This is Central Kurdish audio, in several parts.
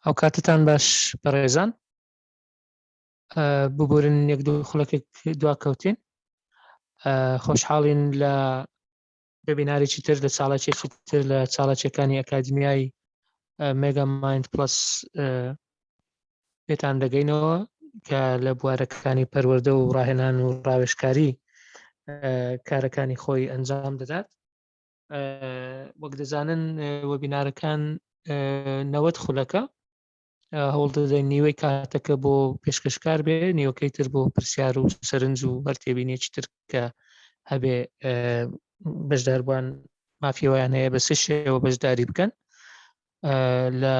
ئەو کاتتان باش بەڕێزان، ببورن یەک دوو خولەکێک دواکەوتین. خۆشحاڵین لە وێبینارێکی تر لە چاڵەکێکی تر لە چاڵەکیەکانی ئەکادمیای مێگا مایند پلەس پێتان دەگەینەوە کە لە بوارەکانی پەروەردە و ڕاهێنان و ڕاوێژکاری کارەکانی خۆی ئەنجام دەدات. وەک دەزانن وەبینارەکان 90 خولەکە هەوڵ دەدەین نیوەی کاتەکە بۆ پێشکەشکار بێ، نیوەکەی تر بۆ پرسیار و سەرنج و هەر تێبینێکی تر کە هەبێ بەشداربووان مافیەوەیان هەیە بە سێ شێوە بەشداری بکەن. لە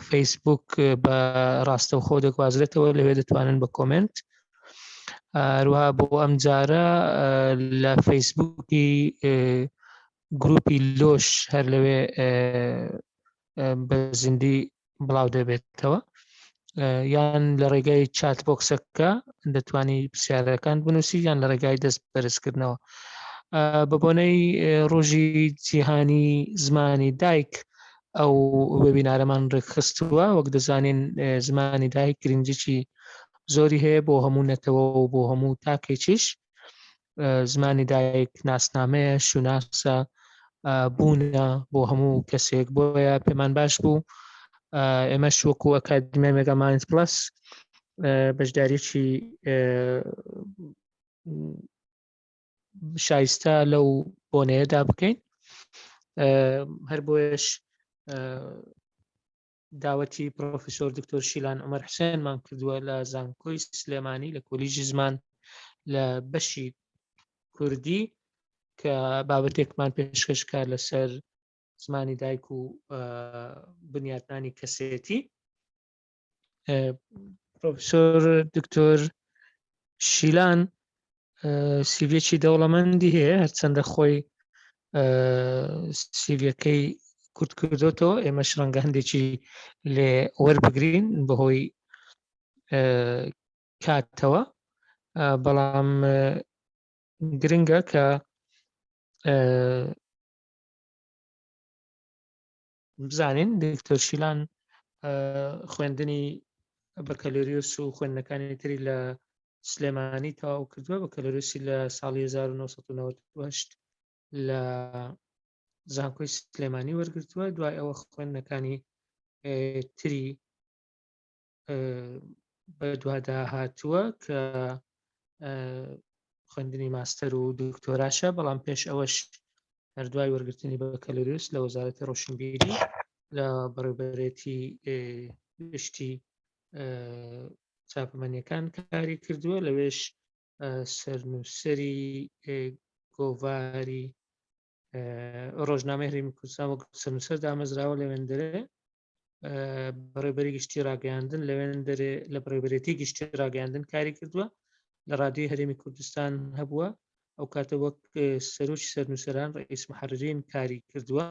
فەیسبوک بە ڕاستەوخۆ دەگوازرێتەوە، لەوێ دەتوانن بە کۆمنت. هەروەها بۆ ئەم جارە لە فەیسبوکی گروپی لۆش هەر لەوێ بە زیندی بڵاو دەبێتەوە، یان لە ڕێگای چات بۆکسەکە دەتوانی پرسیارەکان بنووسی، یان لە ڕێگای دەست بەرزکردنەوە. بە بۆنەی ڕۆژی جیهانی زمانی دایک ئەو وێبینارەمان ڕێکخستووە. وەک دەزانین زمانی دایک گرنگجێکی زۆری هەیە بۆ هەموو نەتەوە و بۆ هەموو تاکێکیش. زمانی دایک ناسنامەیە، شوناسە، بوونە بۆ هەموو کەسێک. بۆیە پێمان باش بوو ئێمەش وەکو ئەکادمیای مێگا مایند پلەس بەشداریی شایستە لەو بۆنەیەدا بکەین. هەر بۆیش داوەتی پرۆفیسۆر دکتۆر شیلان عومەر حوسێنمان کردووە لە زانکۆی سلێمانی لە کۆلیژی زمان لە بەشی کوردی کە بابەتێکمان پێشکەشکار لەسەر زمانی دایک و بنیاتنانی کەسێتی. پرۆفیسۆر دکتۆر شیلان سیڤیەکی دەوڵەمەندی هەیە، هەرچەندە خۆی سیڤیەکەی کورت کردوتەوە، ئێمەش ڕەنگە هەندێکی لێ وەربگرین بەهۆی کاتەوە، بەڵام گرنگە کە بزانین دکتۆر شیلان خوێندنی بەکەلۆریوس و خوێندنەکانی تری لە سلێمانی تەواو کردووە. بەکەلۆریوسی لە ساڵی 1998 لە زانکۆی سلێمانی وەرگرتووە. دوای ئەوە خوێندنەکانی تری بە دووادا هاتووە کە خوێندنی ماستەر و دکتۆراشە، بەڵام پێش ئەوەش هەردوای وەرگرتنی بەکەلۆریوس لە وەزارەتی ڕۆشنبیری لە بەڕێوەبەرێتی گشتی چاپەمەنیەکان کاری کردووە. لەوێش سەرنووسەری گۆڤاری ڕۆژنامەی هەرێمی کوردستان وەک سەرنووسەر دامەزراوە لەوێندەرێ. بەڕێوەبەری گشتی ڕاگەیاندن لەوێندەرێ لە بەڕێوەبەرێتی گشتی ڕاگەیاندن کاری کردووە. لە ڕادیۆی هەرێمی کوردستان هەبووە، ئەو کاتە وەک سەرۆکی سەرنووسەران ڕئیس محەررین کاری کردووە.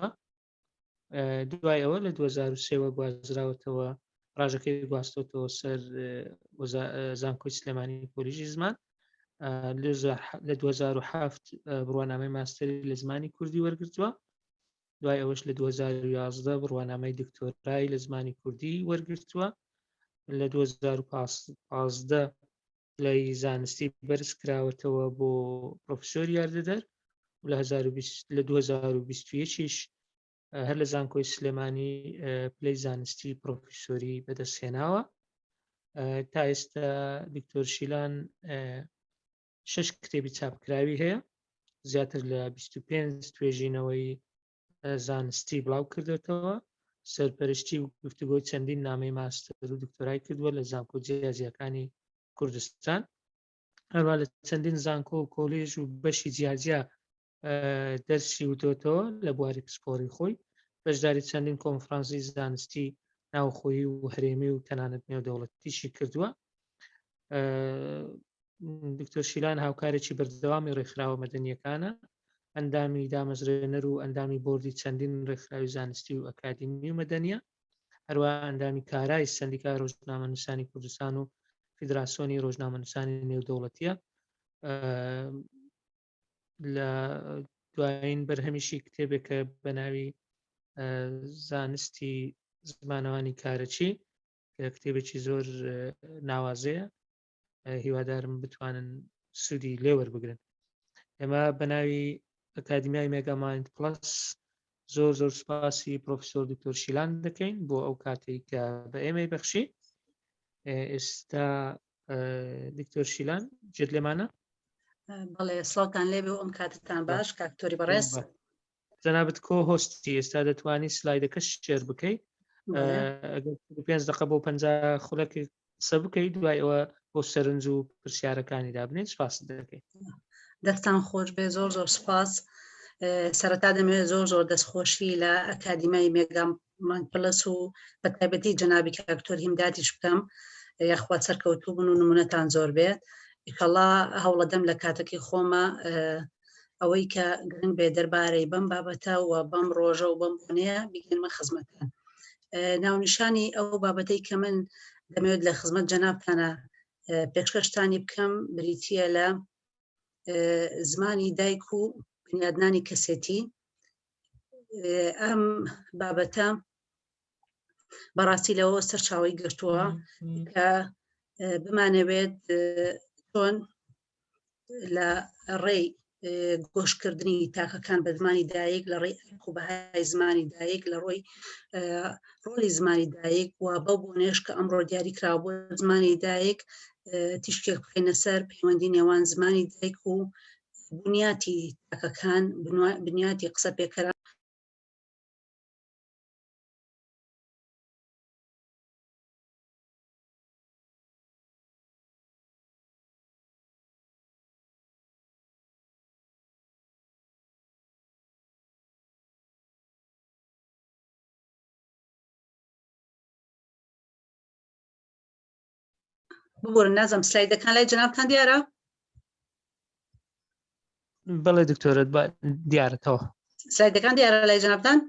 دوای ئەوە لە 2003 گوازراوەتەوە، ڕاژەکەی گواستۆتەوە سەر زانکۆی سلێمانی کۆلیژی زمان. لە 2007 بڕوانامەی ماستەری لە زمانی کوردی وەرگرتووە. دوای ئەوەش لە 2011 بڕوانامەی دکتۆرای لە زمانی کوردی وەرگرتووە. لە 2015 لای زانستی بەرز کراوەتەوە بۆ پرۆفسۆر یاردەدەر. لە 2021 هەر لە زانکۆی سلێمانی پلەی زانستی پرۆفیسۆری بەدەستهێناوە. تا ئێستا دکتۆر شیلان 6 کتێبی چاپکراوی هەیە، زیاتر لە 25 توێژینەوەی زانستی بڵاو کردێتەوە. سەرپەرشتی و گفتوگۆی چەندین نامەی ماستەر و دکتۆرای کردووە لە زانکۆ جیازیەکانی کوردستان. هەروە لە چەندین زانکۆ و کۆلێژ و بەشی جیاجیا دەرسی وتۆتەوە لە بواری پسپۆڕی خۆی. بەشداری چەندین کۆنفرانسی زانستی ناوخۆیی و هەرێمی و تەنانەت نێودەوڵەتیشی کردووە. دکتۆر شیلان هاوکارێکی بەردەوامی ڕێکخراوە مەدەنیەکانە، ئەندامی دامەزرێنەر و ئەندامی بۆردی چەندین ڕێکخراوی زانستی و ئەکادمی و مەدەنیە، هەروە ئەندامی کارای سەندیکا ڕۆژنامەنووسانی کوردستان و فیدراسیۆنی ڕۆژنامەنووسانی نێودەوڵەتیە. لە دوایین بەرهەمیشی کتێبێکە بە ناوی زانستی زمانەوانی کارەچی کە کتێبێکی زۆر ناوازەیە، هیوادارم بتوانن سوودی لێ وەربگرن. ئێمە بە ناوی ئەکادمیای مێگا مایند پڵەس زۆر زۆر سوپاسی پرۆفیسۆر دکتۆر شیلان دەکەین بۆ ئەو کاتێک کە بە ئێمەی بەخشی. ئێستا دکتۆر شیلان جێت لێمانە؟ بەڵێ سڵتان لێبێ و ئەم کاتتان باش کاکتۆری بەڕێز. جەنابەت کۆ هۆستی ئێستا دەتوانی سلایدەکەش شێر بکەیت، ئەگەر 5 دقە بۆ 50 خولەکی قسە بکەیت، دوای ئەوە بۆ سەرنج و پرسیارەکانی دابنێت. سپاس دەکەیت. دەستان خۆش بێ، زۆر زۆر سپاس. سەرەتا دەمەوێت زۆر دەستخۆشی لە ئەکادیمای مێگا مایند پڵەس و بە تایبەتی جەنابی کاکتۆر هیمداتیش بکەم، یاخوات سەرکەوتوو بوون و نمونەتان زۆر بێت. ئینشەڵڵا هەوڵەدەم لە کاتێکی خۆمە ئەوەی کە گرنگ بێ دەربارەی بەم بابەتە و بەم ڕۆژە و بەم بوونەیە بگەینمە خزمەتتان. ناونیشانی ئەو بابەتەی کە من دەمەوێت لە خزمەت جەنابتانە پێشکەشتانی بکەم بریتیە لە زمانی دایک و بنیادنانی کەسێتی. ئەم بابەتە بەڕاستی لەوە سەرچاوی گرتووە کە بمانەوێت چۆن لە ڕێی گۆشکردنی تاکەکان بە زمانی دایک، لە ڕێی و بەهای زمانی دایک، لە ڕۆی ڕۆلی زمانی دایک و بەو بۆنێش کە ئەمڕۆ دیاری کراوە بۆ زمانی دایک تیشکێک بخەینە سەر پەیوەندی نێوان زمانی دایک و بنیاتی تاکەکان، بنیاتی قسە پێکەران. ببورن نازم سلایدەکان لای جەنابتان دیارە؟ بەڵێ دکتۆرت دیارەتەوە. سلایدەکان دیارە لای جەنابتان؟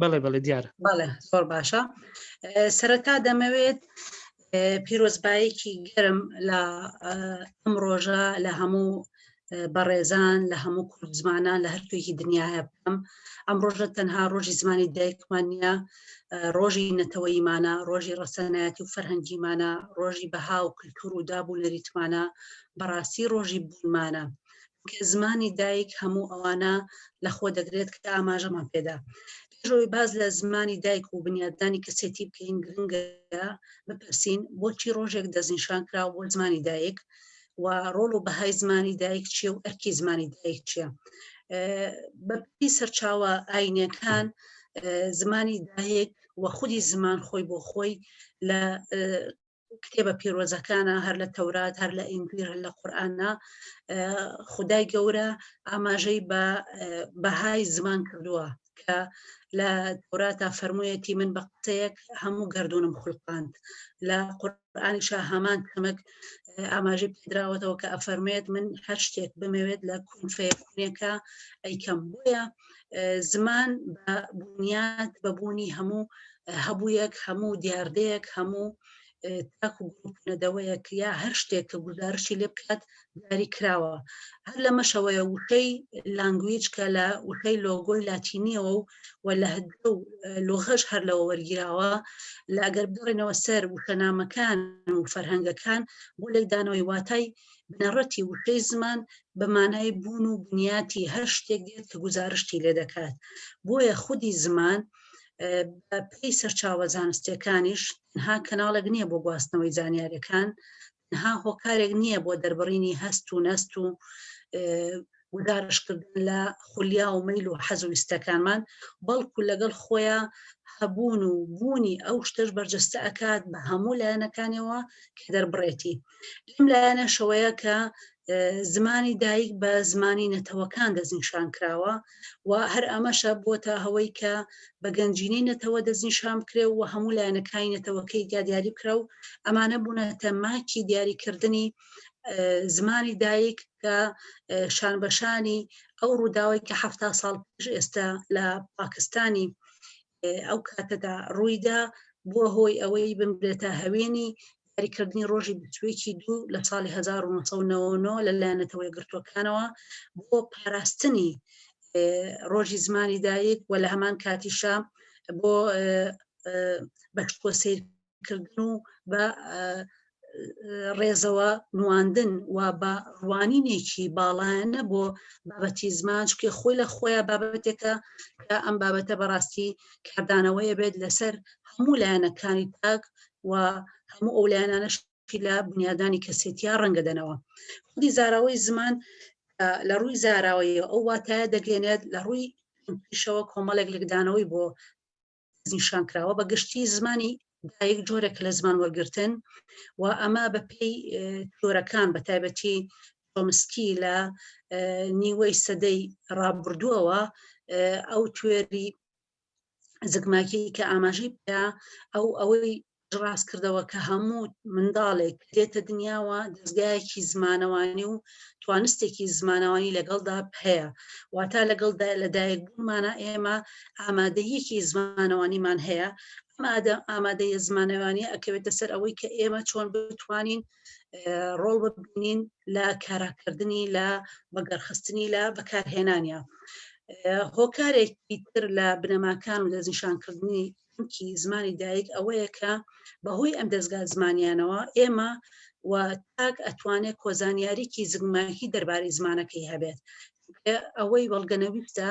بەڵێ دیارە. بەڵێ زۆر باشە. سەرەتا دەمەوێت پیرۆزبایەکی گەرم لە ئەم ڕۆژە لە هەموو بەڕێزان، لە هەموو کورد زمانان لە هەرکوێکی دنیاە بکەم. ئەم ڕۆژە تەنها ڕۆژی زمانی دایکمان نیە، ڕۆژی نەتەوەیمانە، ڕۆژی ڕەسەنایەتی و فەرهەنگیمانە، ڕۆژی بەها و کلتور و دابوونەریتمانە، بەڕاستی ڕۆژی بوونمانە کە زمانی دایک هەموو ئەوانە لەخۆ دەگرێت کە ئاماژەمان پێدا. پێشەوەی باز لە زمانی دایک و بنیاددانی کەسێتی بکەین گرنگە بپرسین بۆچی ڕۆژێک دەستنیشان کراوە بۆ زمانی دایک و ڕۆڵ و بەهای زمانی دایک چیە و ئەرکی زمانی دایک چییە. بەپی سەرچاوە ئاینیەکان زمانی دایک وە خودی زمان خۆی بۆ خۆی لە کتێبە پیرۆزەکانە، هەر لە تەورات، هەر لە ئینجیل، هەر لە قورئانە خودای گەورە ئاماژەی بە بەهای زمان کردووە کە لە تەوراتە فەرموویەتی من بە قسەیەک هەموو گەردونم خوڵقاند. لە قورئانیشە هەمان کەمێک ئاماژەی پێدراوەتەوە کە ئەفەرمێت من هەر شتێک بمەوێت لە کون فەیەکونێکە ئەیکەم. بۆیە زمان بە بنیاد بەبوونی هەموو هەبوویەک، هەموو دیاردەیەک، هەموو تاک و گروپنەدەوەیەک یا هەر شتێک کە گزارشی لێ بکات دیاری کراوە. هەر لە مەشەوەیە وشەی لانگویج کە لە وشەی لۆگۆی لاتینیەوە و لە هەدە و لۆغەش هەر لەوە وەرگیراوە. لە ئەگەر بگەڕێنەوە سەر وشەنامەکان و فەرهەنگەکان بۆ لێکدانەوەی واتای بنەڕەتی وشەی زمان بە مانای بوون و بنیاتی هەر شتێک دێت کە گزارشتی لێ دەکات. بۆیە خودی زمان بە پێی سەرچاوە زانستیەکانیش تەنها کەناڵێک نییە بۆ گواستنەوەی زانیاریەکان، تەنها هۆکارێک نییە بۆ دەربڕینی هەست و نەست و گزارشکردن لە خولیا و مەیل و حەز و ویستەکانمان، بەڵکو لەگەڵ خۆیان هەبوون و بوونی ئەو شتەش بەرجەستە ئەکات بە هەموو لایەنەکانەوە کە دەربڕێتی. لەم لایەنە شەوەیە کە زمانی دایک بە زمانی نەتەوەکان دەستنیشان کراوە و هەر ئەمەشە بۆتە هەوەی کە بە گەنجینەی نەتەوە دەستنیشان بکرێ و هەموو لایەنەکانی نەتەوەکەی دیاری بکرا و ئەمانە بوونەتە ماکی دیاریکردنی زمانی دایک کە شانبەشانی ئەو ڕووداوی کە 70 ساڵ پێش ئێستا لە پاکستانی ئەو کاتەدا ڕوویدا بووە هۆی ئەوەی بمرێتە هەوێنی دیاریکردنی ڕۆژی 22 لە ساڵی 1999 لەلایەنەتەوەی گرتوەکانەوە بۆ پاراستنی ڕۆژی زمانی دایک و لە هەمان کاتیشە بۆ بە کۆ سیرکردن و بە ڕێزەوە نواندن و بە ڕوانینێکی باڵایەنە بۆ بابەتی زمان چکە خۆی لە خۆیان بابەتێکە کە ئەم بابەتە بەڕاستی کاردانەوەیە بێت لەسەر هەموو لایەنەکانی تاک و هەموو ئەو لایەنانەشی لە بنیادانی کەسێتیا ڕەنگە دەنەوە. خودی زاراوەی زمان لە ڕووی زاراوەیە ئەو واتایە دەگەێنێت لە ڕووی پیشەوە کۆمەڵێک لەگدانەوەی بۆ نیشانکراوە بە گشتی زمانی دایک جۆرێک لە زمان وەرگرتن و ئەمە بە پێی تۆرەکان بە تایبەتی چۆمسکی لە نیوەی سەدەی ڕابردووەوە ئەو توێری زگماکی کە ئاماژەی پێ ئەوەی ڕاست کردەوە کە هەموو منداڵێک دێتە دنیاوە دەستگایەکی زمانەوانی و توانستێکی زمانەوانی لەگەڵدا هەیە واتە لەگەڵدا لەدایک بوومانە ئێمە ئامادەیەکی زمانەوانیمان هەیە ئامادەیە زمانەوانی ئەکەوێتە سەر ئەوەی کە ئێمە چۆن بتوانین ڕۆڵ ببینین لە کاراکردنی لە بەگەرخستنی لە بەکارهێنانیە. هۆکارێکی تر لە بنەماکان و دەستنیشانکردنی زمانی دایک ئەوەیە کە بەهۆی ئەم دەستگا زمانیانەوە ئێمە و تاک ئەتوانێت کۆزانیاریکی زگماکی دەربارەی زمانەکەی هەبێت ئەوەی بەڵگەنەویستە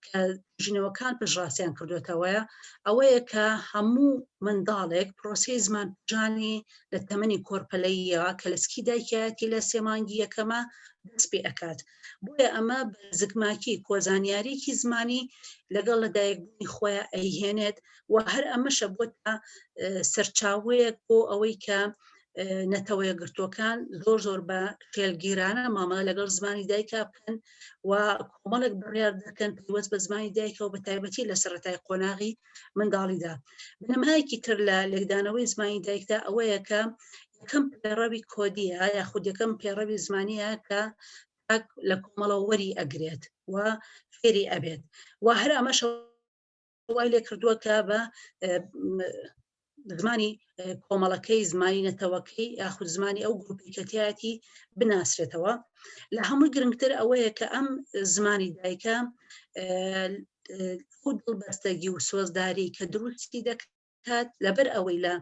کە ژنەوەکان پژڕاستیان کردوێتەوەیە ئەوەیە کە هەموو منداڵێک پرۆسی زمانجانی لە تەمەنی کۆرپەلەییەوە کە لەسکی دایکایەتی لە سێمانگی یەکەمە دەست پێ ئەکات بۆیە ئەمە بە زگماکی کۆزانیاریکی زمانی لەگەڵ لەدایکبوونی خۆیان ئەیهێنێت و هەر ئەمەشە بۆ تا سەرچاوەیەک بۆ ئەوەی کە نەتەوەیە گرتوەکان زۆر بە فێلگیرانە مامەڵە لەگەڵ زمانی دایکا بکەن و کۆمەڵێک بڕیار دەکەن پێوەست بە زمانی دایکەوە بە تایبەتی لە سەرەتای قۆناغی منداڵیدا. بنەمایەکی تر لە لێکدانەوەی زمانی دایکدا ئەوەیە کە یەکەم پێڕەوی کۆدیە یاخود یەکەم پێڕەوی زمانیە کە لە کۆمەڵە وەری ئەگرێت و فێری ئەبێت و هەر ئەمەش وای لێ کردووە کە بە زمانی کۆمەڵەکەی زمانی نەتەوەکەی یاخود زمانی ئەو گروپی کەتیایەتی بناسرێتەوە. لە هەمووی گرنگتر ئەوەیە کە ئەم زمانی دایکە دڵبەستەگی و سۆزداری کە دروستی دەکات لەبەر ئەوەی لە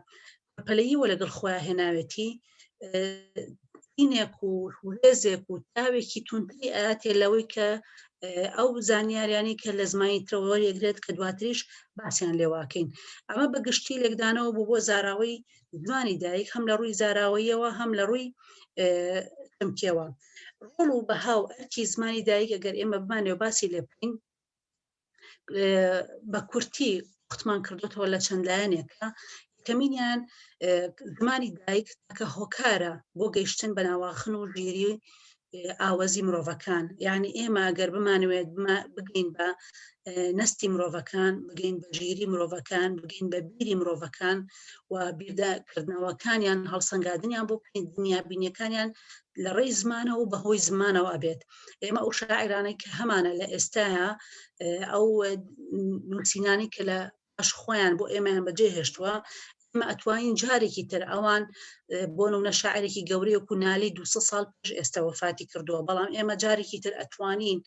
پەلەییوە لەگەڵ خۆیان هێناوێتی ئینێک و هێزێک و تاوێکی تونتری ئااتێ لەوەی کە ئەو زانیاریانی کە لە زمانی ترەوە یەکرێت کە دواتریش باسییان لێواکەین. ئەمە بەگشتی لێکدانەوە بوو بۆ زاراوەی زمانی دایک هەم لە ڕووی زاراوەیەوە هەم لە ڕووی تەمکیەوە. ڕۆڵ و بەهاو ئەرکی زمانی دایک ئەگەر ئێمە بمانێ باسی لێ بکەین بە کورتی قوتمان کردوێتەوە لە چەند لایەنێکە. کەمینیان زمانی دایک کە هۆکارە بۆ گەیشتن بە ناواخن و ژیری ئاوەزی مرۆڤەکان یعنی ئێمە ئەگەر بمانوێت بگەین بە نستی مرۆڤەکان بگەین بە ژیری مرۆڤەکان بگەین بە بیری مرۆڤەکان و بیردەکردنەوەکانیان هەڵسەنگاندنیان بۆ دنیا بینیەکانیان لە ڕێی زمانە و بەهۆی زمانەوە ئەبێت. ئێمە ئەو شاعرانەی کە هەمانە لە ئێستاە ئەو نووسینانی کە لە ئەش خۆیان بۆ ئێمەیان بەجێ هێشتووە ئێمە ئەتوانین جارێکی تر ئەوان بۆ نمونە شاعرێکی گەورەیەک و نالی 200 ساڵ پێش ئێستا وەفاتی کردووە بەڵام ئێمە جارێکی تر ئەتوانین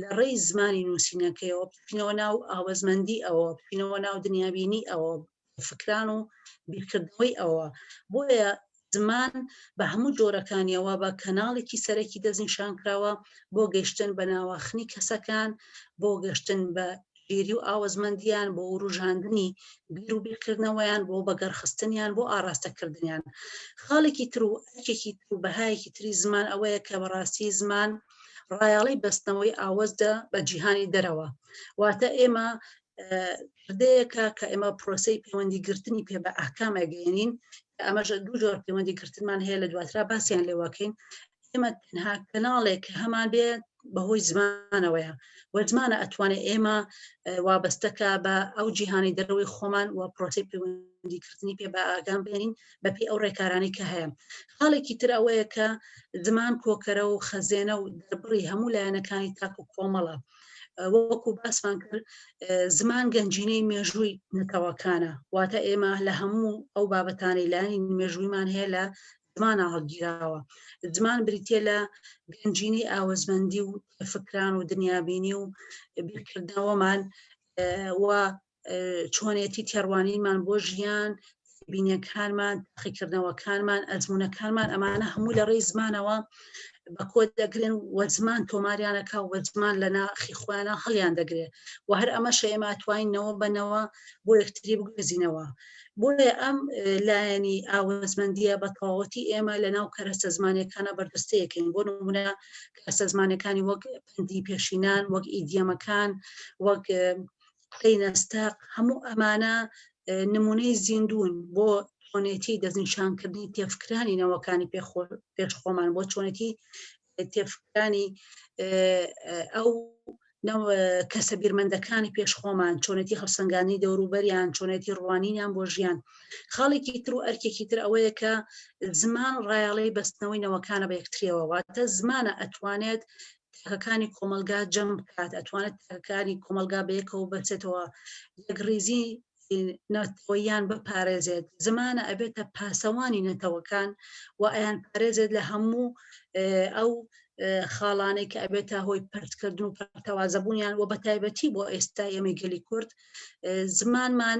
لە ڕێی زمانی نووسینەکەیەوە بچینەوە ناو ئاوەزمەندی ئەوە بچینەوە ناو دنیابینی ئەوە فکران و بیرکردنەوەی ئەوە. بۆیە زمان بە هەموو جۆرەکانیەوە بە کەناڵێکی سەرەکی دەستنیشانکراوە بۆ گەشتن بە ناواخنی کەسەکان بۆ گەشتن بە ژیری و ئاوەزمەندیان بۆ ڕوژاندنی بیر و بیرکردنەوەیان بۆ بەگەرخستنیان بۆ ئاراستەکردنیان. خاڵێکی تر و ئەرکێکی تر و بەهایەکی تری زمان ئەوەیە کە بەڕاستی زمان ڕایاڵی بەستنەوەی ئاوەزدا بە جیهانی دەرەوە واتە ئێمە کردەیەکە کە ئێمە پرۆسەی پەیوەندیگرتنی پێ بە ئاحکام ئەگەێنین ئەمەش دوو جۆر پەیوەندیگرتنمان هەیە لە دواترا باسییان لێواکەین. ئێمە تەنها کەناڵێک کە هەمان بێت بەهۆی زمانەوەیە وەزمانە ئەتوانێت ئێمە وابەستەکە بە ئەو جیهانی دەرەوەی خۆمان و پرۆسی پەیوەندیکردنی پێ بە ئاگام بێنین بەپی ئەو ڕێکارانی کە هەیە. خاڵێکی تر ئەوەیە کە زمان کۆکەرە و خەزێنە و دەربڕی هەموو لایەنەکانی تاک و کۆمەڵە وەکو باسمان کرد زمان گەنجینەی مێژووی نەتەوەکانە واتە ئێمە لە هەموو ئەو بابەتانی لایانی مێژوویمان هەیە لە زمانە هەڵگیراوە. زمان بریتێ لە گەنجینی ئاوەزمەندی و فکران و دنیابینی و بیرکردنەوەمان و چۆنێتی تێڕوانینمان بۆ ژیان بینیەکانمان تاقیکردنەوەکانمان ئەزمونونەکانمان ئەمانە هەموو لە ڕێی زمانەوە بە کۆ دەگرن وەزمان تۆماریانەکە وەزمان لە ناخی خۆیانە هەڵیان دەگرێت و هەر ئەمەش ئێمە ئەتوانینەوە بنەوە بۆ یەکتری بگوێزینەوە بۆیە ئەم لایەنی ئاوەزمەندیە بە تەواوەتی ئێمە لە ناو کەرەستە زمانیەکانە بەردەستەیەکەین بۆ نمونە کەرەستە زمانەکانی وەک پەندی پێشینان وەک ئیدیەمەکان وەک قەی نەستەق هەموو ئەمانە نمونەی زیندوون بۆ چۆنێتی دەستنیشانکردنی تێفکرانی نەوەکانی پێشخۆمان بۆ چۆنێتی تێفکرانی ئەو کەسە بیرمەندەکانی پێشخۆمان چۆنێتی هەڵسەنگانی دەوروبەریان چۆنێتی ڕوانینیان بۆ ژیان خاڵێکی تر و ئەرکێکی تر ئەوەیە کە زمان ڕایاڵەی بەستنەوەی نەوەکانە بە یەکتریەوە واتە زمانە ئەتوانێت تاکەکانی کۆمەلگا جەم بکات ئەتوانێت تاکەکانی کۆمەلگا بەیەکەوە بچێتەوە یەکڕێزی نەتەوەیان بپارێزێت زمانە ئەبێتە پاسەوانی نەتەوەکان و ئەیان پارێزێت لە هەموو ئەو خاڵانەی کە ئەبێتە هۆی پەرتکردن و پەرتەوازەبوونیان و بە تایبەتی بۆ ئێستا ئێمە گەلی کورد زمانمان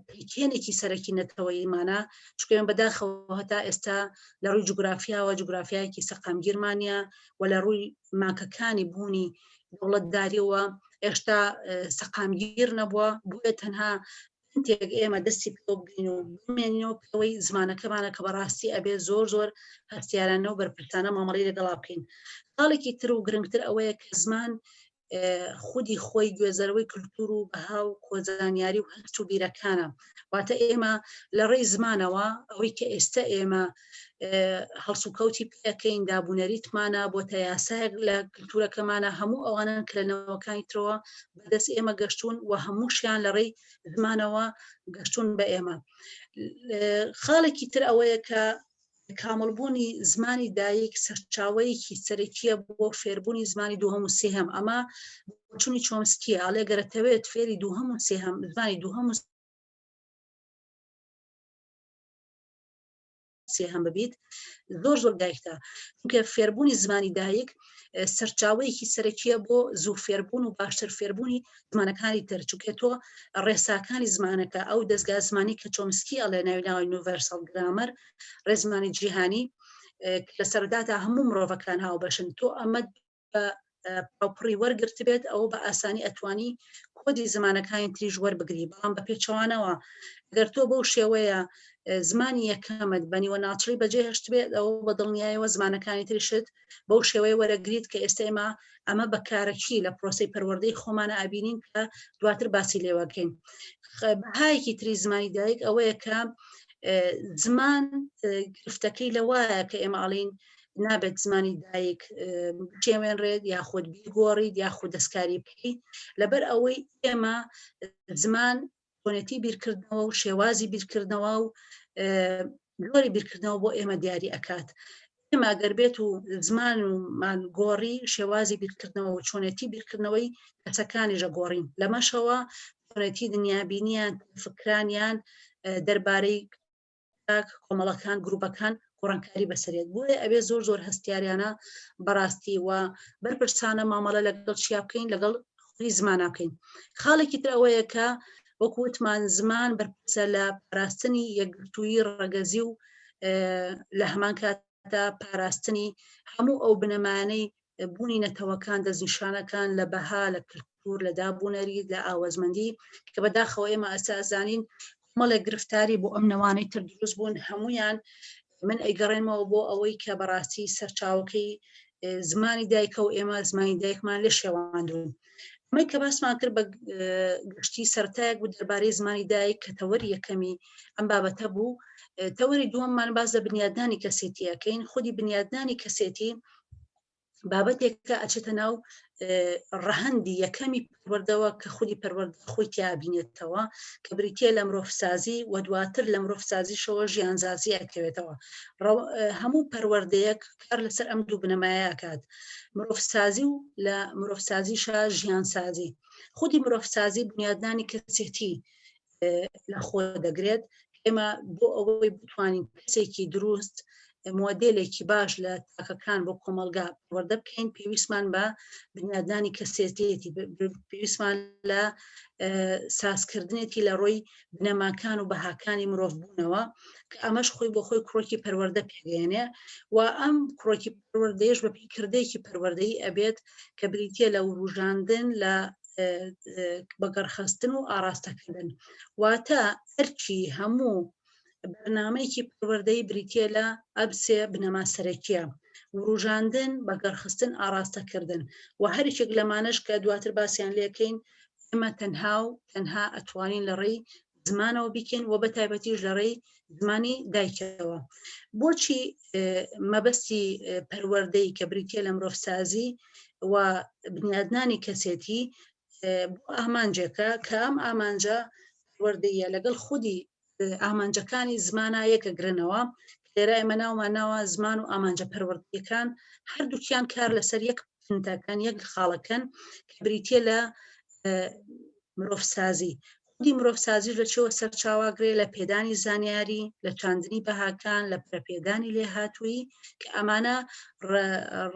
پلیکێنێکی سەرەکی نەتەوەیمانە چکەیان بەداخەوە هەتا ئێستا لە ڕووی جوگرافیاوە جوگرافیایەکی سەقامگیرمانە و لە ڕووی ماکەکانی بوونی دەوڵەتداریەوە هێشتا سەقامگیر نەبووە بۆیە تەنها تێک ئێمە دەستی پێ بگرین و بمێنینەوە پێوەی زمانەکەمانە کە بەڕاستی ئەبێ زۆر زۆر هەستیارانە و بەرپرسانە مامەڵی لەگەڵا بکەین خاڵێکی تر و گرنگتر ئەوەیە کە زمان خودی خۆی گوێزەرەوەی کللتور و بەها و کۆزانیاری و هەست و بیرەکانە واتە ئێمە لە ڕێی زمانەوە ئەوەی کە ئێستا ئێمە هەڵسوکەوتی پێەکەین دابوونەریتمانە بۆ تا یاسایەک لە کللتورەکەمانە هەموو ئەوانن کە لە نەوەکانی ترەوە بەدەست ئێمە گەشتون و هەمووشیان لە ڕێی زمانەوە گەشتون بە ئێمە خاڵێکی تر ئەوەیە کە کامەڵبوونی زمانی دایک سەرچاوەیەکی سەرەکیە بۆ فێربوونی زمانی دووهەم و سێهەم ئەمە چوونی چۆمسکیە ئاڵێ گەرەتەوێت فێری دووهەم و سێهەم زمانی دووهەم و سێهەم ببیت زۆر زۆر دایکتە چونکە فێربوونی زمانی دایک سەرچاوەیەکی سەرەکیە بۆ زوو فێربوون و باشتر فێربوونی زمانەکانی تر چونکە تۆ ڕێساکانی زمانەکە ئەو دەستگا زمانی کە چۆمسکی ئەڵێ ناوی یونیڤەرسەڵ گرامەر ڕێزمانی جیهانی لە سەرداتا هەموو مرۆڤەکان هاوبەشن تۆ ئەمە پاوپڕی وەرگرت بێت ئەوە بە ئاسانی ئەتوانی کۆدی زمانەکانی تریژ وەربگری بەڵام بە پێچەوانەوە گەر تۆ بەو شێوەیە زمانی یەکەمت بەنیوە ناچڵی بەجێهێشت بێت ئەو بە دڵنیایەوە زمانەکانی تریشت بەو شێوەیە وەرەگریت کە ئێستا ئێمە ئەمە بەکارەکی لە پرۆسی پەروەردەی خۆمانە ئابینین کە دواتر باسی لێوەکەین بەهایەکی تری زمانی دایک ئەوەیە کە زمان گرفتەکەی لەوایە کە ئێمە ئاڵین نابێت زمانی دایک بچێمێنرێت یاخود بیگۆڕیت یاخود دەستکاری بکەیت لەبەر ئەوەی ئێمە زمان کۆنێتی بیرکردنەوە و شێوازی بیرکردنەوە و گۆری بیرکردنەوە بۆ ئێمە دیاری ئەکات ئێمە گەر بێت و زمانمان گۆڕی شێوازی بیرکردنەوە و چۆنێتی بیرکردنەوەی کەسەکانیژە گۆڕین لەمەشەوە چۆنێتی دنیابینیان فکرانیان دەربارەی کۆمەڵەکان گروپەکان گۆڕانکاری بەسەرێت بۆیە ئەبێ زۆر زۆر هەستیاریانە بەڕاستی و بەرپرسانە مامەڵە لەگەڵ چیا بکەین لەگەڵ خوی زمانە بکەین خاڵێکی تر ئەوەیە کە وەکوتمان زمان بەرپرسە لە پاراستنی یەکگرتووی ڕەگەزی و لە هەمان کاتە پاراستنی هەموو ئەو بنەمانەی بوونی نەتەوەکان دەستنیشانەکان لە بەها لە کللتور لە دابوونەری لە ئاوەزمەندی کە بەداخەوە ئێمە ئەساسانین مەڵێک گرفتاری بۆ ئەم نەوانەی تر دروست بوون هەمویان من ئەیگەڕێنمەوە بۆ ئەوەی کە بەڕاستی سەرچاوەکەی زمانی دایکە و ئێمە زمانی دایکمان لێ شێواندون ئەمەی کە باسمان کرد بە گشتی سەرتایەک بوو دەربارەی زمانی دایک کە تەوەری یەکەمی ئەم بابەتە بوو تەوەری دووەممان باز لە بنیادنانی کەسێتی ئەکەین خودی بنیادنانی کەسێتی بابەتێکە ئەچێتە ناو ڕەهەندی یەکەمی پەروەردەوە کە خودی پەروەردە خۆی تیابینێتەوە کە بریتیە لە مرۆڤسازی و دواتر لە مرۆڤسازیشەوە ژیانزازی ئەکەوێتەوە هەموو پەروەردەیەک کار لەسەر ئەم دوو بنەمایە ئەکات مرۆڤسازی و لە مرۆڤسازیشە ژیانسازی خودی مرۆڤسازی بنیادنانی کەسێتی لە خۆ دەگرێت ئێمە بۆ ئەوەی بتوانین کەسێکی دروست مۆدێلێکی باش لە تاکەکان بۆ کۆمەلگا وەردە بکەین پێویستمان بە بنیادانی کەسێتیەتی پێویستمان لە سازکردنێتی لە ڕۆی بنەماکان و بەهاکانی مرۆڤ بوونەوە کە ئەمەش خۆی بۆ خۆی کڕۆکی پەروەردە پێگەێنێ و ئەم کڕۆکی پەروەردەیەش بە پیکردەیەکی پەروەردەیی ئەبێت کە بریتە لە وروژاندن لە بەگەڕخستن و ئاراستەکردن واتە ئەرکی هەموو بەرنامەیەکی پەروەردەی بریتە لە ئەبسێ بنەما سەرەکیە وروژاندن بەگەڕخستن ئاراستەکردن و هەرێکێک لەمانش کە دواتر باسییان لێکەین ئێمە تەنها ئەتوانین لە ڕێی زمانەوە بیکەین و بە تایبەتیش لە ڕێی زمانی دایکەوە بۆچی مەبەستی پەروەردەی کە بریتە لە مرۆڤسازی و بنیادنانی کەسێتی بۆ ئامانجێکە کە ئەم ئامانجە پەروەردەیە لەگەڵ خودی ئامانجەکانی زمانە یەکەگرنەوە لێرە ئێمە ناوماناوە زمان و ئامانجە پەروەردەیەکان هەردووکیان کار لەسەر یەک پنتەکان یەک خاڵەکەن کە بریتە لە مرۆڤسازی خودی مرۆڤسازیش لە چێوە سەرچاواگرێ لە پێدانی زانیاری لە چاندنی بەهاکان لە پرەپێدانی لێهاتووی کە ئەمانە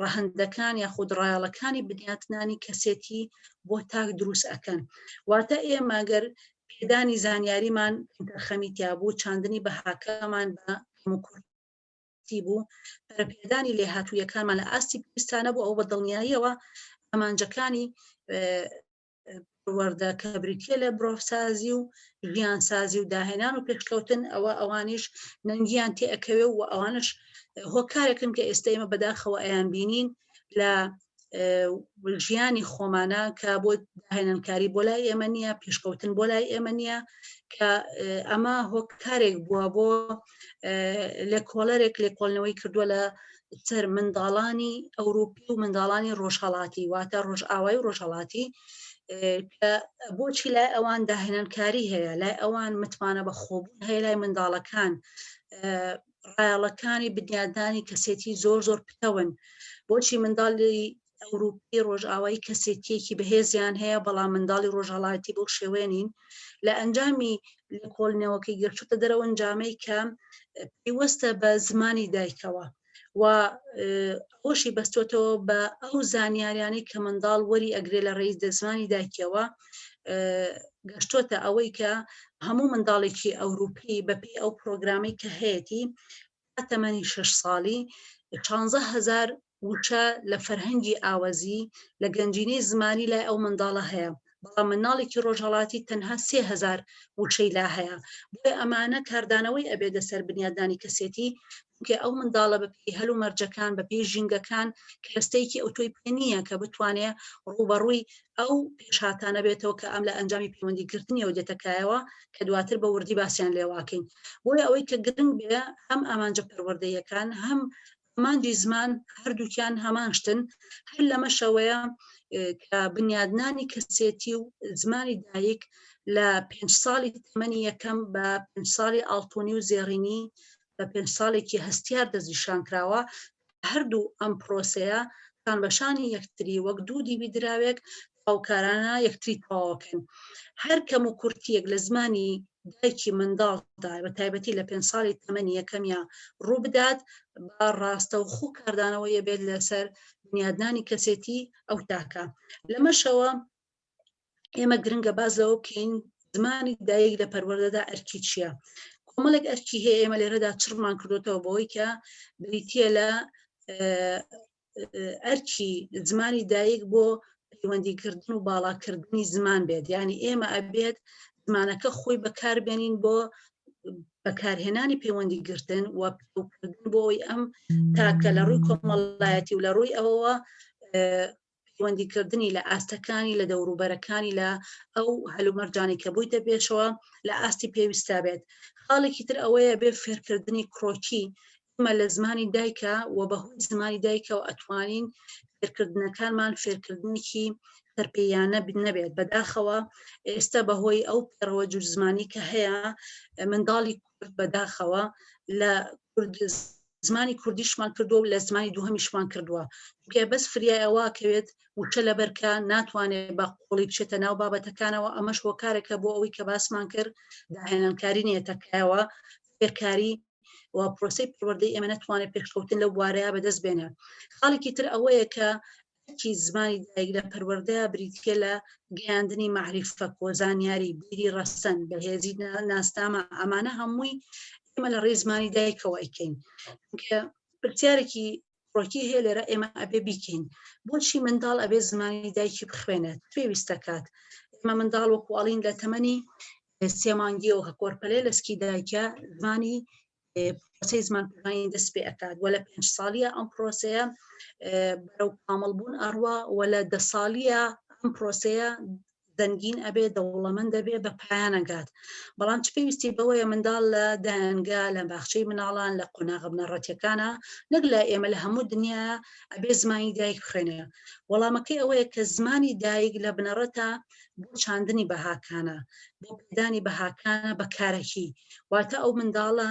ڕەهەندەکان یاخود ڕایەڵەکانی بنیاتنانی کەسێتی بۆ تاک دروست ئەکەن واتە ئێمەگەر پێدانی زانیاریمان خەمیتیا بوو چاندنی بەهاکەمان بە کورتی بوو پرەپێدانی لێهاتوویەکانمان لە ئاستی پێویستانە بوو ئەو بە دڵنیاییەوە ئەمانجەکانی وەردە کە بریتە لە مرۆڤسازی و ژیانسازی و داهێنان و پێشکەوتن ئەوانیش نەنگیان تێ ئەکەوێ و ئەوانش هۆکارێکن کە ئێستا ئێمە بەداخەوە ئەیان بینین لە ژیانی خۆمانە کە بۆ داهێنانکاری بۆ لای ئێمە نییە پێشکەوتن بۆ لای ئێمە نییە کە ئەمە هۆکارێک بووە بۆ لێکۆڵەرێک لێکۆڵنەوەی کردووە لە سەر منداڵانی ئەوروپی و منداڵانی ڕۆژهەڵاتی واتە ڕۆژئاوای و ڕۆژهەڵاتی کە بۆچی لای ئەوان داهێنانکاری هەیە لای ئەوان متمانە بە خۆبوون هەیە لای منداڵەکان ڕایەڵەکانی بنیادانی کەسێتی زۆر پتەون بۆچی منداڵی ئەوروپی ڕۆژئاوایی کەسێتیەکی بەهێزیان هەیە بەڵام منداڵی ڕۆژهەڵاتی بۆ شێوێنین لە ئەنجامی لێکۆڵنەوەکەی گەرچوتە دەرەوە ئەنجامەی کە پێوەستە بە زمانی دایکەوە و ئەوشی بەستۆتەوە بە ئەو زانیاریانی کە منداڵ وەری ئەگرێ لە ڕێی دەزمانی دایکەوە گەشتۆتە ئەوەی کە هەموو منداڵێکی ئەوروپی بەپێی ئەو پرۆگرامی کە هەیەی تەمەنی 6 ساڵی 16,000 وچە لە فەرهەنگی ئاوەزی لە گەنجینەی زمانی لای ئەو منداڵە هەیە بەڵام مناڵێکی ڕۆژهەڵاتی تەنها 3,000 وچەی لا هەیە بۆیە ئەمانە کاردانەوەی ئەبێ دەسەر بنیادانی کەسێتی کە ئەو منداڵە بەپێی هەلو مەرجەکان بەپێی ژینگەکان کەستەیەکی ئەوتۆی پێ نییە کە بتوانێت ڕوبەڕووی ئەو پێشهاتانە بێتەوە کە ئەم لە ئەنجامی پەیوەندیگرتنیەوە دێتەکایەوە کە دواتر بە وردی باسییان لێواکەین بۆیە ئەوەی کە گرنگ بێ هەم ئامانجە پەروەردەیەکان هەم ئەمانجی زمان هەردووکیان هەمانشتن هەر لەمە شەوەیە کە بنیادنانی کەسێتی و زمانی دایک لە 5 ساڵی تەمەنی یەکەم بە 5 ساڵی ئاڵتۆنی و زێڕینی بە 5 ساڵێکی هەستیار دەستنیشان کراوە هەردوو ئەم پرۆسەیە کانبەشانی یەکتری وەک دوو دیوی دراوێک هاوکارانە یەکتری تەواوکەن هەر کەم و کورتیەک لە زمانی دایکی منداڵدا بە تایبەتی لە 5 ساڵی تەمەنی یەکەمیە ڕوو بدات بە ڕاستە و خوو کاردانەوەی بێت لەسەر بنیادنانی کەسێتی ئەو تاکە لەمەشەوە ئێمە گرنگە باز لەوە بکەین زمانی دایک لە پەروەردەدا ئەرکی چییە کۆمەڵێک ئەرکی هەیە ئێمە لێرەدا چڕمان کردوتەوە بەوەی کە بریتە لە ئەرکی زمانی دایک بۆ پەیوەندیکردن و باڵاکردنی زمان بێت یعنی ئێمە ئەبێت زمانەکە خۆی بەکاربێنین بۆ بەکارهێنانی پەیوەندیگرتن و پێوکردن بۆی ئەم تاکە لە ڕووی کۆمەڵایەتی و لە ڕووی ئەوەوە پەیوەندیکردنی لە ئاستەکانی لە دەوروبەرەکانی لە ئەو هەلومەرجانی کە بوویتە پێشەوە لە ئاستی پێویستە بێت خاڵێکی تر ئەوەیە بێ فێرکردنی کڕۆکی ئمە لە زمانی دایکە و بەهۆی زمانی دایکەوە ئەتوانین فێرکردنەکانمان فێرکردنێکی سەرپێیانە نەبێت بەداخەوە ئێستا بەهۆی ئەو پێڕەوە جوورزمانی کە هەیە منداڵی کورد بەداخەوە لە زمانی کوردیشمان کردووە و لە زمانی دووهەمیشمان کردووە کە بەس فریایەوە کەوێت وچە لە بەرکە ناتوانێت بە قۆڵی بچێتە ناو بابەتەکانەوە ئەمەش هۆکارێکە بۆ ئەوەی کە باسمان کرد داهێنانکاری نێتەکایەوە فێرکاری و پرۆسی پەروەردەی ئێمە نەتوانێت پێشکەوتن لە بوارەیە بەدەست بێنە. خاڵێکی تر ئەوەیە کە کی زمانی دایک لە پەروەردەیە بریتە لە گەیاندنی معریفە کۆزانیاری بیری ڕەسەن بەهێزی ناسنامە ئەمانە هەمووی ئێمە لە ڕێی زمانی دایکەوە ئەیکەین کە پرسیارێکی ڕۆکی هەیە لێرە ئێمە ئەبێ بیکەین بۆچی منداڵ ئەبێ زمانی دایکی بخوێنێت پێویستە کات ئێمە منداڵ وەکوڵین لە تەمەنی سێمانگیەوە کە کۆرپەلەی لەسکی دایکە زمانی پرۆسەی زمان کوردانی دەست پێ ئەکات وە لە 5 ساڵیە ئەم پرۆسەیە بەرەو کامەڵبوون ئەڕوا وە لە 10 ساڵیە ئەم پرۆسەیە دەنگین ئەبێ دەوڵەمەند دەبێ بە پایانەگات بەڵام چ پێویستی بەوەیە منداڵ لە دایانگا لە باخچەی مناڵان لە قۆناغە بنەڕەتیەکانە نەک لە ئێمە لە هەموو دنیا ئەبێ زمانی دایک بخوێنێ وەڵامەکەی ئەوەیە کە زمانی دایک لە بنەڕەتە بۆ چاندنی بەهاکانە بۆ پێدانی بەهاکانە بەکارەکی واتە ئەو منداڵە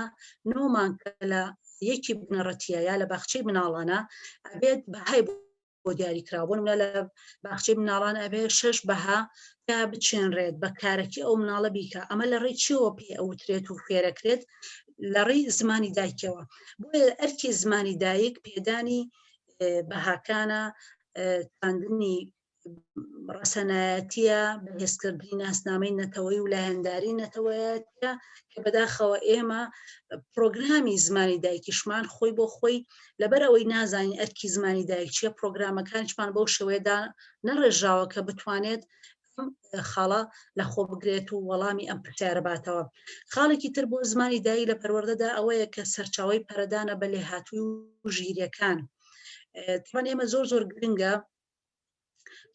نۆمان کە لە یەکی بنەڕەتیە یا لە باخچەی مناڵانە ئەبێت بەهای بۆ دیاریکراوە لە باخچەی مناڵان ئەبێ 6 بەها یا بچێنرێت بەکارەکی ئەو مناڵە بیکە ئەمە لە ڕێی چیەوە پێ ئەوترێت و خوێرەکرێت لە ڕێی زمانی دایکەوە بۆیە ئەرکی زمانی دایک پێدانی بەهاکانە چاندنی ڕەسەنایەتیە بەهێزکردنی ناسنامەی نەتەوەی و لایەنداری نەتەوەیەتە کە بەداخەوە ئێمە پرۆگرامی زمانی دایکیشمان خۆی بۆ خۆی لەبەر ئەوەی نازانین ئەرکی زمانی دایک چیە پرۆگرامەکانیشمان بەو شێوەیەدا نەڕێژاوە کە بتوانێت خاڵە لە خۆ بگرێت و وەڵامی ئەم پرسیارە باتەوە خاڵێکی تر بۆ زمانی دایک لە پەروەردەدا ئەوەیە کە سەرچاوی پەرەدانە بە لێهاتووی و ژیرەکان تەمان ئێمە زۆر گرنگە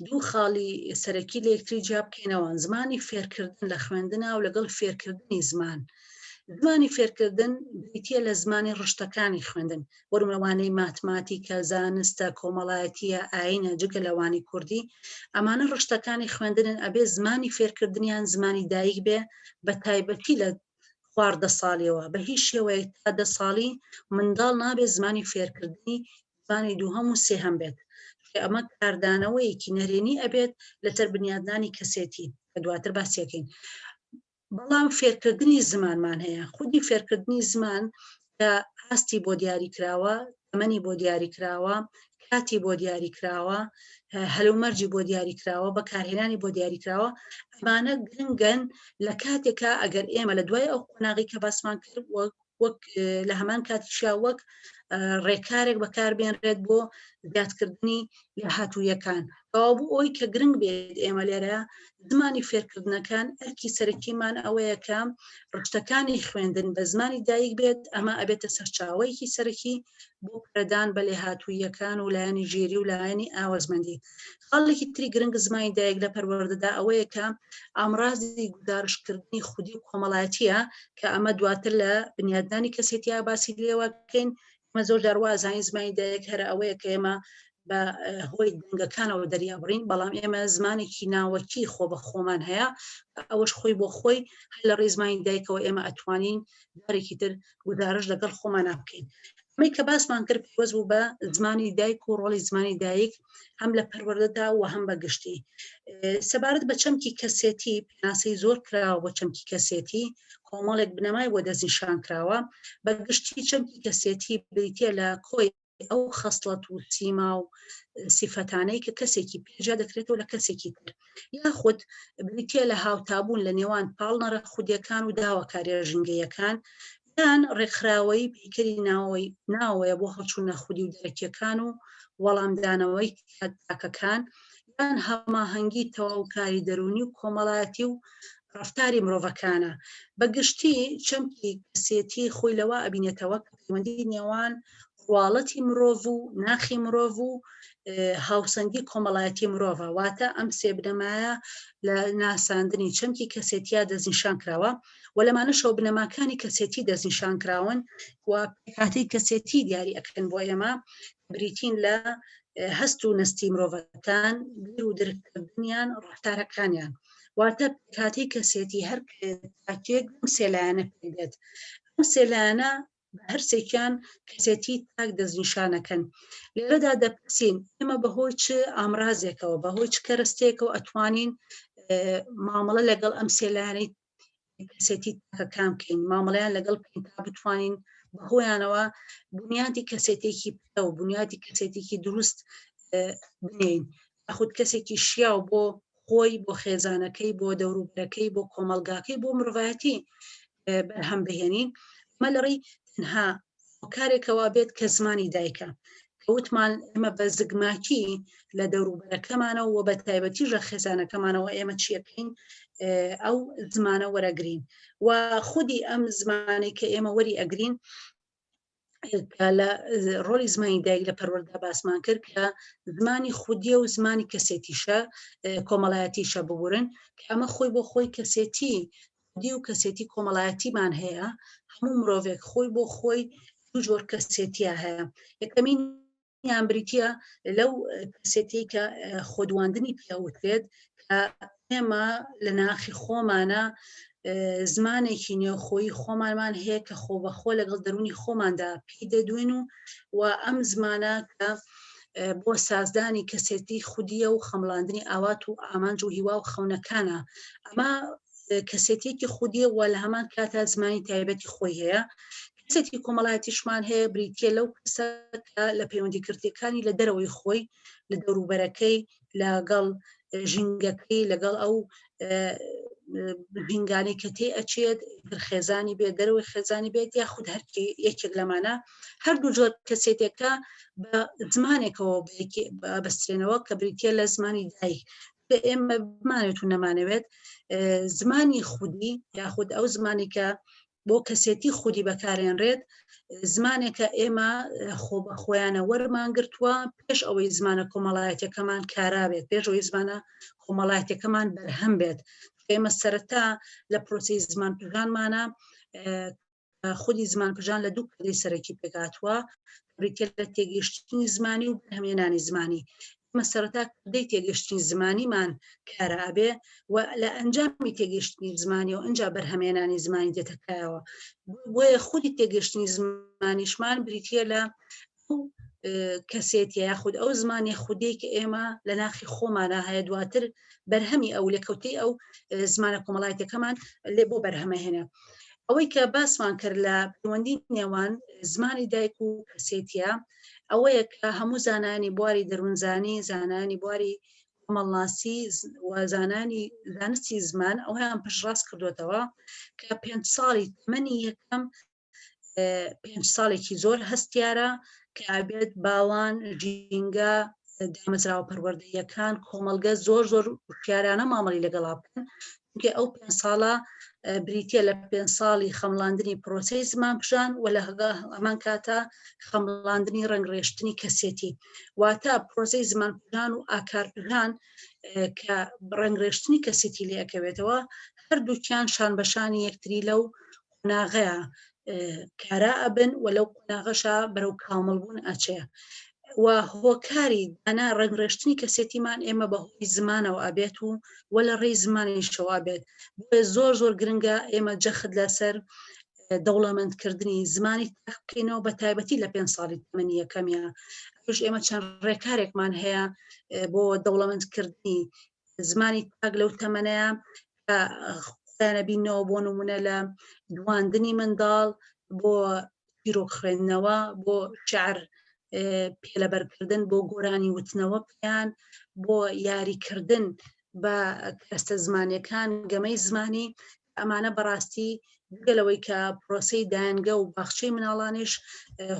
دوو خاڵی سەرەکی لە یەکتری جیا بکەینەوە زمانی فێرکردن لە خوێندنە و لەگەڵ فێرکردنی زمانی فێرکردن بریتە لە زمانی ڕشتەکانی خوێندن وەرمەوانەی ماتماتیکە زانستە کۆمەڵایەتیە ئاینە جگە لەوانی کوردی ئەمانە ڕشتەکانی خوێندنن ئەبێ زمانی فێرکردنیان زمانی دایک بێ بە تایبەتی لە 12 ساڵیەوە بە هیچ شێوەیە تا 10 ساڵی منداڵ نابێت زمانی فێرکردنی زمانی دووهەم و سێهەم بێت ئەمە کاردانەوەیەکی نەرێنی ئەبێت لەسەر بنیادنانی کەسێتی کە دواتر باسیەکەین بەڵام فێرکردنی زمانمان هەیە خودی فێرکردنی زمان کە هەستی بۆ دیاریکراوە تەمەنی بۆ دیاریکراوە کاتی بۆ دیاریکراوە هەلومەرجی بۆ دیاریکراوە بەکارهێنانی بۆ دیاریکراوە ئەمانە گرنگن لە کاتێکە ئەگەر ئێمە لە دوای ئەو قۆناغی کە باسمان کرد وەک لە هەمان کاتیشا وەک ڕێکارێک بەکاربێنرێت بۆ زیادکردنی لێهاتوویەکان بوو ئەوی کە گرنگ بێت ئێمە لێرە زمانی فێرکردنەکان ئەرکی سەرەکیمان ئەوەیە کە ڕشتەکانی خوێندن بە زمانی دایک بێت ئەمە ئەبێتە سەرچاوەیەکی سەرەکی بۆ پەرەدان بە لێهاتوویەکان و لایەنی ژێری و لایەنی ئاوەزمەندی خاڵێکی تری گرنگ زمانی دایک لە پەروەردەدا ئەوەیە کە ئامڕازی گزارشکردنی خودی و کۆمەڵایەتیە کە ئەمە دواتر لە بنیادنانی کەسێتیا باسی لێوەکەین ئمە زۆر داروازانی زمانی دایک هەرە ئەوەیە کە ئێمە بە هۆی دەنگەکانەوە دەریابڕین بەڵام ئێمە زمانێکی ناوەکی خۆ بە خۆمان هەیە ئەوەش خۆی بۆ خۆی هەر لە ڕێزمانی دایکەوە ئێمە ئەتوانین دارێکی تر گزارش لەگەڵ خۆمان بکەین ئەمەی کە باسمان کرد پێوەز بوو بە زمانی دایک و ڕۆڵی زمانی دایک هەم لە پەروەردەدا و هەم بە گشتی سەبارەت بە چەمکی کەسێتی پێناسەی زۆر کراوە بۆ چەمکی کەسێتی کۆمەڵێک بنەمای بۆ دەستنیشان کراوە بە گشتی چەمکی کەسێتی بریتە لە کۆی ئەو خەسڵەت و سیما و سیفەتانەی کە کەسێکی پێجا دەکرێتەوە لە کەسێکی تر یاخود بریتە لە هاوتابوون لە نێوان پاڵنەرە خودیەکان و داواکاریە ژینگەیەکان یان ڕێکخراوەی پیکەری ناوەیە بۆ هەڵچوونە خودی و دەرەکیەکان و وەڵامدانەوەی تاکەکان یان هەماهەنگی تەواوکاری دەرونی و کۆمەڵایەتی و ڕفتاری مرۆڤەکانە بەگشتی چەمکی کەسێتی خۆی لەوە ئەبینێتەوە کە پەیوەندی نێوان خواڵەتی مرۆڤ و ناخی مرۆڤ و هاوسەنگی کۆمەڵایەتی مرۆڤە واتە ئەم سێ بنەمایە لە ناساندنی چەمکی کەسێتیا دەستنیشان کراوە و لەمانەشەوە بنەماکانی کەسێتی دەستنیشان کراون و کاتی کەسێتی دیاری ئەکەن بۆ ئێمە بریتین لە هەست و نستی مرۆڤەکان بیر و درکردنیان ڕفتارەکانیان واتە کاتی کەسێتی هەر تاکێک سێلایەنە پێدێت ئەم سێلایەنە هەرسێکیان کەسێتی تاک دەستنیشانەکەن لێرەدا دەپرسین ئێمە بەهۆی چ ئامرازێکەوە بەهۆی چ کەرەستێکەوە ئەتوانین مامەڵە لەگەڵ ئەم سێلایەنەی کەسێتی تاکەکان بکەین مامەڵەیان لەگەڵ بکەین تا بتوانین بەهۆیانەوە بنیادی کەسێتێکی پێ و بنیادی کەسێتێکی دروست بنین خود کەسێکی شیاو بۆ خۆی بۆ خێزانەکەی بۆ دەوروبەرەکەی بۆ کۆمەلگاکەی بۆ مرۆڤایەتی بەرهەم بهێنین ئەمە لەڕێی تەنها کارێکەوە بێت کە زمانی دایکە وتمان ئێمە بە زگماکی لە دەوروبەرەکەمانەوە و بە تایبەتیژە خێزانەکەمانەوە ئێمە چیەکەین ئەو زمانە وەرەگرین و خودی ئەم زمانی کە ئێمە وەری ئەگرین لە ڕۆلی زمانی دایک لە پەروەردە باسمان کرد کە زمانی خودیە و زمانی کەسێتیشە کۆمەڵایەتیشە ببورن کە ئەمە خۆی بۆ خۆی کەسێتی دی و کەسێتی کۆمەڵایەتیمان هەیە هەموو مرۆڤێک خۆی بۆ خۆی دوو جۆر کەسێتیە هەیە یەکەمین یان بریتە لەو کەسێتی کە خۆدواندنی پێوترێت کە ئێمە لە ناخی خۆمانە زمانێکی نێوخۆی خۆمانمان هەیە کە خۆ بەخۆ لەگەڵ دەرونی خۆماندا پێی دەدوێن و ئەم زمانە کە بۆ سازدانی کەسێتی خودیە و خەمڵاندنی ئاوات و ئامانج و هیوا و خەونەکانە ئەمە کەسێتێکی خودیە و لە هەمان کاتا زمانی تایبەتی خۆی هەیە کەسێتی کۆمەڵایەتیشمان هەیە بریتە لەو کەسە لە پەیوەندیکردەکانی لە دەرەوەی خۆی لە دەوروبەرەکەی لەگەڵ ژینگەکەی لەگەڵ ئەو ژینگانی کە تێ ئەچێت خێزانی بێت دەرەوەی خێزانی بێت یاخود هەرکی یەکێک لەمانە هەردوو جۆر کەسێتێکە بە زمانێکەوە بەسترێنەوە کە بریتە لە زمانی دایک ئێمە بمانێت و نەمانەوێت زمانی خودی یاخود ئەو زمانی کە بۆ کەسێتی خودی بەکارێنرێت زمانێکە ئێمە خۆ بە خۆیانە وەرمانگرتووە پێش ئەوەی زمانە کۆمەڵایەتەکەمان کارابێت پێش ئەوەی زمانە کۆمەڵایەتەکەمان بەرهەم بێت ئێمە سەرەتا لە پرۆسی زمان پژانمانە خودی زمان پژان لە دوو پردەی سەرەکی پێکاتوە بریتە لە تێگەیشتنی زمانی و بەرهەمهێنانی زمانی ئێمە سەرەتا پردەی تێگەیشتنی زمانیمان کارابێ و لە ئەنجامی تێگەیشتنی زمانی و ئەنجا بەرهەمهێنانی زمانی دێتەکایەوە بۆیە خودی تێگەیشتنی زمانیشمان بریتە لە کەسێتی یاخود ئەو زمانی خودی کە ئێمە لە ناخی خۆمانە هەیە دواتر بەرهەمی ئەو لەکەوتەی ئەو زمانە کۆمەڵایەتەکەمان لێ بۆ بەرهەمەهێنە ئەوەی کە باسمان کرد لە پەیوەندی نێوان زمانی دایک و کەسێتیە ئەوەیە کە هەموو زانانی بواری دەروونزانی زانانی بواری کۆمەڵناسی و زانانی زانستی زمان ئەویان پشتڕاست کردوێتەوە کە 5 ساڵی تەمەنی یەکەم 5 ساڵێکی زۆر هەستیارە کە ئابێت باڵان ژینگە دامەزراوە پەروەردەیەکان کۆمەلگە زۆر زۆر وشیارانە مامەڵی لەگەڵا بکەن چونکە ئەو 5 ساڵە بریتە لە 5 ساڵی خەمڵاندنی پرۆسەی زمان پژان و لە ئەمان کاتە خەمڵاندنی ڕەنگڕێشتنی کەسێتی واتە پرۆسەی زمان پژان و ئاکار پژان کە ڕەنگڕێشتنی کەسێتی لێەکەوێتەوە هەردووکیان شان بەشانی یەکتری لەو قۆناغەیە کارا ئەبن و لەو قۆناغەشە بەرەو کامەڵبوون ئەچێ و هۆکاری دانا ڕەنگڕێشتنی کەسێتیمان ئێمە بەهۆی زمانەوە ئابێت و وە لە ڕێی زمانیشەوە بێت بۆیە زۆر زۆر گرنگە ئێمە جەخت لەسەر دەوڵەمەندکردنی زمانی تاقبکەینەوە بە تایبەتی لە 5 ساڵی تەمەنی یەکەمیە توش ئێمە چەند ڕێکارێکمان هەیە بۆ دەوڵەمەندکردنی زمانی تاک لەو تەمەنەیە کە خۆیانەبینەوە بۆ نمونە لە دواندنی منداڵ بۆ پیرۆک خوێندنەوە بۆ شعر پێلەبەرکردن بۆ گۆرانی وتنەوە پێیان بۆ یاریکردن بە کەستە زمانیەکان گەمەی زمانی ئەمانە بەڕاستی گەلەوەی کە پرۆسەی دایانگە و باخچەی مناڵانش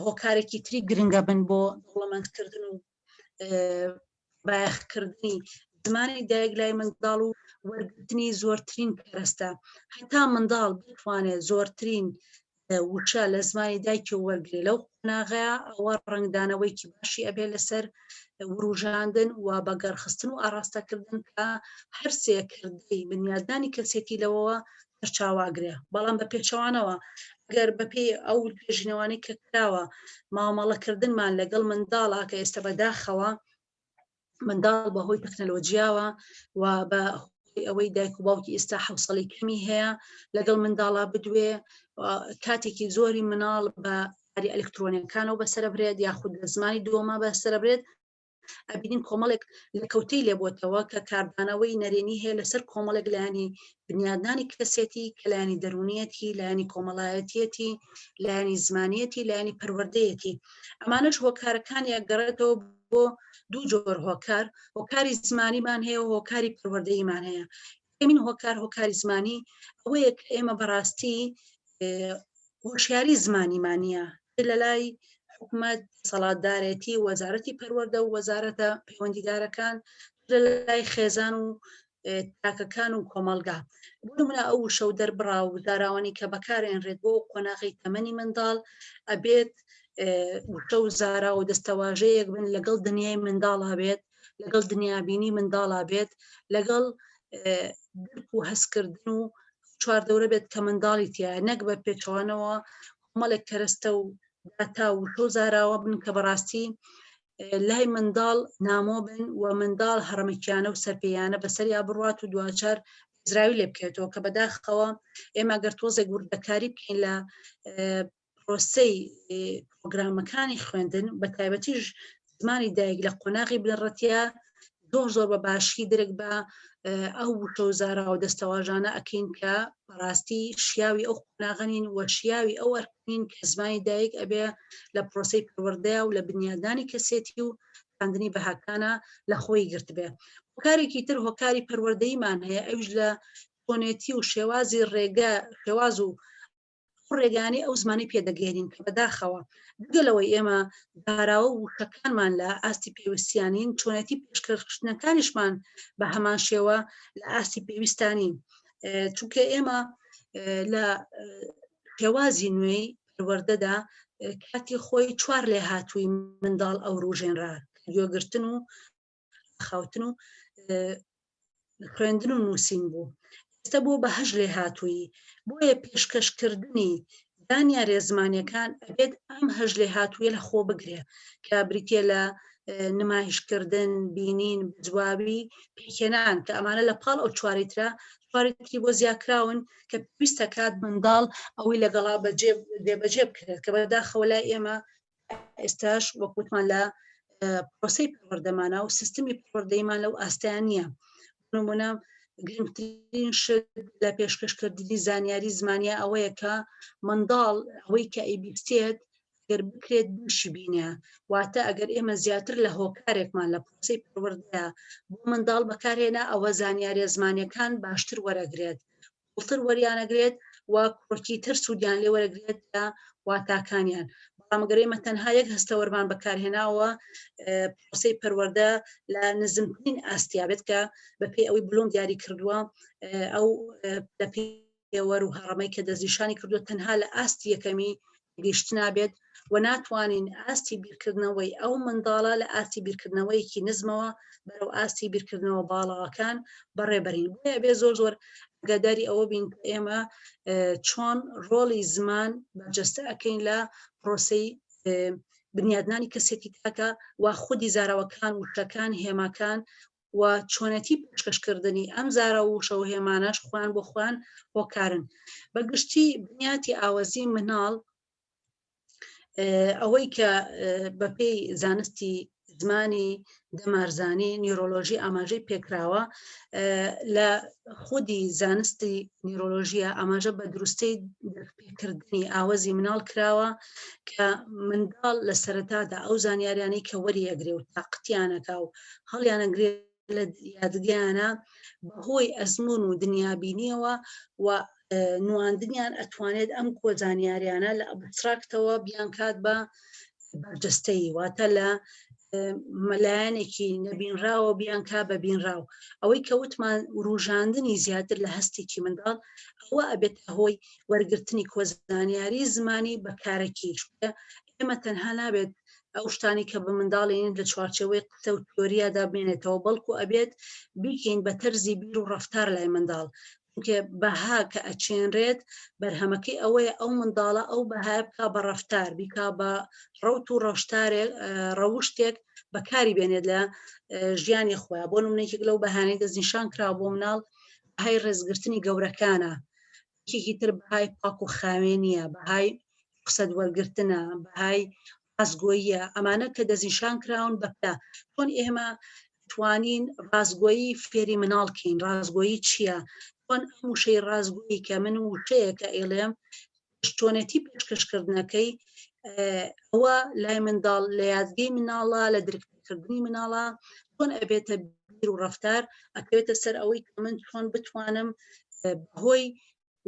هۆکارێکی تری گرنگە بن بۆ دەوڵەمەندکردن و بایەخکردنی زمانی دایک لای منداڵ و وەرگرتنی زۆرترین پەرستە هەتا منداڵ بتوانێت زۆرترین وشە لە زمانی دایکی وەرگێ لەو قۆناغەیە ئەوە ڕنگدانەوەیکی باشی ئەبێ لەسەر وروژاندن و بەگەڕخستن و ئاراستەکردن کە هەر سێکردەی بنیادانی کەسێتی لەوەوە چاواگرێ بەڵام بە پێچەوانەوە ئەگەر بەپێی ئەو پێژینەوانی کە کراوە مامەڵەکردنمان لەگەڵ منداڵە کە ئێستا بەداخەوە منداڵ بەهۆی تەکنەلۆجیاوە و بە ئەوەی دایک و باوکی ئێستا حوسڵی کەمی هەیە لەگەڵ منداڵا بدوێ کاتێکی زۆری مناڵ بە یاری ئەلکترۆنیەکانەوە بەسەرەبرێت یاخود لە زمانی دۆما بەسەرەبرێت ئەبینین کۆمەڵێک لە کەوتەی لێبووتەوە کە کاردانەوەی نەرێنی هەیە لەسەر کۆمەڵێک لایانی بنیادانی کەسێتی کە لایانی دەرونیەتی لایانی کۆمەڵایەتیەتی لایانی زمانیەتی لایانی پەروەردەیەتی ئەمانەش هۆکارەکانی ئەگەڕێتەوە بۆ دوو جۆر هۆکار هۆکاری زمانیمان هەیە و هۆکاری پەروەردەییمان هەیە ئەمین هۆکاری زمانی ئەوەیە کە ئێمە بەڕاستی هۆشیاری زمانیمانە لە لای حکوومەت سەڵاتدارێتی وەزارەتی پەروەردە و وەزارەتە پەیوەندیدارەکان لە لای خێزان و تاکەکان و کۆمەلگا بۆ نمونە ئەو شەو دەربڕا و داراوانی کە بەکارێنرێت بۆ قۆناغی تەمەنی منداڵ ئەبێت وشە و زارا و دەستەواژەیەک بن لەگەڵ دنیای منداڵا بێت لەگەڵ دنیابینی منداڵا بێت لەگەڵ درک و هەستکردن و چواردەورە بێت کە منداڵی تایە نەک بە پێچوانەوە کۆمەڵێک کەرەستە و داتا و شەو زاراوە بن کە بەڕاستی لای منداڵ نامۆ بن و منداڵ هەڕەمەکیانە و سەرپێیانە بەسەریا بڕوات و دوچار ئیزراوی لێ بکەوێتەوە کە بەداخەوە ئێمە گەر تۆزێک وردەکاری بکەین لە پرۆسەی پرۆگرامەکانی خوێندن بە تایبەتیش زمانی دایک لە قۆناغی بنەڕەتیا زۆر بە باشی درک بە ئەو وشە و زارا و دەستەواژانە ئەکەین کە بەڕاستی شیاوی ئەو قۆناغەنین وە شیاوی ئەو ئەرکین کە زمانی دایک ئەبێ لە پرۆسەی پەروەردەیە و لە بنیادانی کەسێتی و خواندنی بەهاکانە لە خۆی گرت بێ هۆکارێکی تر هۆکاری پەروەردەییمان هەیە ئەوش لە کۆنێتی و شێوازی شێواز و ڕێگانی ئەو زمانی پێدەگەێنین کە بەداخەوە دگەلەوەی ئێمە داراوە وشەکانمان لە ئاستی پێویستیانین چۆنەتی پێشکەشتنەکانیشمان بە هەمان شێوە لە ئاستی پێویستانین چونکە ئێمە لە شێوازی نوێی پەروەردەدا کاتی خۆی چوار لێ هاتووی منداڵ ئەو ڕوژێنرا گوێگرتن و خاوتن و خوێندن و نووسین بوو ئێستا بۆ بە هەژ لێ هاتووی بۆیە پێشکەشکردنی دانیارێ زمانیەکان ئەبێت ئەم هەژ لێ هاتوویە لە خۆ بگرێ کە بریتە لە نمایشکردن بینین جوابی پێکێنان کە ئەمانە لە پاڵ ئەو چوارەترا چوارەتی بۆ زیاکراون کە پێویستە کات منداڵ ئەوەی لەگەڵا بێبەجێ بکرێت کە بەداخەوە لای ئێمە ئێستاش وەکوتمان لە پرۆسەی پەروەردەمانە و سیستمی پەروەردەیمان لەو ئاستیان نییە نمونە گرنگترین شت لە پێشکەشکردنی زانیاری زمانیە ئەوەیە کە منداڵ ئەوەی کە ئەیبیستێت گەر بکرێت دووشی بینە واتە ئەگەر ئێمە زیاتر لە هۆکارێکمان لە پرۆسەی پەروەردەیە بۆ منداڵ بەکارهێنا ئەوە زانیاریە زمانیەکان باشتر وەرەگرێت وڵتر وەریانەگرێت و کۆرکی تر سوودیان لێ وەرەگرێت لە واتاکانیان بەڵامگەرێمە تەنها یەک هەستەوەرمان بەکارهێناوە پرۆسەی پەروەردە لە نزمترین ئاستیابێت کە بەپێی ئەوەی بلۆم دیاری کردووە ئەو لە پێوەەر و هەڕەمەی کە دەستنیشانی کردووە تەنها لە ئاستی یەکەمی گەیشتنابێت و ناتوانین ئاستی بیرکردنەوەی ئەو منداڵە لە ئاستی بیرکردنەوەیکی نزمەوە بەرەو ئاستی بیرکردنەوە باڵەوەکان بەڕێبەرین بۆیە بێ زۆر ئەگاداری ئەوە بین ئێمە چۆن ڕۆڵی زمان بەرجەستە ئەەکەین لە پرۆسەی بنیادنانی کەسێتی تاکە و خودی زاراوەکان وشەکان هێماکان و چۆنەتی پێشکەشکردنی ئەم زارە و شەو هێمانەش خوان بۆ خوان هۆکارن بەگشتی بنیاتی ئاوەزی مناڵ ئەوەی کە بەپێی زانستی زمانی دەمارزانی نیرۆلۆژی ئاماژەی پێکراوە لە خودی زانستی نیرۆلۆژیە ئاماژە بە دروستەی پێکردنی ئاوەزی مناڵ کراوە کە منداڵ لە سەرەتادا ئەو زانیاریانەی کە وەریەگرێ و تاقتیانەکە و هەڵیانەگرێت لە یادگیانە بەهۆی ئەزمون و دنیابینیەوە و نواندنیان ئەتوانێت ئەم کۆزانیاریانە لە ئەبستراکتەوە بیان کات بە بەرجەستەی واتە لە مەلایەنێکی نەبینراوە بیان کا بە بینراو ئەوەی کەوتمان ڕوژاندنی زیاتر لە هەستێکی منداڵ ئەوە ئەبێت هۆی وەرگرتنی کۆزانیاری زمانی بەکارێکی ئێمە تەنها نابێت ئەو شتانی کە بە منداڵین لە چوارچەوەی قسە و تۆریادا بێنێتەوە بەڵکو ئەبێت بیکەین بە تەرزی بیر و ڕەفتار لای منداڵ بەها کە ئەچێنرێت بەرهەمەکەی ئەوەیە ئەو منداڵە ئەو بەهای بکا بە ڕەفتار بیکا بە ڕەوت و ڕەشتارێک ڕەوشتێک بەکاری بێنێت لە ژیانی خۆیان بۆ نمونەیەک لەو بەهانەی دەستنیشان کرا بۆ مناڵ بەهای ڕێزگرتنی گەورەکانە کێکی تر بەهای پاک و خاوێنیە بەهای قسەد وەرگرتنە بەهای ڕازگۆییە ئەمانە کە دەزیشان کراون بەپلا چۆن ئێمە توانین ڕازگۆیی فێری مناڵکەین ڕازگۆیی چییە چۆن ئەم وشەی ڕازگۆیی کە من وشەیە کە ئێڵێم شتۆنەتی پێشکەشکردنەکەی ئەوە لای منداڵ لە یادگەی مناڵە لە درکردنی مناڵە چۆن ئەبێتە بیر و ڕەفتار ئەکەوێتە سەر ئەوەی کە من چۆن بتوانم بەهۆی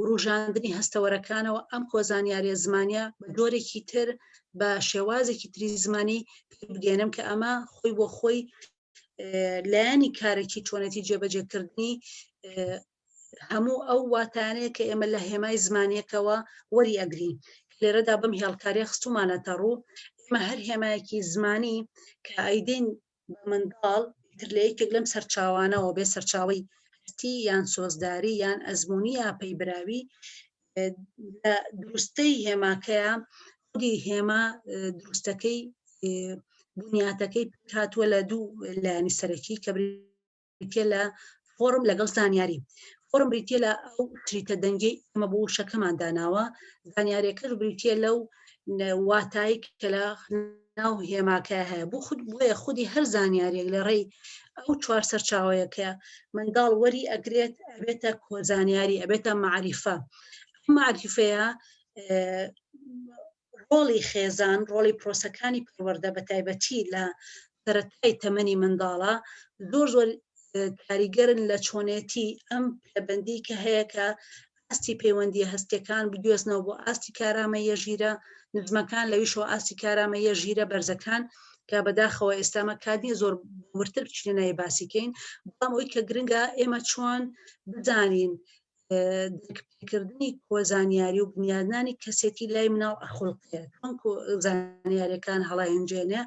ڕوژاندنی هەستەوەرەکانەوە ئەم کۆزانیاریە زمانیە بە جۆرێکی تر بە شێوازێکی تری زمانی بگەێنم کە ئەمە خۆی بۆ خۆی لایەنی کارێکی چۆنەتی جێبەجێکردنی هەموو ئەو واتانەیە کە ئێمە لە هێمای زمانیەکەوە وەری ئەگرین لێرەدا بم هێڵکاریە خستومانەتە ڕوو ئێمە هەر هێمایەکی زمانی کە ئەیدین بە منداڵ تر لە یەکێک لەم سەرچاوانەوە بێ سەرچاوی هەستی یان سۆزداری یان ئەزمموی یا پەیبراوی لە دروستەی هێماکەیە خودی هێما دروستەکەی بنیاتەکەی هاتووە لە دوو لایانی سەرەکی کە بریتە لە فۆرم لەگەڵ زانیاری فۆرم بریتە لە ئەو تریتە دەنگی ئەمە بۆ شەکەمان داناوە زانیاریەکەش بریتە لەو واتایی کە لە ناو هێماکە هەیە بۆیە خودی هەر زانیاریەک لە ڕێی ئەو چوار سەرچاوەیە کە منداڵ وەری ئەگرێت ئەبێتە کۆزانیاری ئەبێتە معریفە معریفەیە ڕۆڵی خێزان ڕۆڵی پرۆسەکانی پەروەردە بە تایبەتی لە سەرەتای تەمەنی منداڵە زۆر کاریگەرن لە چۆنێتی ئەم پەیوەندی کە هەیە کە ئاستی پەیوەندی هەستیەکان بگوێزنەوە بۆ ئاستی کارامەیە ژیرە نزمەکان لەویشەوە ئاستی کارامەیە ژیرە بەرزەکان کە بەداخەوە ئێستامە کاتی زۆر ورتر بچینەوەی باسیکەین بەڵام ئەوەی کە گرنگە ئێمە چۆن بزانین درکردنی کۆزانیاری و بنیادنانی کەسێتی لای مناڵ ئەخڵقەیە چۆن زانیاریەکان هەڵایەنجێنێ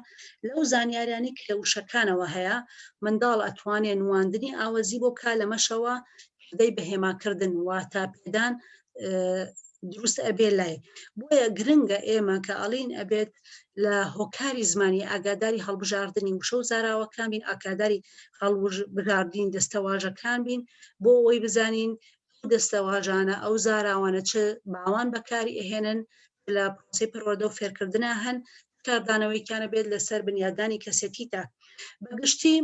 لەو زانیاریانی کە وشەکانەوە هەیە منداڵ ئەتوانێت نواندنی ئاوەزی بۆ کا لەمەشەوە دەی بەهێماکردن واتە پێدان دروست ئەبێ لای بۆیە گرنگە ئێمە کە ئەڵین ئەبێت لە هۆکاری زمانی ئاگاداری هەڵبژاردننی وشە و زاراوەکان بین ئاکاداری هەڵبژاردین دەستەواژەکان بین بۆ ئەوەی بزانین دەستەواژانە ئەو زاراوانە چه باوان بەکاری ئەهێنن لە پرۆسی پەروەردە و فێرکردنە هەن کاردانەوەیکیانە بێت لەسەر بنیادانی کەسێتی تا بەگشتی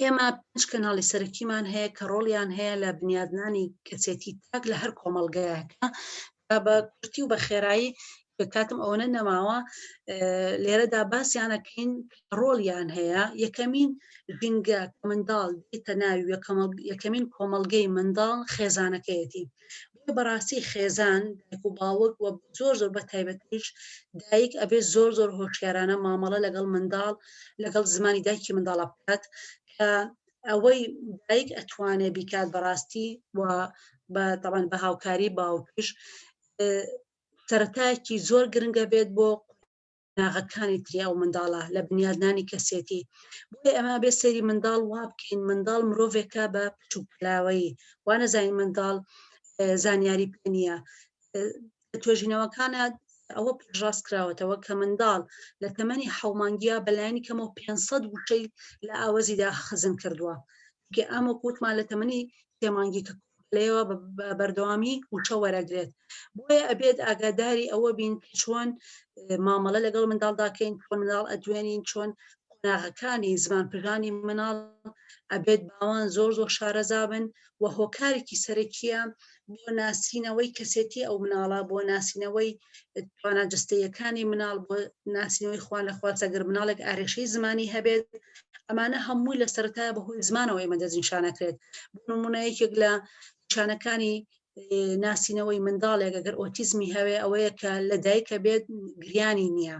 ئێمە 5 کەناڵی سەرەکیمان هەیە کە ڕۆڵیان هەیە لە بنیادنانی کەسێتی تاک لە هەر کۆمەڵگەیەکە بە کورتی و بە خێرایی کاتم ئەوەنە نەماوە لێرەدا باسییانەکەین ڕۆڵیان هەیە یەکەمین ژینگە منداڵ دیتە ناوی یەکەمین کۆمەڵگەی منداڵ خێزانەکەیەتی بەڕاستی خێزان دایک و باوک و زۆر بە تایبەتیش دایک ئەبێ زۆر هۆشیارانە مامەڵە لەگەڵ منداڵ لەگەڵ زمانی دایکی منداڵە بکات کە ئەوەی دایک ئەتوانێت بیکات بەڕاستی و طبعاً بە هاوکاری باوکش سەرەتایەکی زۆر گرنگە بێت بۆ ناغەکانی تریا و منداڵە لە بنیادنانی کەسێتی بۆی ئەمە بێ سەری منداڵ وا بکەین منداڵ مرۆڤێکە بە پچووکلاوەی وانەزانین منداڵ زانیاری پێ نییە توێژینەوەکانە ئەوە پێشڕاست کراوەتەوە کە منداڵ لە تەمەنی حەومانگیە بەلایانی کەمەوە 500 وشەی لە ئاوەزیدا خزم کردووە کە ئەمە کووتمان لە تەمەنی تێمانگی کە لەوە بەردەوامی وچە وەرەگرێت بۆیە ئەبێت ئاگاداری ئەوە بین چۆن مامەڵە لەگەڵ منداڵداکەین چۆن منداڵ ئەدوێنین چۆن قۆناغەکانی زمان پژانی مناڵ ئەبێت باوان زۆر شارەزابن و هۆکارێکی سەرەکیە بۆ ناسینەوەی کەسێتی ئەو مناڵە بۆ ناسینەوەی تواناجستەیەکانی مناڵ بۆ ناسینەوەی خوان لەخوارد ئەگەر مناڵێک ئارێشەی زمانی هەبێت ئەمانە هەمووی لە سەرەتایە بەهۆی زمانەوە ئێمە دەستنیشانەکرێت بۆ نمونەیەکێک لە نیشانەکانی ناسینەوەی منداڵێک ئەگەر ئۆتیزمی هەوێ ئەوەیە کە لە دایکە بێت گریانی نییە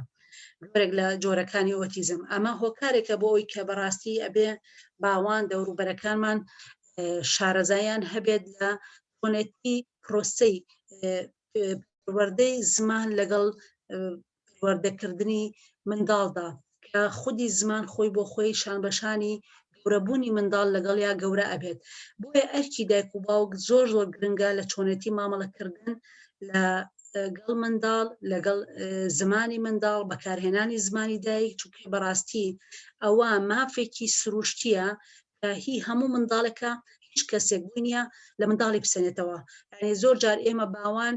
جۆرێک لە جۆرەکانی ئۆتیزم ئەمە هۆکارێکە بۆ ئەوی کە بەڕاستی ئەبێ باوان دەوروبەرەکانمان شارەزایان هەبێت لە چۆنێتی پرۆسەی پەروەردەی زمان لەگەڵ پەروەردەکردنی منداڵدا کە خودی زمان خۆی بۆ خۆی شانبەشانی گەورەبوونی منداڵ لەگەڵ یا گەورە ئەبێت بۆیە ئەرکی دایک و باوک زۆر گرنگە لە چۆنێتی مامەڵەکردن لەگەڵ منداڵ لەگەڵ زمانی منداڵ بەکارهێنانی زمانی دایک چونکە بەڕاستی ئەوە مافێکی سروشتیە کە هی هەموو منداڵێکە هیچ کەسێک بوونیە لە منداڵی بسێنێتەوە. یعنی زۆر جار ئێمە باوان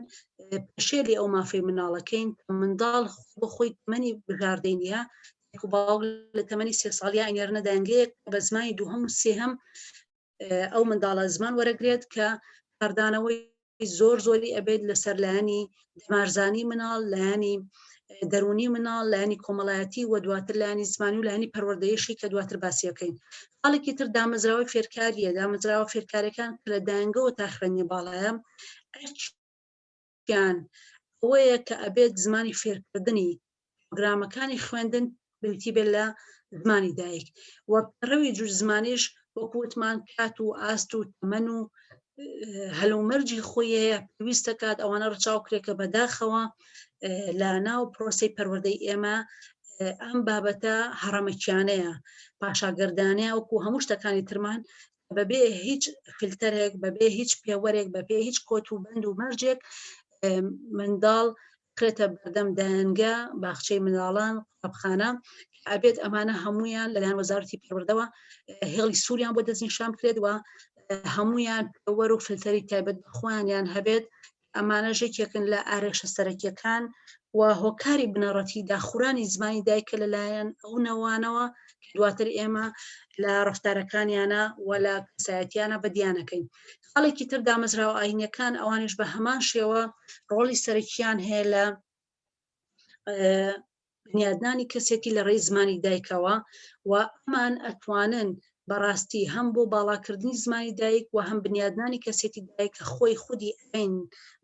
پێشێلی ئەو مافی مناڵەکەین منداڵ بۆ خۆی تەمەنی بژاردەینە باوک لە تەمەنی 3 ساڵیا ئەنێرنە دەنگەیەک بە زمانی دووهەم و سێهەم ئەو منداڵە زمان وەرەگرێت کە کاردانەوەی زۆر زۆری ئەبێت لەسەر لایەنی دەمارزانی مناڵ لایەنی دەرونی مناڵ لایەنی کۆمەڵایەتی و دواتر لایەنی زمانی و لایەنی پەروەردەیەشی کە دواتر باسیەکەین. خاڵێکی تر دامەزراوەی فێرکاریە دامەزراوە فێرکارەکان کە لە دایانگەوە تا خوێندنی باڵایە یان ئەوەیە کە ئەبێت زمانی فێرکردنی پرۆگرامەکانی خوێندن بریتی بێت لە زمانی دایک وە ڕەوی جور زمانیش وەکوتمان کات و ئاست و تەمەن و هەلومەرجی خۆی هەیە پێویستە کات ئەوانە ڕچاوکرێکە بەداخەوە لە ناو پرۆسی پەروەردەی ئێمە ئەم بابەتە هەڕەمەکیانەیە پاشاگەردانەیە وەکو هەموو شتەکانی ترمان بەبێ هیچ فیلتەرێک بەبێ هیچ پێوەرێک بەبێ هیچ کۆت و بەند و مەرجێک منداڵ کرێتە بەردەم دایانگە باخچەی منداڵان قوتابخانە ئەبێت ئەمانە هەمویان لەلایەن وەزارەتی پەروەردەوە هێڵی سووریان بۆ دەستنیشان بکرێت و هەمویان پێوەر و فلتەری تایبەت بەخۆیانیان هەبێت ئەمانە ژێکێکن لە ئارێشە سەرەکیەکان و هۆکاری بنەڕەتی داخورانی زمانی دایکە لەلایەن ئەو نەوانەوە دواتر ئێمە لە ڕفتارەکانیانە و لە کەسایەتیانە بەدیانەکەین. خاڵێکی تر دامەزراوە ئاینیەکان ئەوانش بە هەمان شێوە ڕۆڵی سەرەکیان هەیە لە بنیادنانی کەسێتی لە ڕێی زمانی دایکەوە و ئەمان ئەتوانن بەڕاستی هەم بۆ باڵاکردنی زمانی دایک و هەم بنیادنانی کەسێتی دایکە خۆی خودی ئەین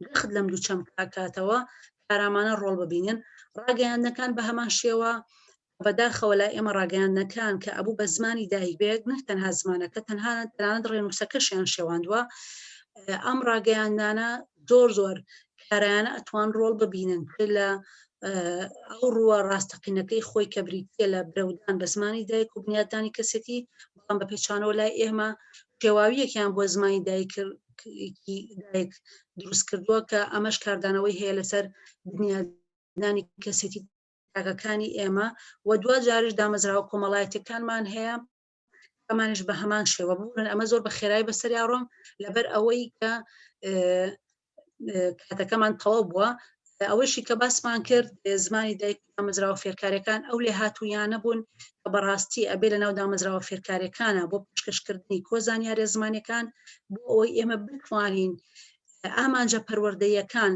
گەخت لەم دوو چەم کاکاتەوە کارامانە ڕۆڵ ببینن. ڕاگەیاندنەکان بە هەمان شێوە بەداخەوە لای ئێمە ڕاگەیاندنەکان کە ئەبوو بە زمانی دایک بێت نەک تەنها زمانەکە تەنها تەنانەت ڕێنووسەکەشیان شێواندووە ئەم ڕاگەیاندانە زۆر کارایانە ئەتوان ڕۆڵ ببینن لە ئەو ڕووە ڕاستەقینەکەی خۆی کە بریتە لە برەودان بە زمانی دایک و بنیادانی کەسێتی بەڵام بە پێچانەوە لای ئێمە پێواویەکیان بۆ زمانی دایک دروست کردووە کە ئەمەش کاردانەوەی هەیە لەسەر بنیادانی کەسێتی تاگەکانی ئێمە و دوا جارش دامەزراوە کۆمەڵایەتەکانمان هەیە ئەمانش بە هەمان شێوە بوون ئەمە زۆر بە خێرایی بەسەریا ڕۆم لەبەر ئەوەی کە کاتەکەمان تەواو بووە ئەوەشی کە باسمان کرد زمانی دایک دامەزراوە فێرکاریەکان ئەو لێ هاتوویانە بوون کە بەڕاستی ئەبێ لە ناو دامەزراوە فێرکاریەکانە بۆ پێشکەشکردنی کۆزانیارە زمانەکان بۆ ئەوەی ئێمە بتوانین ئامانجە پەروەردەیەکان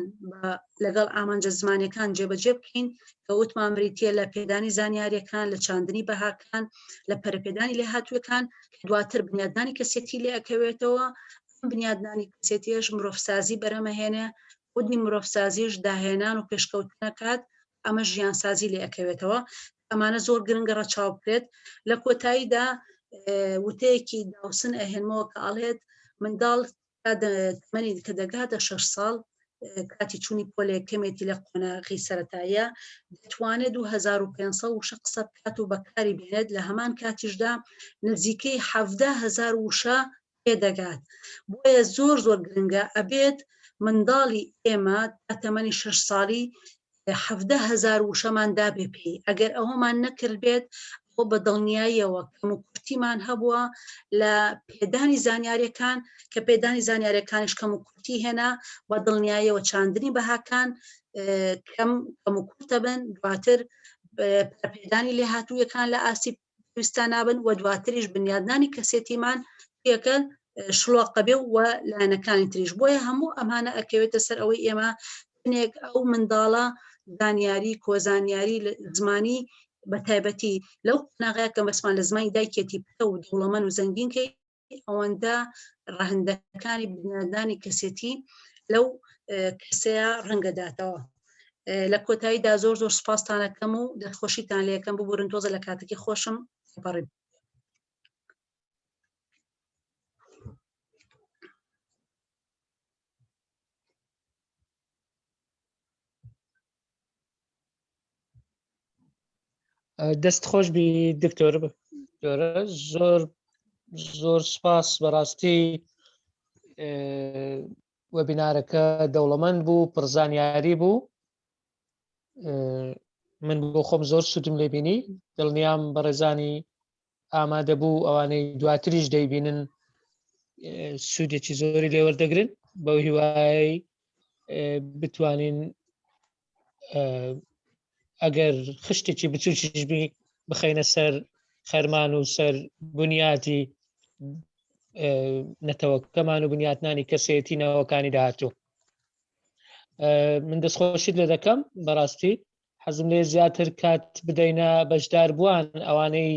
لەگەڵ ئامانجە زمانەکان جێبەجێ بکەین کە وتمان بریتە لە پێدانی زانیاریەکان لە چاندنی بەهاکان لە پەرپێدانی لێ هاتووەکان دواتر بنیادنانی کەسێتی لێ ئەکەوێتەوە بنیادنانی کەسێتیش مرۆڤسازی بەرەمەهێنێ خودی مرۆڤسازیش داهێنان و پێشکەوتنەکات ئەمە ژیانسازی لێ ئەکەوێتەوە ئەمانە زۆر گرنگە ڕەچاو بکرێت لە کۆتاییدا وتەیەکی داوسن ئەهێنمەوە کە ئاڵێت منداڵ تەمەنی کە دەگاتە 6 ساڵ کاتی چوونی پۆلێکەمێتی لە قۆناغی سەرەتاییە دەتوانێت 2500 وشە قسە بکات و بەکاری بێنێت لە هەمان کاتیشدا نزیکەی 17,000 وشە پێدەگات بۆیە زۆر گرنگە ئەبێت منداڵی ئێمە تا تەمەنی 6 ساڵی 17,000 وشەمان دابێ پێی ئەگەر ئەوەمان نەکرد بێت بۆ بە دڵنیاییەوە کەم و کورتیمان هەبووە لە پێدانی زانیاریەکان کە پێدانی زانیاریەکانش کەم و کورتی هێنا بە دڵنیاییەوە چاندنی بەهاکان کەم و کورتە بن دواتر پێدانی لێ هاتوویەکان لە ئاسیب پێویستان نابن و دواتریش بنیادنانی کەسێتیمان پێکە شڵۆقە بێ و لایەنەکانی تریش بۆیە هەموو ئەمانە ئەکەوێتە سەر ئەوەی ئێمە بنێک ئەو منداڵە زانیاری کۆزانیاری زمانی بە تایبەتی لەو قۆناغەیە کە بەسمان لە زمانی دایکێتی پکە و دەوڵەمەند و زەنگینکەی ئەوەندە ڕەهندەکانی بنیادنانی کەسێتی لەو کەسەیە ڕەنگەداتەوە. لە کۆتاییدا زۆر سوپاستان دەکەم و دەستخۆشیتان لێ یەکەم ببورن تۆزە لە کاتێکی خۆشم سپەڕێ. دەست خۆش بی دکتۆر زۆر سپاس بەڕاستی وەبینارەکە دەوڵەمەند بوو پڕزانیاری بوو من بۆ خۆم زۆر سوودم لێبینی دڵنیام بەڕێزانی ئامادە بوو ئەوانەی دواتریش دەیبینن سوودێکی زۆری لێوەردەگرن بەو هیوای بتوانین ئەگەر خشتێکی بچووکیش بخەینە سەر خەرمان و سەر بنیاتی نەتەوەکەمان و بنیاتنانی کەسێتی نەوەکانی داهاتوو. من دەستخۆشیت لێ دەکەم بەڕاستی حەزم لێ زیاتر کات بدەینە بەشدار بووان ئەوانەی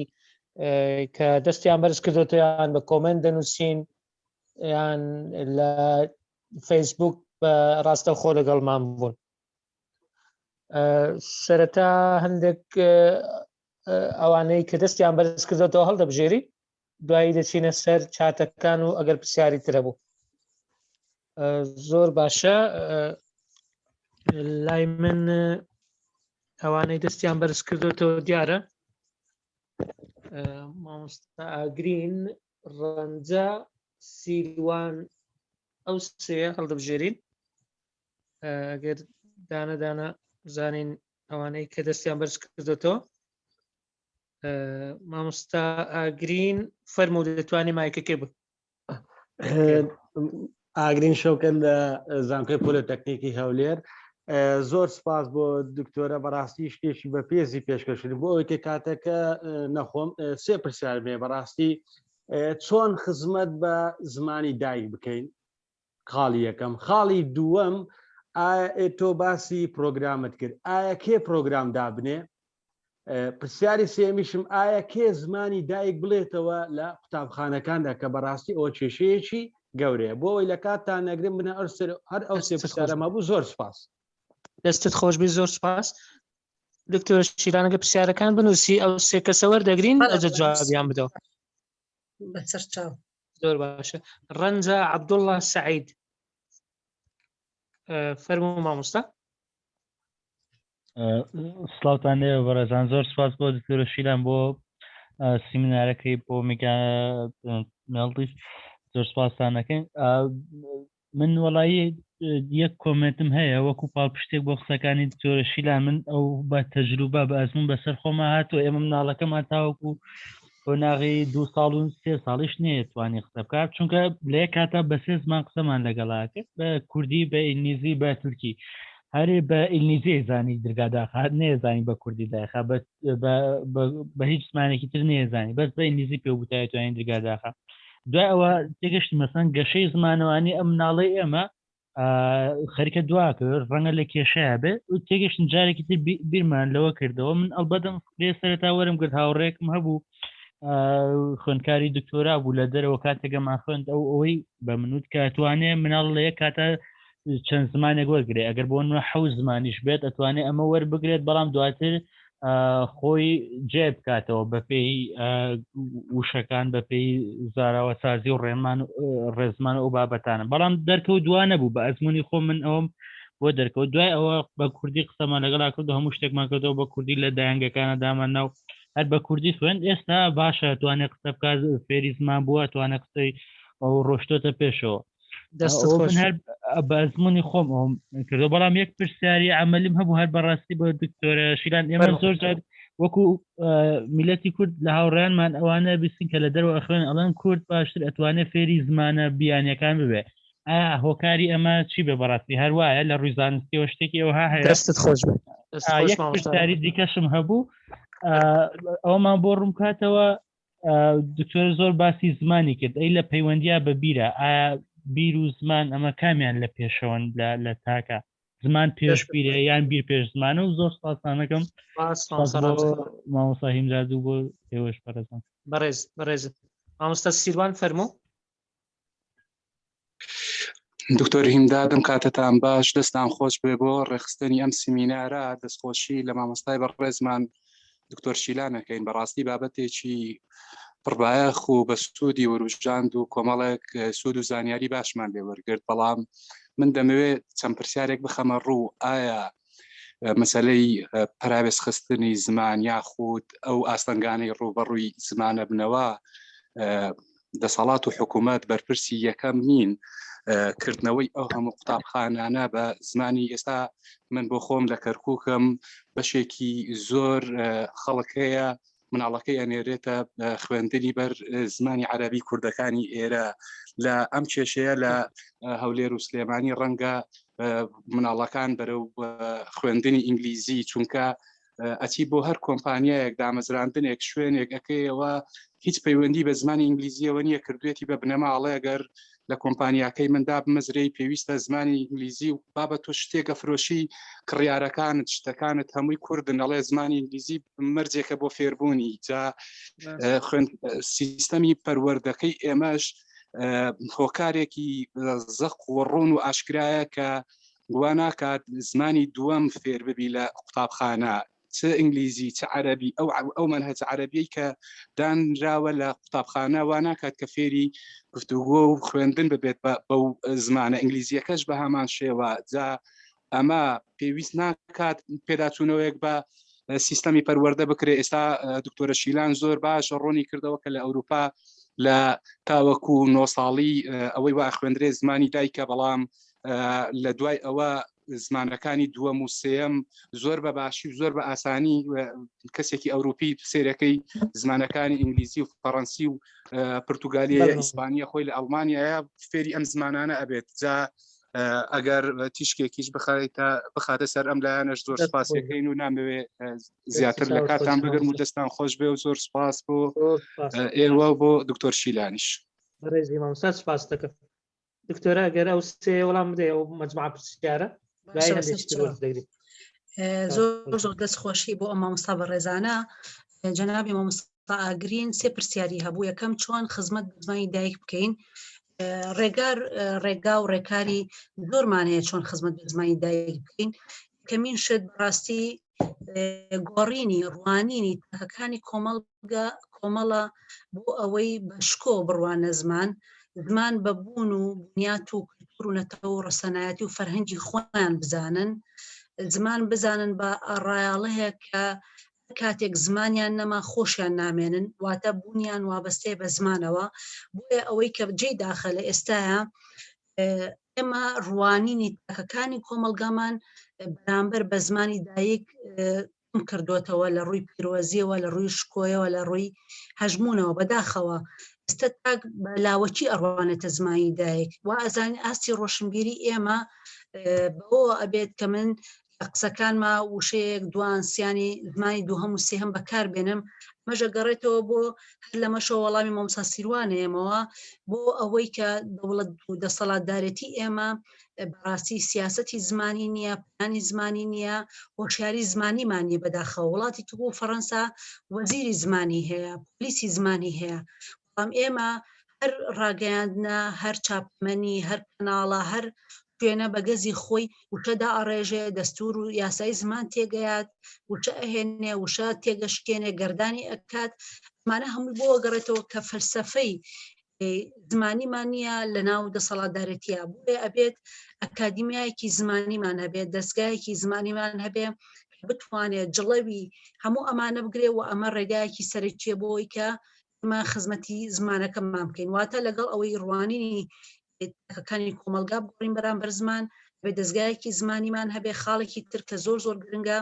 کە دەستیان بەرز کردوتەیان بە کۆمنت دەنووسین یان لە فەیسبوک بە ڕاستەوخۆ لەگەڵمان بوون. سەرەتا هەندێک ئەوانەی کە دەستیان بەرز کردوتەوە هەڵدەبژێری دوایی دەچینە سەر چاتەکان و ئەگەر پرسیاری ترە بوو. زۆر باشە. لای من ئەوانەی دەستیان بەرز کردوتەوە دیارە مامۆستا ئاگرین، ڕەنجە، سیروان، ئەو سێ هەڵدەبژێرین ئەگەر دانە زانین ئەوانەی کە دەستیان بەرز کردوتەوە. مامۆستا ئاگرین فەرموو دەتوانێت مایکەکەی بوو. ئاگرین شەوکەن لە زانکۆی پۆلیتەکنیکی هەولێر. زۆر سپاس بۆ دکتۆرە بەڕاستی شتێکی بە پێزی پێشکەشن بۆ ئەوەی کە کاتەکە نەخۆم سێ پرسیار بێ بەڕاستی چۆن خزمەت بە زمانی دایک بکەین. خاڵی یەکەم. خاڵی دووەم ئایا تۆ باسی پرۆگرامت کرد ئایا کێ پرۆگرام دابنێ. پرسیاری سێمیشم ئایا کێ زمانی دایک بڵێتەوە لە قوتابخانەکاندا کە بەڕاستی ئەوە کێشەیەکی گەورەیە بۆ ئەوی لە کاتتان نەگرن بنە هەر ئەو سێ پرسیارەمە بوو. زۆر سپاس. دەستت خۆش بی. زۆر سپاس. دکتۆر شیرانەگە پرسیارەکان بنووسی ئەو سێ کەسە وەردەگرین ئەجە جوابیان بدەوە. بەسەر چاو. زۆر باشە. ڕەنجە عەبدوڵڵا سەعید فەرموو مامۆستا. سڵاوتان لێوە بەڕێزان. زۆر سپاس بۆ دکتۆرە شیران بۆ سیمینارەکەی بۆ میگانڵیش زۆر سپاسان دەکەین. من وەڵایی یەک کۆمنتم هەیە وەکو پاڵپشتێک بۆ قسەکانی دکتۆرە شیران. من ئەو بە تەجروبە بە ئەزمون بەسەر خۆما هاتووە ئێمە مناڵەکەمان تاوەکو هۆناغی 2 ساڵ و 3 ساڵیش نێتوانی قسە بکات چونکە لە یەک کاتە بە 3 زمان قسەمان لەگەڵا کرد بە کوردی، بە ئینگلیزی، بە تورکی. هەرێ بە ئینگلیزی زانی دەرگاداخات نێزانی بە کوردی داخا بە هیچ زمانێکی تر نێزانی بەس بە ئینگلیزی پێ بوتای توانین دەرگاداخە. دوای ئەوە تێگەشت مەسەن گەشەی زمانەوانی ئەم مناڵی ئێمە خەریکە دوا کرد ڕەنگە لە کێشەیە بێ و تێگەشتن جارێکی تر بیرمان لەوە کردەوە. من ئەلبەتم لێ سەرەتا وەرم کرد هاوڕێکم هەبوو خوێندکاری دکتۆرا بوو لە دەرەوە کاتێکەمان خوێند ئەوەی بە منوت کاتوانێ مناڵ لە یەک کاتە چەند زمانێک وەرگێ ئەگەر بۆ نوە 7 زمانیش بێت ئەتوانێت ئەمە وەربگرێت بەڵام دواتر خۆی جێ بکاتەوە بەپێی وشەکان بەپێی زاراوە سازی و ڕێزمان و بابەتانە. بەڵام دەرکەوت دوانە بوو بە ئەزمموی خۆ من ئەوم بۆ دەرکەوت. دوای ئەوە بە کوردی قسەمان لەگەڵا کرد هەموو شتێکمان کردەوە بە کوردی لە دایانگەکانە دامان ناو هەر بە کوردی خوێن. ئێستا باشە توانێت قسە بکات فێری زمان بووە توانێت قسەی ئەو ڕۆشتۆتە پێشەوە. هەر بە ئەزمموی خۆم ئەوم کردەوە. بەڵام یەک پرسیاری عملیم هەبوو هەر بەڕاستی بۆ دکتۆرە شیران. ئێمە زۆر جار وەکو میلەتی کورد لە هاوڕێیانمان ئەوانە بیستین کە لە دەرەوە خوێن ئەڵەن کورد باشتر ئەتوانێت فێری زمانە بیانیەکان ببێ. ئایا هۆکاری ئەمە چی بێ بەڕاستی هەروایە لە ڕووی زانستیەوە شتێکی ئەوها هەیە. دەستت خۆش بێ. یەک پرسیاری دیکەشم هەبوو ئەومان بۆ ڕوون کاتەوە دکتۆر زۆر باسی زمانی کرد ئەی لە پەیوەندیا بە بیرە ئایا بیر و زمان ئەمە کامیان لە پێشەوەن لە تاکە زمان پێش بیرە یان بیر پێش زمانە و زۆر سپاسانەکەم مامۆستا هیمزادوو بۆ ئێوەش بەڕێزان. بەڕێز مامۆستا سیروان فەرموو. دکتۆر هیمدادم کاتتان باش دەستان خۆش بێ بۆ ڕێخستنی ئەم سیمینارە دەستخۆشی لە مامۆستای بەڕێزمان دکتۆر شیلانەکەین. بەڕاستی بابەتێکی پڕبایەخ و بە سوودی وروژاند و کۆمەڵێک سوود و زانیاری باشمان لێ وەرگرت. بەڵام من دەمەوێت چەند پرسیارێک بخەمە ڕوو ئایا مەسەلەی پراوێز خستنی زمان یاخود ئەو ئاستەنگانەی ڕوبەڕووی زمانە بنەوە دەسەڵات و حکوومەت بەرپرسی یەکەم نین کردنەوەی ئەو هەموو قوتابخانانە بە زمانی ئێستا. من بۆ خۆم لە کەرکووکم بەشێکی زۆر خەڵک هەیە مناڵەکەی ئەنێرێتە خوێندنی بەر زمانی عەرەبی کوردەکانی ئێرە لە ئەم کێشەیە لە هەولێر و سلێمانی ڕەنگە مناڵەکان بەرەو خوێندنی ئینگلیزی چونکە ئەچی بۆ هەر کۆمپانیایەک دامەزراندنێک شوێنێک ئەەکەیەوە هیچ پەیوەندی بە زمانی ئینگلیزیەوە نییە کردوێتی بە بنەماڵێ ئەگەر لە کۆمپانیاکەی مندا بمەزرەی پێویستە زمانی ئینگلیزی و بابەت تۆ شتێکە فرۆشی کڕیارەکانت شتەکانت هەمووی کوردن ئەڵێ زمانی ئینگلیزی مەرجێکە بۆ فێربوونی جا سیستەمی پەروەردەکەی ئێمەش هۆکارێکی زەق و ڕوون و ئاشکرایە کە گوان ناکات زمانی دووەم فێر ببی لە قوتابخانە چ ئینگلیزی چ عەرەبی ئەو مەنهەج عەرەبیەی کە دانراوە لە قوتابخانە وا ناکات کە فێری گفتوگۆ و خوێندن ببێت بەو زمانە ئینگلیزیەکەش بە هەمان شێوە جا ئەمە پێویست ناکات پێداچوونەوەیەک بە سیستەمی پەروەردە بکرێ. ئێستا دکتۆرە شیلان زۆر باش ڕوونی کردەوە کە لە ئەوروپا لە تاوەکو 9 ساڵی ئەوەی وا خوێندرێ زمانی دایکە بەڵام لە دوای ئەوە زمانەکانی دووەم و سێەم زۆر بە باشی و زۆر بە ئاسانی کەسێکی ئەوروپی سێرەکەی زمانەکانی ئینگلیزی و فەڕەنسی و پرتوگالیە ئیسپانیە خۆی لە ئەڵمانیایە فێری ئەم زمانانە ئەبێت جا ئەگەر تیشکێکیش بخاتە سەر ئەم لایەنەش زۆر سپاسەکەین و نامەوێ زیاتر لە کاتان بگرم و دەستان خۆش بێ و زۆر سپاس بۆ ئێوە بۆ دکتۆر شیلانیش. بەڕێزی مامۆستا سپاس دەکەم. دکتۆرە ئەگەر ئەو سێ وەڵام بدەیت ئەو مەجموعە پرسیارە زۆر دەستخۆشی بۆ ئەم مامۆستا بەڕێزانە. جەنابی مامۆستا ئاگرین سێ پرسیاری هەبوو. یەکەم چۆن خزمەت بە زمانی دایک بکەین. ڕێگا و ڕێکاری زۆرمانەیە چۆن خزمەت بە زمانی دایک بکەین. کەمین شت بەڕاستی گۆڕینی ڕوانینی تاکەکانی کۆمەڵە بۆ ئەوەی بەشکۆ بڕوانە زمان بەبوون و بنیات و کولتور و نەتەوە و ڕسەنایەتی و فەرهەنگی خۆیان بزانن، زمان بزانن بە ئاڕایاڵەیە کە کاتێک زمانیان نەما خۆشیان نامێنن واتە بوونیان وابەستەیە بە زمانەوە. بۆیە ئەوەی کە جێی داخە لە ئێستاە ئێمە ڕوانینی تاکەکانی کۆمەلگامان بەرامبەر بە زمانی دایک کردوتەوە لە ڕووی پیرۆزیەوە، لە ڕووی شکۆیەوە، لە ڕووی هەژمونەوە بەداخەوە ئێستا تاک لاوەچی ئەڕوانێتە زمانی دایک و ئەزانی ئاستی ڕۆشنبیری ئێمە بەوە ئەبێت کە من قسەکانمە وشەیەک دوان سیانی زمانی دووهەم و سێهەم بەکار بێنم. مەژە گەڕێتەوە بۆ هەر لە مەشەوە وەڵامی مامۆستا سیروانەیەمەوە بۆ ئەوەی کە دەوڵەت و دەسەڵاتدارەتی ئێمە بەڕاستی سیاسەتی زمانی نییە، پلانی زمانی نییە، هۆشیاری زمانیمان نیە بەداخەوە. وڵاتی تو بۆ فەڕەنسا وەزیری زمانی هەیە، پۆلیسی زمانی هەیە. بەڵام ئێمە هەر ڕاگەیاندنە، هەر چاپمەنی، هەر کەناڵە، هەر شوێنە بەگەزی خۆی وشەدا ئەڕێژێ، دەستور و یاسای زمان تێگەیات، وشە ئەهێنێ، وشە تێگەشکێنێ، گەردانی ئەکات. ئەمانە هەموو بۆ گەڕێتەوە کە فەلسەفەی زمانیمان نییە لە ناو دەسەڵاتدارەتیە. بۆیە ئەبێت ئەکادیمیایەکی زمانیمان هەبێت، دەستگایەکی زمانیمان هەبێ بتوانێت جڵەوی هەموو ئەمانە بگرێ و ئەمە ڕێگایەکی سەرچیە بۆی کە ئەمە خزمەتی زمانەکەمان بکەین. واتە لەگەڵ ئەوەی ڕوانینی تاکەکانی کۆمەلگا بگۆڕین بەرامبەر زمان، بێ دەستگایەکی زمانیمان هەبێ. خاڵێکی تر کە زۆر گرنگە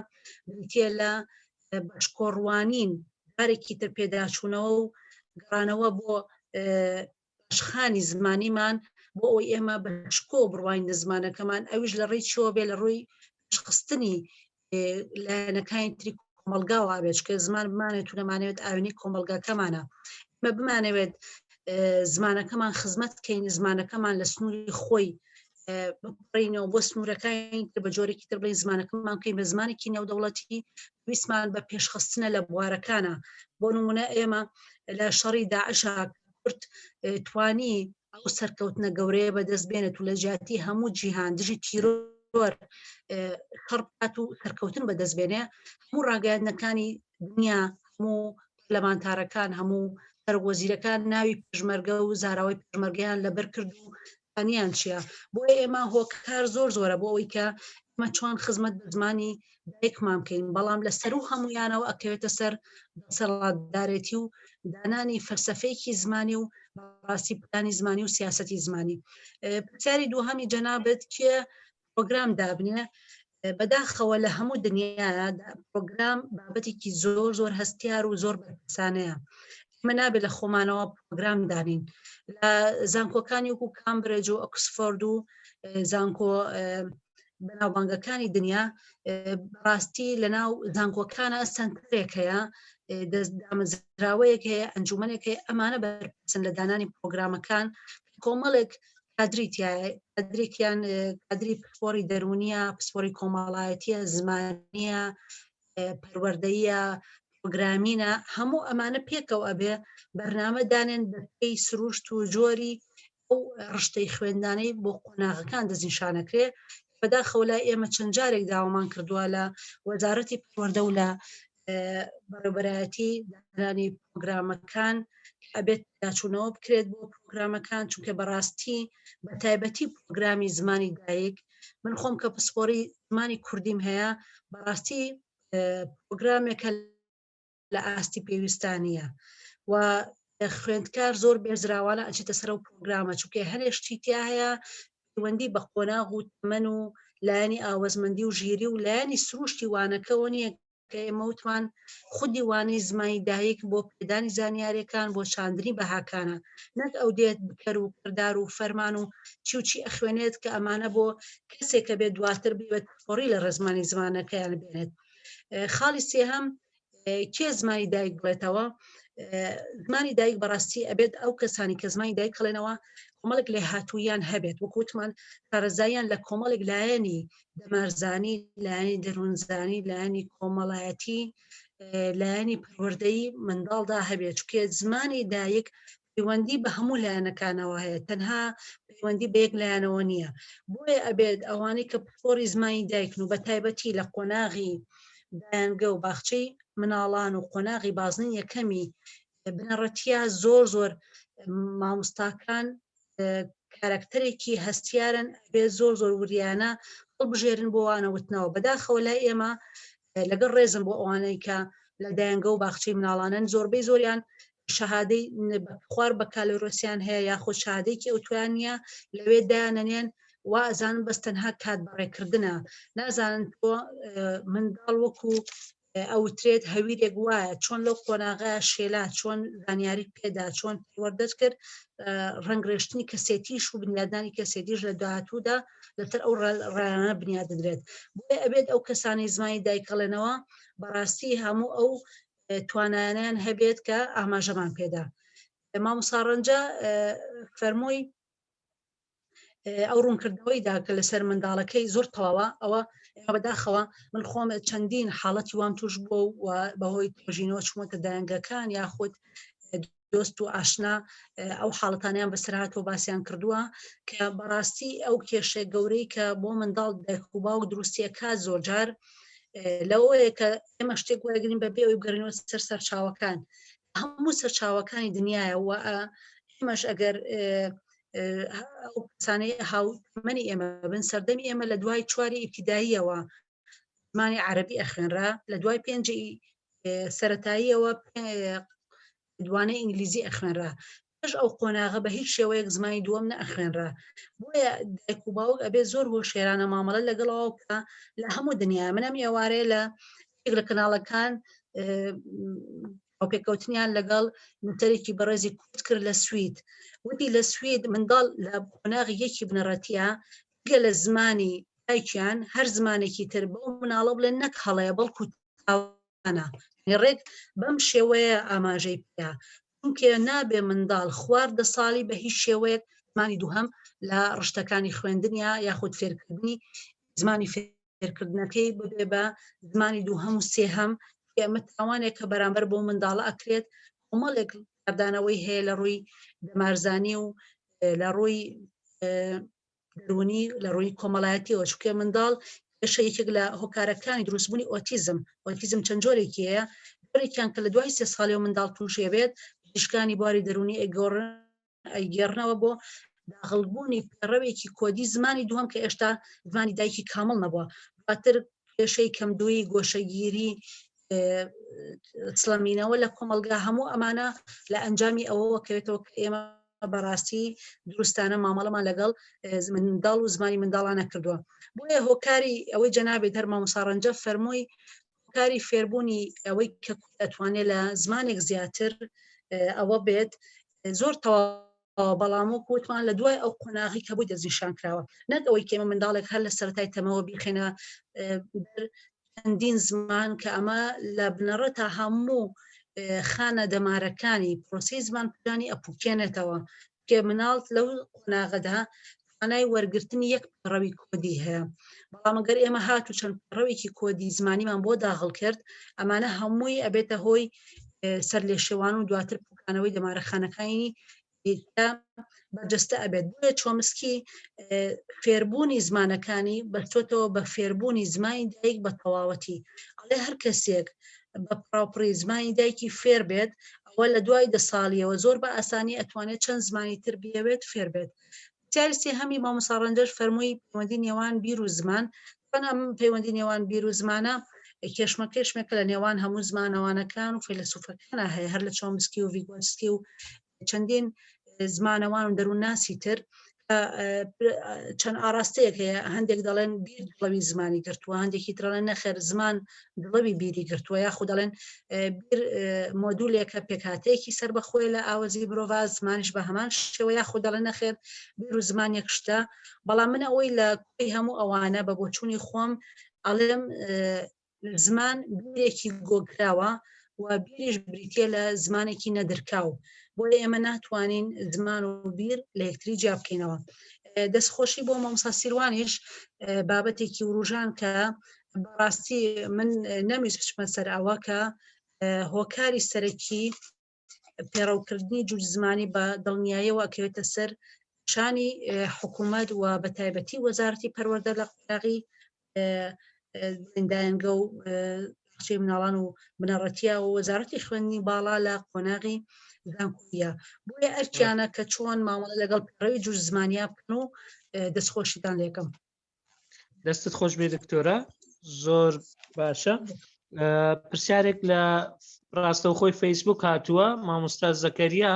بریتە لە بەشکۆڕوانین، بارێکی تر پێداچوونەوە و گەڕانەوە بۆ بەشخانی زمانیمان بۆ ئەوی ئێمە بەشکۆ بڕوانین زمانەکەمان. ئەویش لە ڕێی چۆ بێ لە ڕووی پشخستنی لایەنەکانی تری کۆمەلگاوە بێت کە زمان بمانێت و نەمانەوێت ئاوێنی کۆمەلگاکەمانە. ئمە بمانەوێت زمانەکەمان خزمەت بکەین، زمانەکەمان لە سنووری خۆی بڕینەوە بۆ سنوورەکانی تر بە جۆرێکی تر بڵین زمانەکەمان بکەین بە زمانێکی نێودەوڵەتی ویسمان بە پێشخستنە لە بوارەکانە. بۆ نمونە ئێمە لە شەڕی داعشا کورد توانی ئەو سەرکەوتنە گەورەیە بەدەست بێنێت و لە جیاتی هەموو جیهان دژی تیرۆر خەڕبات و سەرکەوتن بەدەست بێنێ. هەموو ڕاگەیاندنەکانی دنیا، هەموو پەرلەمانتارەکان، هەموو وەزیرەکان ناوی پێشمەرگە و زاراوی پێشمەرگیان لەبەر کرد و نیان چیە. بۆیە ئێمە هۆکار زۆرە بۆ ئەوەی کە ئمە چۆن خزمەت بە زمانی دایکمان بکەین. بەڵام لە سەر و هەمویانەوە ئەکەوێتە سەر دەسەڵاتدارەتی و دانانی فەلسەفەیەکی زمانی و ڕاستی پلانی زمانی و سیاسەتی زمانی. پرسیاری دووهەمی جەنابەت کێ پرۆگرام دابنێ. بەداخەوە لە هەموو دنیاە پرۆگرام بابەتێکی زۆر هەستیار و زۆر بەرپرسانەیە. ئمە نابێت لە خۆمانەوە پرۆگرام دانین لە زانکۆکانی وەکو کامبرج و ئۆکسفۆرد و زانکۆ بەناوبانگەکانی دنیا ڕاستی لەناو زانکۆکانە سنتەرێک هەیە، دامەزراوەیەک هەیە، ئەنجومەنێک هەیە، ئەمانە بەرپرسن لە دانانی پرۆگرامەکان کۆمەڵێک کادریکیان کادری پسپۆری دەرونیە، پسپۆری کۆمەڵایەتیە، زمانیە، پەروەردەیە، پرۆگرامینە، هەموو ئەمانە پێکەوە ئەبێ بەرنامە دانێن بەپێی سروشت و جۆری ئەو ڕشتەی خوێندانەی بۆ قۆناغەکان دەستنیشانەکرێ. بەداخەوە لای ئێمە چەند جارێک داوامان کردووە لە وەزارەتی پەروەردە و لە بەڕێوەبەرایەتی دانانی پرۆگرامەکان ئەبێت داچوونەوە بکرێت بۆ پرۆگرامەکان، چونکە بەڕاستی بە تایبەتی پرۆگرامی زمانی دایک، من خۆم کە پسپۆری زمانی کوردیم هەیە، بەڕاستی پرۆگرامێکە لە ئاستی پێویستانیە و خوێندکار زۆر بێزراوانە ئەچێتە سەر و پرۆگرامە، چونکە هەرێشتی تیا هەیە پەیوەندی بە قۆناغ و تەمەن و لایەنی ئاوەزمەندی و ژیری و لایەنی سروشتی وانەکەەوە نییە کە ئێمە وتمان خودی وانەی زمانی دایک بۆ پێدانی زانیاریەکان بۆ چاندنی بەهاکانە، نەک ئەو دێت بکەر و کردار و فەرمان و چی ئەخوێنێت کە ئەمانە بۆ کەسێکە بێت دواتر بێت فۆری لە ڕێزمانی زمانەکەیان بێنێت. خاڵی سێهەم کێ زمانی دایک بڵێتەوە؟ زمانی دایک بەڕاستی ئەبێت ئەو کەسانی کە زمانی دایک کڵێنەوە کۆمەڵێک لێ هاتوویان هەبێت، وەکوتمان کارەزاییان لە کۆمەڵێک لایەنی دەمارزانی، لایەنی دەروونزانی، لایەنی کۆمەڵایەتی، لایەنی پەروەردەیی منداڵدا هەبێت، چونکە زمانی دایک پەیوەندی بە هەموو لایەنەکانەوە هەیە، تەنها پەیوەندی بە یەک لایەنەوە نییە. بۆیە ئەبێت ئەوانەی کە پسپۆری زمانی دایکن و بە تایبەتی لە قۆناغی دایانگە و باخچەی مناڵان و قۆناغی بازنین یەکەمی بنەڕەتیە زۆر مامۆستاکان کارکتەرێکی هەستیارن، ئەبێ زۆر وریانە هەڵبژێرن بۆ وانەوتنەوە. بەداخەوە لای ئێمە لەگەڵ ڕێزم بۆ ئەوانەی کە لە دایانگە و باخچەی مناڵانن زۆربەی زۆریان شەهادەی خوار بە کالۆرۆسیان هەیە یاخۆ شادێکی ئەوتوان نیە لەوێ دایانەنێن و ئەزانن بەس تەنها کات بەڕێکردنە، نازانن تۆ منداڵ وەکو ئەوترێت هەویرێک وایە چۆن لەو قۆناغا شێلا، چۆن زانیاری پێدا، چۆن پەروەردە کرد، ڕەنگڕێشتنی کەسێتیش و بنیادانی کەسێتیش لە داهاتوودا لەتر ئەو ڕایانە بنیاد دەدرێت. بۆیە ئەبێت ئەو کەسانی زمانی دایکەڵێنەوە بەڕاستی هەموو ئەو توانایانیان هەبێت کە ئاماژەمان پێدا. مامۆستا ڕەنجە فەرمووی ئەو ڕوونکردەوەیدا کە لەسەر منداڵەکەی زۆر تەواوە، ئەوە بەداخەوە من خۆم چەندین حاڵەتی وام توش بووە و بەهۆی تۆژینەوە چوومەتە دایانگەکان یاخود دۆست و ئاشنا ئەو حاڵەتانیان بەسەرهاتەوە باسییان کردووە کە بەڕاستی ئەو کێشە گەورەی کە بۆ منداڵ دایک و باوک دروستیەکە زۆرجار لەوەیە کە ئێمە شتێک وەرەگرین بەبێ ئەوی بگەڕینەوە سەر سەرچاوەکان، هەموو سەرچاوەکانی دنیاە و ئێمەش ئەگەر ئەو کەسانەی هاوتەمەنی ئێمە بن سەردەمی ئێمە لە دوای چواری ئیبتیداییەوە زمانی عەرەبی ئەخوێنرا، لە دوای پێنجی سەرەتاییەوە دوانەی ئینگلیزی ئەخوێنرا، پێش ئەو قۆناغە بە هیچ شێوەیەک زمانی دووەم نەئەخوێنرا. بۆیە دایک و باوک ئەبێ زۆر هۆشیارانە مامەڵە لەگەڵەوە کە لە هەموو دنیا منەم ئێوارەیە لە کەناڵەکان پێکەوتنیان لەگەڵ نووتەرێکی بەڕێزی کورد کرد لە سوید، وتی لە سوید منداڵ لە قۆناغی یەکی بنەڕەتیە گە لە زمانی دایکیان هەر زمانێکی تر بۆ مناڵە بڵێن نەک هەڵەیە بەڵکو تاوانە، ڕێک بەم شێوەیە ئاماژەی پێیا، چونکە نابێ منداڵ خواردە ساڵی بە هیچ شێوەیەک زمانی دووهەم لە ڕشتەکانی خوێندنیا یاخود فێرکردنی زمانی فێرکردنەکەی ببێ بە زمانی دووهەم و سێهەم، ئەمە تاوانێک کە بەرامبەر بۆ منداڵە ئەکرێت. کۆمەڵێک کاردانەوەی هەیە لە ڕووی دەمارزانی و لە ڕووی دەرونی لە ڕووی کۆمەڵایەتیەوە، چونکە منداڵ یەکێک لە هۆکارەکانی دروستبوونی ئۆتیزم چەند جۆرێکی هەیە، جۆرێکیان کە لە دوای 3 ساڵی منداڵ تووشێ بێت پزیشکانی بواری دەرونی ئەیگەڕنەوە بۆ داخڵبوونی پێڕەوێکی کۆدی زمانی دووەم کە ئێشتا زمانی دایکی کامڵ نەبووە، دواتر کێشەی کەمدووی گۆشەگیری سڵەمینەوە لە کۆمەلگا هەموو ئەمانە لە ئەنجامی ئەوەوە کەوێتەوە کە ئێمە بەڕاستی دروستانە مامەڵەمان لەگەڵ منداڵ و زمانی منداڵانە کردووە بۆیە هۆکاری ئەوەی جەنابێت هەر مامۆستا ڕەنجە فەرمووی هۆکاری فێربوونی ئەوەی کە دەتوانێت لە زمانێک زیاتر ئەوە بێت زۆر بەڵام و کوتمان لە دوای ئەو قۆناغی کە بووی دەستنیشان کراوە نەک ئەوەی کێمە منداڵێک هەر لە سەرەتای تەمەوە بیخێنە چەندین زمان کە ئەمە لە بنەڕەت تا هەموو خانە دەمارەکانی پرۆسی زمان پلانی ئەپوکێنێتەوە کە مناڵ لەو قۆناغەدا توانای وەرگرتنی یەک پەڕەوی کۆدی هەیە بەڵام ئەگەر ئێمە هاتو چەند پەڕەوێکی کۆدی زمانیمان بۆ داخڵ کرد ئەمانە هەمووی ئەبێتە هۆی سەر لێ شێوان و دواتر پوکانەوەی دەمارەخانەکانی بەرجەستە ئەبێت بۆیە چۆمسکی فێربوونی زمانەکانی بەچۆتەوە بە فێربوونی زمانی دایک بە تەواوەتی ئەڵێ هەر کەسێک بە پراپری زمانی دایکی فێر بێت ئەوە لە دوای 10 ساڵیەوە زۆر بە ئاسانی ئەتوانێت چەند زمانی تر بێت فێر بێت سیارستی هەمی مامۆستا ڕەنجەش فەرمووی پەیوەندی نێوان بیر و زمان پەیوەندی نێوان بیر و زمانە کێشمەکە لە نێوان هەموو زمانەوانەکان و فیلسوفەکانە هەیە هەر لە چۆمسکی و ڤیگۆتسکی و چەندین زمانەوان و دەروونناسی تر چەند ئاراستەیەک هەیە هەندێک دەڵێن بیر دڵەوی زمانی گرتووە هەندێکی ترڵێن نەخێر زمان دڵەوی بیری گرتووە یاخود دەڵێن بیر مۆدولێکە پێکهاتەیەکی سەر بەخۆی لە ئاوەزی مرۆڤ زمانیش بە هەمان شێوە یاخود دەڵێن نەخێر بیر و زمان یەک شتە بەڵام من ئەوەی لە کوی هەموو ئەوانە بە بۆچوونی خۆم ئەڵێم زمان بیرێکی گۆگراوە و بیریش بریتە لە زمانێکی نەدرکاو بۆیە ئێمە ناتوانین زمان و بیر لە یەکتری جیا بکەینەوە دەستخۆشی بۆ مامۆستا سیروانیش بابەتێکی وروژان کە بەڕاستی من نەویست بچمە سەر ئەوە کە هۆکاری سەرەکی پێڕەوکردنی جووت زمانی بە دڵنیاییەوە ئەکەوێتە سەر شانی حکوومەت و بە تایبەتی وەزارەتی پەروەردە لە قوتاغی زیندایەنگە و بەخشەی مناڵان و بنەڕەتیە و وەزارەتی خوێندنی باڵا لە قۆناغی زانکۆیە بۆیە ئەرکیانە کە چۆن مامەڵە لەگەڵ پەڕەوی جووت زمانیا بکەن و دەستخۆشیتان لێکم دەستت خۆش بێ دکتۆرە زۆر باشە پرسیارێک لە ڕاستەوخۆی فەیسبوک هاتووە مامۆستا زەکەریا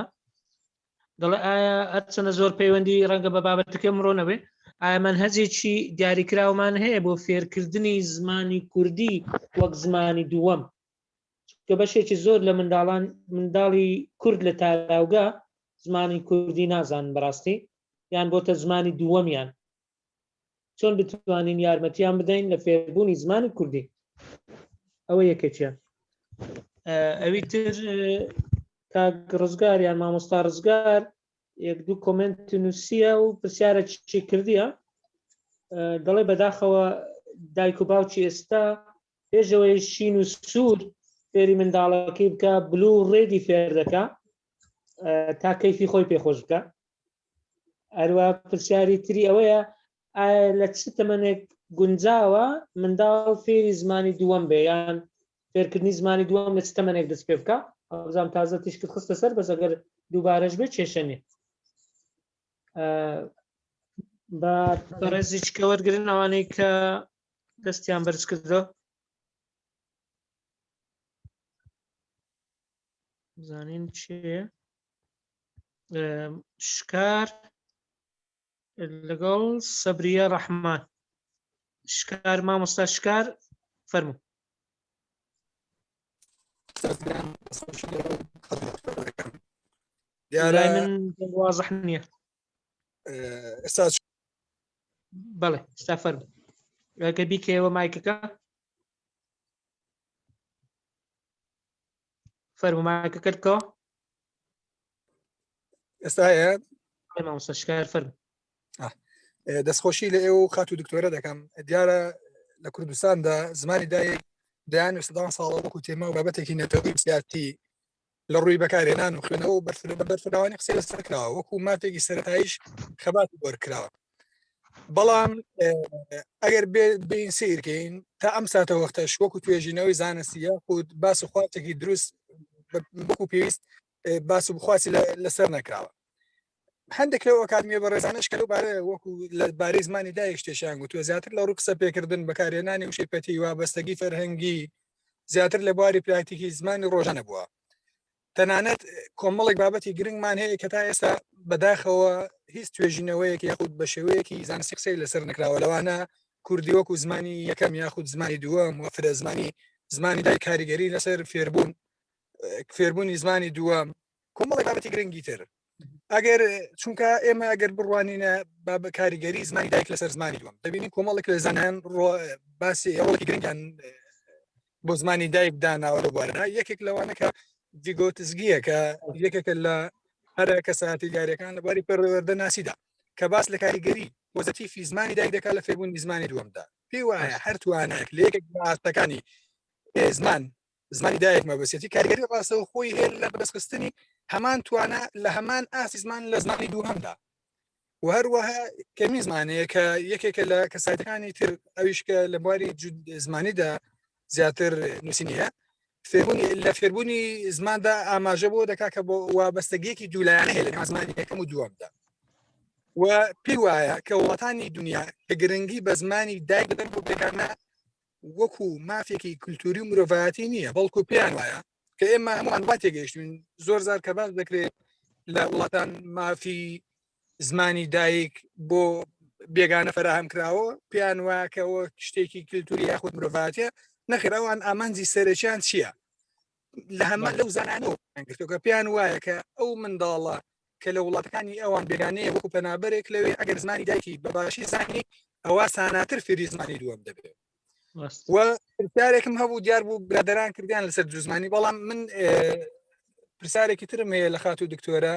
دەڵێ ئایا هەرچەندە زۆر پەیوەندی ڕەنگە بە بابەتەکە مرۆنەوێ ئایا منهەجێکی دیاریکراومان هەیە بۆ فێرکردنی زمانی کوردی وەک زمانی دووەم کە بەشێکی زۆر لە منداڵی کورد لە تاراوگا زمانی کوردی نازانن بەڕاستی یان بۆتە زمانی دووەمیان چۆن بتوانین یارمەتیان بدەین لە فێربوونی زمانی کوردی ئەوە یەکێکیان ئەوی تر کاک ڕزگاریان مامۆستا ڕزگار یەک دوو کۆمنت نووسیە و پرسیارە چی کردیە دەڵێ بەداخەوە دایک و باوکی ئێستا پێشەوەی شین و سوور فێری منداڵەکەی بکە بلو ڕێدی فێر دەکا تا کەیفی خۆی پێخۆش بکە هەروە پرسیاری تری ئەوەیە ئایا لە چ تەمەنێک گونجاوە منداڵ فێری زمانی دووەم بێ یان فێرکردنی زمانی دووەم لە چ تەمەنێک دەست پێ بکە ئەوزام تازە تیشکت خستە سەر بەس ئەگەر دووبارەش بێت کێشە نیە بە بەڕێزیچکە وەرگرن ئەوانەی کە دەستیان بەرز کردەوە زانین چیە شکار لەگەڵ سەبریە ڕەحمان شکار مامۆستا شکار فەرموو من وازح نییە بەڵێ ئێستا فەرموو ئەگە بیکەوە مایکەکە فەرموو مایکەکە بکەوە ئێستا هەیە مامۆستا شکار فەرموو دەستخۆشی لە ئێوە و خات و دکتۆرە دەکەم دیارە لە کوردستاندا زمانی دایک دایان وێستدان ساڵە وەکو تێمە و بابەتێکی نەتەوەی بسیارتی لە ڕووی بەکارهێنان و خوێنەوە و بەرفراوانی قسەی لەسەر کراوە وەکو ماتێکی سەرەتاییش خەباتی وەرکراوە بەڵام ئەگەر بین سیرکەین تا ئەم ساتە وەختەش وەکو توێژینەوەی زانستیە خود باس و خواتێکی دروست وەکو پێویست باس و بخواسی لەسەر نەکراوە هەندێک لەو ئەکادمیە بەڕێزانەش کە لەوبارە وەکو لە بارەی زمانی دایک شتێکیان گوتووە زیاتر لە ڕوو قسە پێکردن بەکارهێنانی و شێپەتی وابەستگی فەرهەنگی زیاتر لە بواری پراکتیکی زمانی ڕۆژانە بووە تەنانەت کۆمەڵێک بابەتی گرنگمان هەیە کە تا ئێستا بەداخەوە هیچ توێژینەوەیەک یاخود بە شێوەیەکی زانستی قسەی لەسەر نکراوە لەوانە کوردی وەکو زمانی یەکەم یاخود زمانی دووەم و فرە زمانی دای کاریگەری لەسەر فێربوونی زمانی دووەم کۆمەڵێک بابەتی گرنگی تر ئەگەر چونکە ئێمە ئەگەر بڕوانینە بە کاریگەری زمانی دایک لەسەر زمانی دووەم دەبینین کۆمەڵێک لە زانایان باسی ئەوڵێکی گرنگیان بۆ زمانی دایک داناوە لە بوارە یەکێک لەوانە کە ڤیگۆتزگیە کە یەکێکە لە هەرە کەساتی یاریەکان لە بواری پەروەردە ناسیدا کە باس لە کاریگەری وەزەتیفی زمانی دایک دەکات لە فێربوونی زمانی دووەمدا پێی وایە هەر توانێک لە یەکێک ئاستەکانی زمانی دایک مەبەسێتی کاریگەری ڕاستەوە خۆی هەیە لە بەدەستخستنی هەمان توانە لە هەمان ئاسی زمان لە زمانی دووهەمدا و هەروەها کەمی زمانەیە کە یەکێکە لە کەسایەتەکانی تر ئەویشکە لە بواری زمانیدا زیاتر نووسینیە لە فێربوونی زماندا ئاماژە بۆ دەکات کە بۆ وابەستگیەکی دوولایانە هەیە لە نێو زمانی یەکەم و دووەمدا و پێی وایە کە وڵاتانی دنیا کە گرنگی بە زمانی دایک دەدەن بۆ بێگانە وەکو مافێکی کولتوری و مرۆڤایەتی نییە بەڵکو پێیان وایە کە ئێمە هەمووان وا تێگەیشتوین زۆر زار کە باس دەکرێت لە وڵاتان مافی زمانی دایک بۆ بێگانە فراهم کراوە پێیان وایە کەەوە شتێکی کولتوری یاخود مرۆڤایەتیە نەخێر ئەوان ئامانجی سەرەکیان چییە لە هەمان لەو زانانەوە گرتوکە پێیان وایە کە ئەو منداڵە کە لە وڵاتەکانی ئەوان بێگانەیە وەکو پەنابەرێک لەوێ ئەگەر زمانی دایکی بەباشی زانی ئەوە ساناتر فێری زمانی دووەم دەبێت و پرسیارێکم هەبوو دیار بوو برادەران کردیان لەسەر جوزمانی بەڵام من پرسیارێکی ترم هەیە لە خاتو دکتۆرە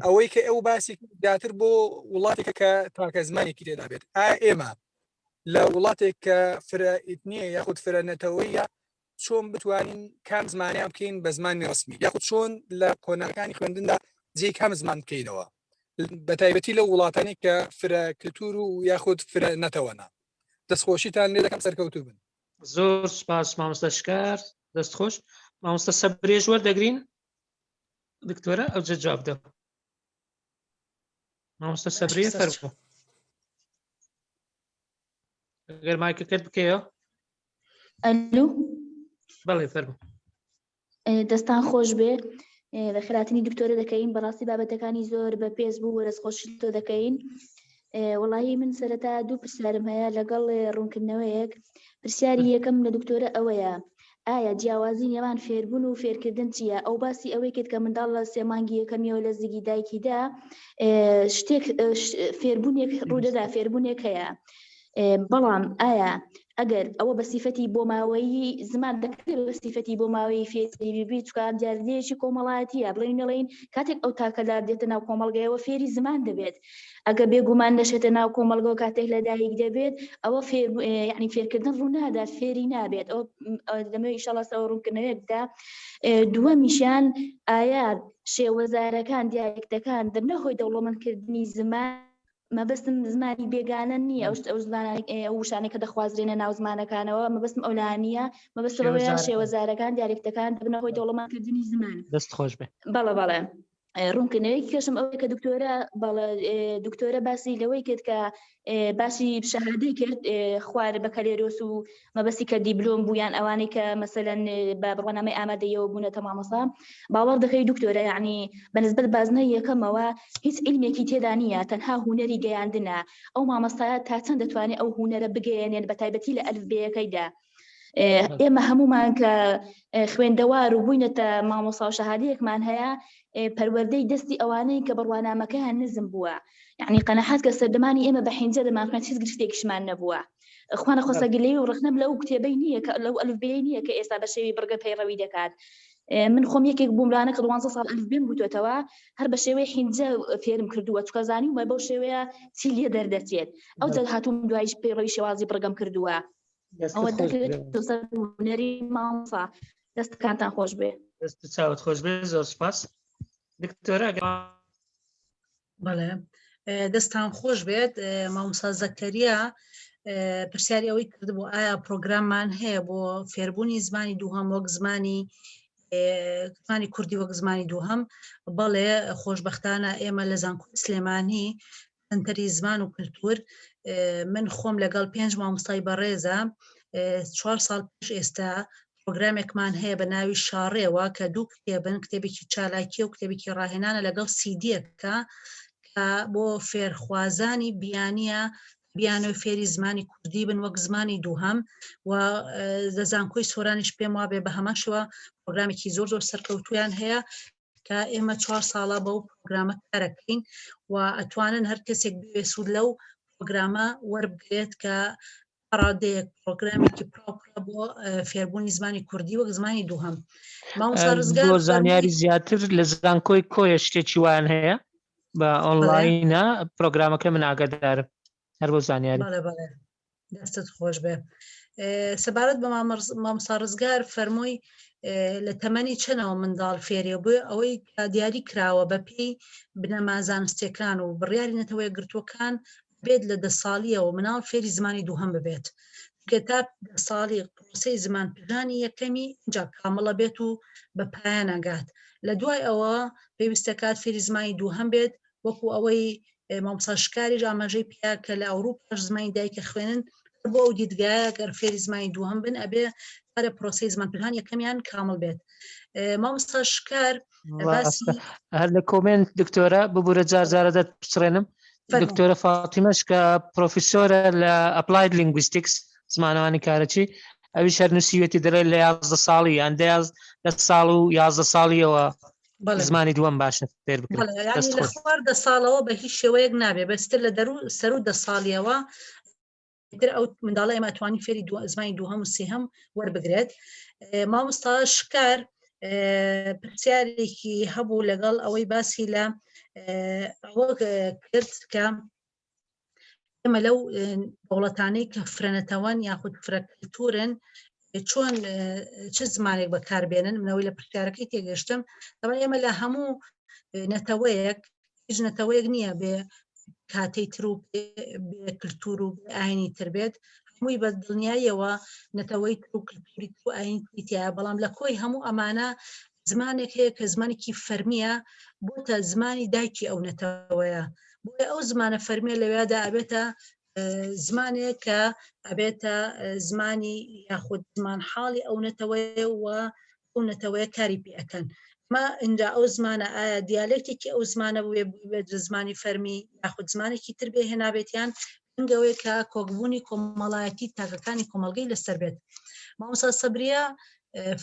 ئەوەی کە ئەو باسی داتر بۆ وڵاتێکە کە تاکە زمانێکی تێدا بێت ئێمە لە وڵاتێک کە فرەئیتنیە یاخود فرەنەتەوەیە چۆن بتوانین کام زمانیان بکەین بە زمانی ڕسمی یاخود چۆن لە کۆنەکانی خوێندندا جێ کام زمان بکەینەوە بە تایبەتی لە وڵاتانی کە فرە کلتور و یاخود فرەنەتەوەنا دەستخۆشیتان لێ دەکەم سەرکەوتوو بن زۆر سپاس مامۆستا شکار دەستخۆش مامۆستا سەبرێژ وەردەگرین دکتۆرە ئەو جواب دە مامۆستا سەبرێ فەرموو ئەگەر مایکەکەت بکەیەوە ئەلو بەڵێ فەرموو دەستان خۆش بێ لە خلاتنی دکتۆرە دەکەین بەڕاستی بابەتەکانی زۆر بە پێز بوو وەرزخۆشی تۆ دەکەین وڵی من سەرەتا دوو پرسیارم هەیە لەگەڵ ڕوونکردنەوەیەک پرسیاری یەکەم لە دکتۆرە ئەوەیە ئایا جیاوازی نێوان فێربوون و فێرکردن چییە ئەو باسی ئەوەی کرد کە منداڵ لە سێمانگی یەکەمیەوە لە زگی دایکیدا شتێک فێربوونێک ڕوودەدا فێربوونێک هەیە بەڵام ئایا ئەگەر ئەوە بە سیفەتی بۆ ماوەیی زمان دەکرێت بە سیفەتی بۆ ماوەی فێری چکە دیاردەیەکی کۆمەڵایەتیە بڵێنەڵین کاتێک ئەو تاکەلار دێتە ناو کۆمەڵگەیەوە فێری زمان دەبێت ئەگە بێگومان دەشێتە ناو کۆمەڵگەوە کاتێک لە دایک دەبێت ئەوە یعنی فێرکردن ڕوو نادات فێری نابێت ئەو دەمەوێت ئیشەڵا سەوە ڕوونکردنەوەیەکدا دووەمیشیان ئایا شێوەزارەکان دیالێکتەکان دەبنە هۆی دەوڵەمەندکردنی زمان مەبەستم زمانی بێگانە نییە ئەو زمانە ئەو وشانێک کە دەخوازرێنە ناو زمانەکانەوە مەبەستم ئەولانیە مەبەستەوەیە شێوەزارەکان دیالێکتەکان دەبنە هۆی دەوڵەمەندکردنی زمان دەست خۆش بێ بەڵێ ڕوونکردنەوەیەکی کەشم ئەوەیە کە دکتۆرە باسی لەوەی کرد کە باسی شەهادەی کرد خوار بە کەلێرۆس و مەبەستی کە دیبلۆم بوویان ئەوانەی کە مەسەلەن بە بڕوانامەی ئامادەیەوە بوونەتە مامۆستا باوەڕ دەکەی دکتۆرە یعنی بەنسبەت بازنەی یەکەمەوە هیچ عیلمێکی تێدا نییە تەنها هوەری گەیاندنە ئەو مامۆستایە تا چەند دەتوانێت ئەو هوەرە بگەیەنێن بە تایبەتی لە ئەلفبەیەکەیدا ئێمە هەمومان کە خوێندەوار و بووینەتە مامۆستا و شەهادەیەکمان هەیە پەروەردەی دەستی ئەوانەی کە بڕوانامەکەیان نزم بووە یعنی قەنەحات کە سەردەمانی ئێمە بە حینجە دەمانخوێن هیچ گرفتێکیشمان نەبووە خوانە خۆسەگلەی و ڕخنەم لەو کتێبەی نییە کە لەو ئەلفبەیە نییە کە ئێستا بە شێوی بڕگە پەیڕەوی دەکات من خۆم یەکێک بووملانە کە 12 ساڵ ئەلفبێم بووتەوە هەر بە شێوەی حینجە فێرم کردووە چکە زانی و بەو شێوەیە چی لێ دەردەچێت ئەو جا هاتووم دوایش پەیڕەوی شێوازی بڕگەم کردووە ئەوە دەکرێت هوەری مامۆستا دەستکانتان خۆش بێ دەست چاوت خۆش بێ زۆر سپاس دکتۆرە بەڵێ دەستان خۆش بێت مامۆستا زەکەریا پرسیاری ئەوەی کردبوو ئایا پرۆگراممان هەیە بۆ فێربوونی زمانی دووهەم وەک زمانی کوردی وەک زمانی دووهەم بەڵێ خۆشبەختانە ئێمە لە زانکۆی سلێمانی سنتەری زمان و کولتور من خۆم لەگەڵ 5 مامۆستای بەڕێزە 4 ساڵ پێش ئێستا پرۆگرامێکمان هەیە بە ناوی شاڕێەوە کە دوو کتێبن، کتێبێکی چالاکیە و کتێبێکی ڕاهێنانە لەگەڵ سیدیەکە کە بۆ فێرخوازانی بیانەوە فێری زمانی کوردی بن وەک زمانی دووهەم و دەزانکۆی سۆرانیش پێم وابێ بە هەمان شوە پرۆگرامێکی زۆر زۆر سەرکەوتویان هەیە کە ئێمە 4 ساڵە بەو پرۆگرامە کارەکەین و ئەتوانن هەر کەسێک بوێ سوود لەو پرۆگرامە وەربگرێت کە ڕادەیەک پرۆگرامێکی پراپرا بۆ فێربوونی زمانی کوردی وەک زمانی دووهەم. مامۆستا ڕزگار بۆ زانیاری زیاتر لە زانکۆی کۆیە شتێکی وان هەیە بە ئۆنلاینە پرۆگرامەکە من ئاگادارم هەر بۆ زانیاری. دەستت خۆش بێ. سەبارەت بە مامۆستا ڕزگار فەرمووی لە تەمەنی چەنەوە منداڵ فێریە بووە ئەوەی دیاری کراوە بە پێی بنەما زانستیەکان و بڕیاری نەتەوەی گرتوەکان بێت لە 10 ساڵیەوە مناڵ فێری زمانی دووهەم ببێت کە تا 10 ساڵی قڕسەی زمان پلانی یەکەمی جا کامەڵە بێت و بە پایان ئەگات. لە دوای ئەوە پێویستەکات فێری زمانی دووهەم بێت وەکو ئەوەی مامۆستا شکاریش ئاماژەی پیا کە لە ئەوروپاش زمانی دایکە خوێنن بۆ ئەو دیدگایە گەر فێری زمانی دووهەم بن ئەبێ پارە پرۆسەی زمان پلان یەکەمیان کامل بێت. مامۆستا شکار هەر لە کۆمنت دکتۆرە ببوورە جارجارە پچڕێنم دکتۆرە فاتیمەش کە پرۆفیسۆرە لە ئەپلاید لینگویستیکس زمانەوانی کارەچی ئەوی شەرنووسیوێتی دەڵێت لە 11 ساڵی یان 10 ساڵ و 11 ساڵیەوە زمانی دووەم باشە فێر بکرێت. لە خوارد ساڵەوە بە هیچ شێوەیەک نابێ بەستر لە سەر و 10 ساڵیەوە ئەو منداڵە ئێمە ئەتوانی فێری زمانی دووهەم و سێهەم وەربگرێت. مامۆستا شکار پرسیارێکی هەبوو لەگەڵ ئەوەی باسی لە ئەوە کرد کە ئێمە لەو دەوڵەتانەی کە فرەنەتەوەن یاخود فرەکەلتورن چۆن چ زمانێک بەکاربێنن منەوەی لە پرسیارەکەی تێگەشتم ئێمە لە هەموو نەتەوەیەک هیچ نەتەوەیەک نییە بێ کاتەی تر و کللتور و ئاینی تر بێت هەمووی بە دڵنیاییەوە نەتەوەی تر و کللتوری و ئاین تایە بەڵام لە کۆی هەموو ئەمانە زمانێک هەیە کە زمانێکی فەرمیە بۆتە زمانی دایکی ئەو نەتەوەیە بۆیە ئەو زمانە فەرمیە لەوێدا ئەبێتە زمانێک کە ئەبێتە زمانی یاخود زمان حاڵی ئەو نەتەوەیە و ئەو نەتەوەیە کاری پێەکەن. ما اینجا ئەو زمانە ئایا دیالێکتێکی ئەو زمانە بوێ بێت زمانی فەرمی یاخود زمانێکی تر بێ هێنابێتیان گەوەیە کە کۆکبوونی کۆمەڵایەتی تاکەکانی کۆمەلگەی لەسەر بێت. مامۆستا سەبریە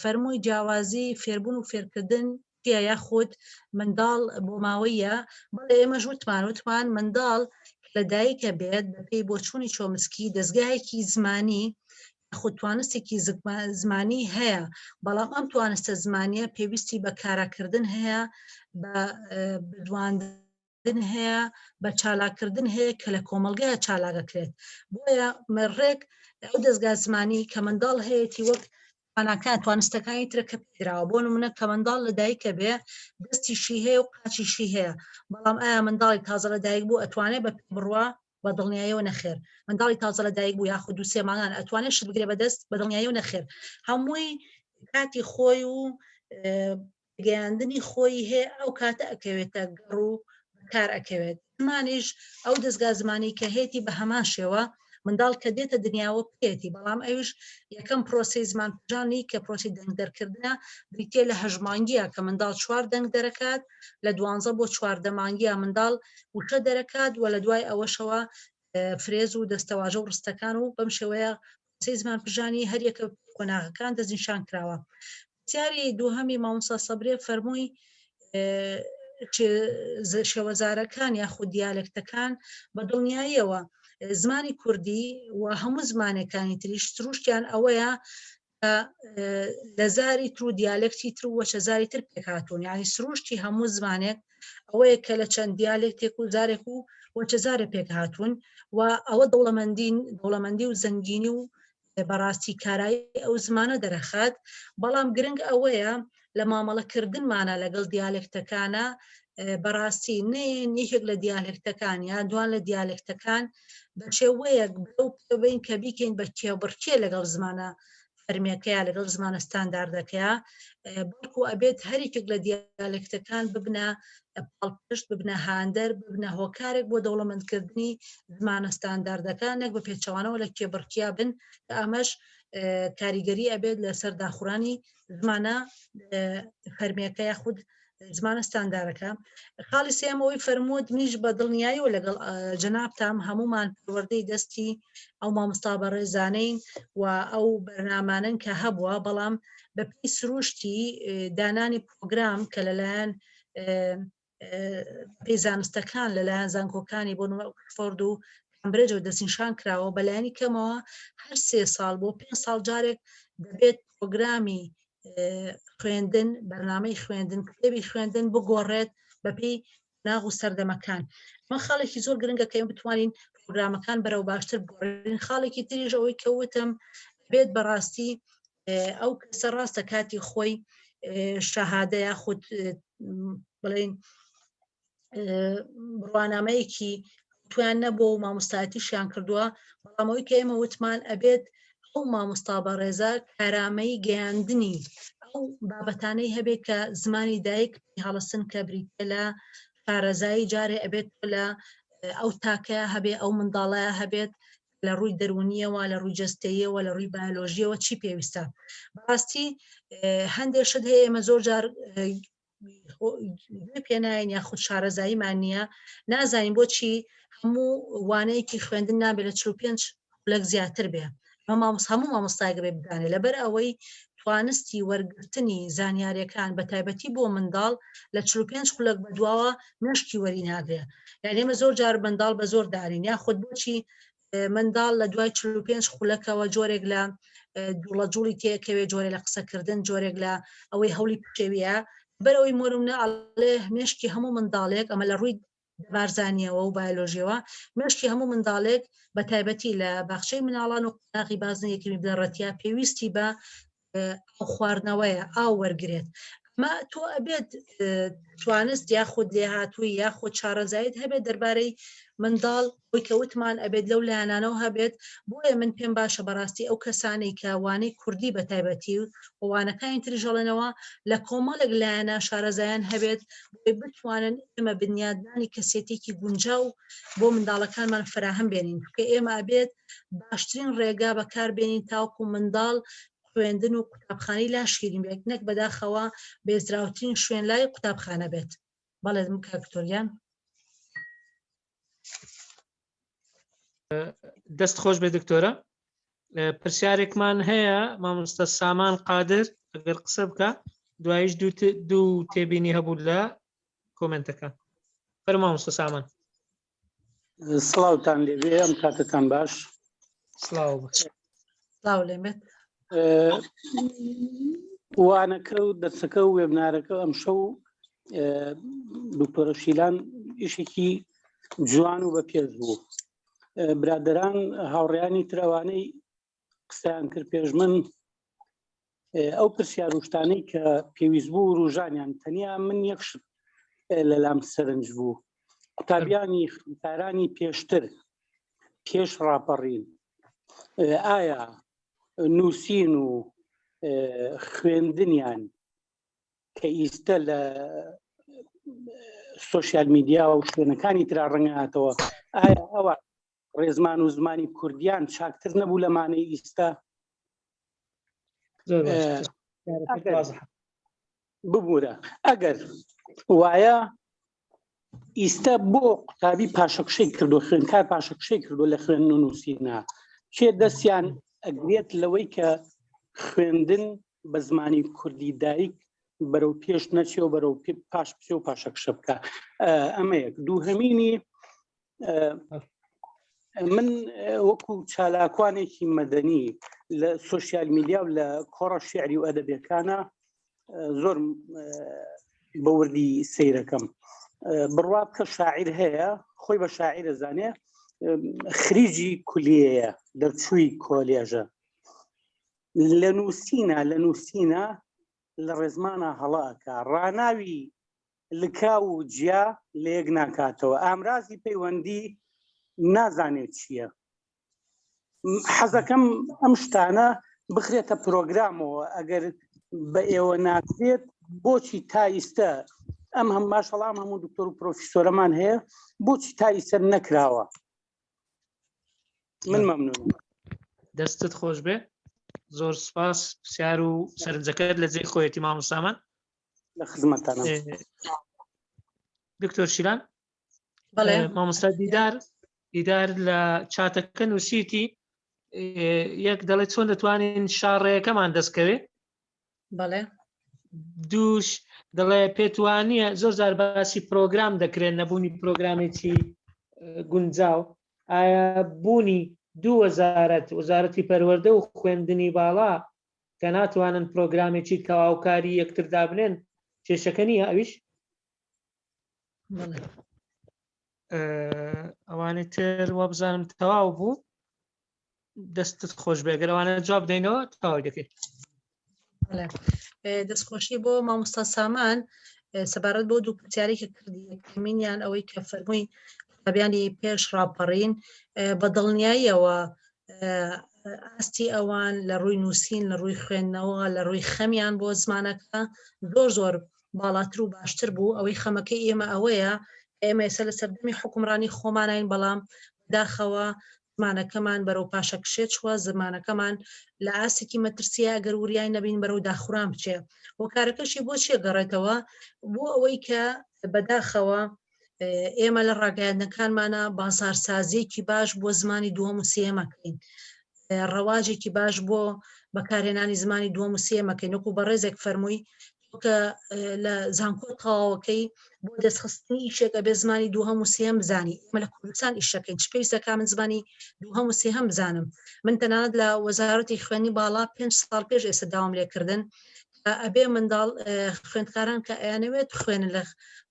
فەرمووی جیاوازی فێربوون و فێرکردن یاخود منداڵ بۆ ماوەیە بەڵێ ئێمە وتمان منداڵ لە دایکە بێت بەپێی بۆچوونی چۆمسکی دەستگایەکی زمانی خود توانستێکی زمانی هەیە بەڵام ئەم توانستە زمانیە پێویستی بە کاراکردن هەیە بە بدواندن هەیە بە چالاکردن هەیە کە لە کۆمەلگایە چالاگەکرێت بۆیە مەڕێک ئەو دەستگا زمانی کە منداڵ هەیەی وەک تواناکان توانستەکانی ترەکە پێراوە بۆ نمونە کە منداڵ لە دایکە بێ دەستیشی هەیە و قاچیشی هەیە بەڵام ئایا منداڵی تازە لە دایک بوو ئەتوانێت بە بڕوا بە دڵنیاییەوە نەخێر منداڵی تازە لە دایک بوو یاخود 2-3 مانگان ئەتوانێت شت بگرێ بەدەست بە دڵنیاییەوە نەخێر هەمووی کاتی خۆی و گەیاندنی خۆی هەیە ئەو کاتە ئەکەوێتە گەڕ و کار ئەکەوێت زمانیش ئەو دەستگا زمانی کە هەیەی بە هەمان شێوە منداڵ کە دێتە دنیاوە پێێتی بەڵام ئەوش یەکەم پرۆسی زمان پژانی کە پرۆسی دەنگ دەرکردنە بریتێ لە هەژمانگیە کە منداڵ 4 دەنگ دەرەکات لە 12 بۆ 14 مانگیە منداڵ وشە دەرەکات و لە دوای ئەوەشەوە فرێز و دەستەواژە و ڕستەکان و بەم شێوەیە پرۆسی زمان پژانی هەر یەکە کۆناغەکان دەستنیشان کراوە. پرسیاری دووهەمی مامۆستا سەبرێ فەرمووی شێوەزارەکان یاخود دیالێکتەکان بە دڵنیاییەوە زمانی کوردی و هەموو زمانەکانی تریش سروشتیان ئەوەیە لە زاری تر و دیالێکتی تر و وەچەزاری تر پێکهاتوون یعنی سروشتی هەموو زمانێک ئەوەیە کە لە چەند دیالێکتێک و زارێک و وەچەزارە پێکهاتوون و ئەوە دەوڵەمەندی و زەنگینی و بەڕاستی کارایی ئەو زمانە دەرەخات بەڵام گرنگ ئەوەیە لە مامەڵەکردنمانە لەگەڵ دیالێکتەکانە بەڕاستی یەکێک لە دیالێکتەکان یا دوان لە دیالێکتەکان بە شێوەیەک بین کە بیکەین بە کێوبڕکێ لەگەڵ زمانە فەرمیەکەیە لەگەڵ زمانە ستانداردەکەیە بەڵکو ئەبێت هەریکێک لە دیالێکتەکان ببنە پاڵپشت ببنە هاندەر ببنە هۆکارێک بۆ دەوڵەمەندکردنی زمانە ستانداردەکان نەک بە پێچەوانەوە لە کێبڕکیا بن ئەمەش کاریگەری ئەبێت لەسەر داخورانی زمانە فەرمیەکە یاخود زمانە ستاندارەکە. خاڵی سێمەوەی فەرمووت میش بە دڵنیایی و لەگەڵ جەنابتان هەمومان پەروەردەی دەستی ئەو مامۆستا بەڕێزانەین و ئەو بەرنامانن کە هەبووە، بەڵام بەپی سروشتی دانانی پرۆگرام کە لەلایەن پێی زانستەکان لەلایەن زانکۆکانی بۆ ئۆکسفۆرد و کامبرێج و دەستنیشان کراوە بەلایانی کەمەوە هەر 3 ساڵ بۆ 5 ساڵ جارێک دەبێت پرۆگرامی خوێندن، بەرنامەی خوێندن، کتێبی خوێندن بگۆڕێت بەپێی ناغ و سەردەمەکان. ئەمە خاڵێکی زۆر گرنگە کە بتوانین پرۆگرامەکان بەرەو باشتر بگۆڕین. خاڵێکی تریش ئەوەی کەوتم بێت بەڕاستی ئەو کەسە ڕاستە کاتی خۆی شەهادە یاخود بڵێن بڕوانامەیەکی تویان نەبووە و مامۆستایەتیشیان کردووە، بەڵام ئەوەی کە ئێمە وتمان ئەبێت ئەو مامۆستا بەڕێزە کارامەی گەیاندنی ئەو بابەتانەی هەبێت کە زمانی دایک هەڵەسن کە بریتە لە شارەزایی جارێ ئەبێت لە ئەو تاکەیە هەبێ ئەو منداڵەیە هەبێت لە ڕووی دەرونیەوە، لە ڕووی جەستەیەوە، لە ڕووی بایۆلۆژیەوە چی پێویستە. بەڕاستی هەندێک شت هەیە ئێمە زۆر جار پێناین یاخود شارەزاییمان نییە، نازانین بۆچی هەموو وانەیەکی خوێندن نابێت لە 45 خولەک زیاتر بێ. هەموو مامۆستایەک بێ بدانێت لەبەر ئەوەی توانستی وەرگرتنی زانیاریەکان بە تایبەتی بۆ منداڵ لە 45 خولەک بەدواوە مشکی وەری ناگرێ. یعنی ئێمە زۆر جار منداڵ بە زۆر دارین، یاخود بۆچی منداڵ لە دوای 45 خولەکەوە جۆرێک لە دوڵە جوڵی تێکەوێ، جۆرێک لە قسەکردن، جۆرێک لە ئەوەی هەولی پشێویە. بەرەوەی مۆرمنە ئەڵێ مێشکی هەموو منداڵێک، ئەمە لە ڕووی بارزانیەوە و بایۆلۆژیەوە، مێشکی هەموو منداڵێک بە تایبەتی لە باخچەی مناڵان و قۆناغی بازن یەکەمی بنەڕەتیا پێویستی بە ئەو خواردنەوەیە ئاو وەرگێت. ئەمە تۆ ئەبێت توانست یاخود لێهاتووی یاخود شارەزایت هەبێت دەربارەی منداڵ بۆی کە وتمان ئەبێت لەو لایەنانەوە هەبێت. بۆیە من پێم باشە بەڕاستی ئەو کەسانەی کە وانەی کوردی بە تایبەتی و وانەکانی تریژەڵێنەوە لە کۆمەڵێک لایەنە شارەزایان هەبێت بۆی بتوانن ئێمە بنیادانی کەسێتێکی گونجاو بۆ منداڵەکانمان فراهم بێنین، کە ئێمە ئەبێت باشترین ڕێگا بەکاربێنین تاوکو منداڵ خوێندن و قوتابخانەی لا شیرین بێت، نەک بەداخەوە بێزراوترین شوێن لای قوتابخانە بێت. بەڵێ کاکتۆریان دەست خۆش بێ دکتۆرە. پرسیارێکمان هەیە مامۆستا سامان قادر ئەگەر قسە بکە، دوایش دوو تێبینی هەبوو لە کۆمنتەکان. فەرموو مامۆستا سامان. سڵاوتان لێبێ، ئەم کاتتان باش. سڵاو سڵاو لێمێت. وانەکە و دەرسەکە و وێبنارەکە ئەم شەو دکتۆرە شیلان ئیشێکی جوان و بەپێز بوو. برادران هاوڕێیانی ترەوانەی قسەیان کرد پێش من ئەو پرسیار وشتانەی کە پێویست بوو ڕوژانیان تەنیا من یەکشت لەلام سەرنج بوو. قوتابیانی خوێندکارانی پێشتر پێش ڕاپەڕین ئایا نووسین و خوێندنیان کە ئیستە لە سۆشیال میدیا و شوێنەکانی ترا ڕەنگەهاتەوە، ئایا ئەوە ڕێزمان و زمانی کوردیان چاکتر نەبوو لەمانەی ئیستا؟ ببوورە ئەگەر وایە ئیستا بۆ قوتابی پاشەکشەی کردو، خوێندکار پاشەکشەی کردو لە خوێندن و نووسینە، چێ دەستیان ئەگرێت لەوەی کە خوێندن بە زمانی کوردی دایک بەرەو پێش نەچێ و بەرەو پاش پچێ و پاشەکشە بکە. ئەمە یەک. دووهەمینی من وەکو چالاکوانێکی مەدەنی لە سۆشیال میدیا و لە کۆڕە شیعری و ئەدەبیەکانە زۆر بەوردی سەیرەکەم. بڕوا بکە شاعیر هەیە، خۆی بە شاعیرە زانێ، خریجی کولیەیە، دەرچووی کۆلێژە، لە نووسینە لە ڕێزمانە هەڵاکە، ڕاناوی لکا و جیا لە یەک ناکاتەوە، ئامرازی پەیوەندی نازانێت چییە. حەزەکەم ئەم شتانە بخرێتە پرۆگرامەوە، ئەگەر بە ئێوە ناکرێت بۆچی تا ئیستە ئەم هەم ماشەڵام هەموو دکتۆر و پرۆفیسۆرەمان هەیە، بۆچی تا ئیسەر نەکراوە؟ من مەمنون. دەستت خۆش بێ. زۆر سپاس پرسیار و سەرنجەکەت لە جێی خۆیەتی مامۆستامان. لە خزمەتتانە. دکتۆر شیلان مامۆستا دیدار لە چاتەکە نووسیتی یەک دەڵێت چۆن دەتوانین شاڕێیەکەمان دەستکەوێت. بەڵێ دووش دەڵێ پێتوانیە زۆر جار باسی پرۆگرام دەکرێت نەبوونی پرۆگرامێکی گونجاو. ئایا بوونی دوو وەزارەتی پەروەردە و خوێندنی باڵا کە ناتوانن پرۆگرامێکی تەواوکاری یەکتر دابنێن کێشەکە نییە ئەویش؟ ئەوانەی تر وە بزانم تەواو بوو دەستت خۆش بێگەر ئەوانە جواب بدەینەوە تەواو دەکەیت. دەستخۆشی بۆ مامۆستا سامان سەبارەت بۆ دوو پرسیارێکی کردی یەکەمینیان ئەوەی کە فەرمووی قوتابیانی پێش ڕاپەڕین بە دڵنیاییەوە ئاستی ئەوان لە ڕووی نووسین لە ڕووی خوێندنەوە لە ڕووی خەمیان بۆ زمانەکە زۆر باڵاتر و باشتر بوو. ئەوەی خەمەکەی ئێمە ئەوەیە ئێمە ئێستا لە سەردەمی حکومڕانی خۆمانین بەڵام داخەوە زمانەکەمان بەرەو پاشەکشێت چوە زمانەکەمان لە ئاستێکی مەترسیە ئەگەر وریای نەبین بەرەو داخوران بچێ بۆ کارەکەشی بۆ چێ گەڕێتەوە بۆ ئەوەی کە بەداخەوە ئێمە لە ڕاگەیاندنەکانمانە بازارسازیەکی باش بۆ زمانی دووەم و سێمەکەین ڕەواجێکی باش بۆ بەکارهێنانی زمانی دووەم و سێمەکەین وەکو بە ڕێزێک فەرمووی کە لە زانکۆ تەواوەکەی بۆ دەستخستنی ئیشێکە بێ زمانی دووهەم و سێم بزانی ئمە لە کوردستان ئیشەکەین چ پێویستە کا من زمانی دووهەم و سێهەم بزانم. من تەنانەت لە وەزارەتی خوێنی باڵا 5 ساڵ پێش ئێستا داوام لێکردن ئەبێ منداڵ خوێندکاران کە ئەیانەوێت خوێنن لە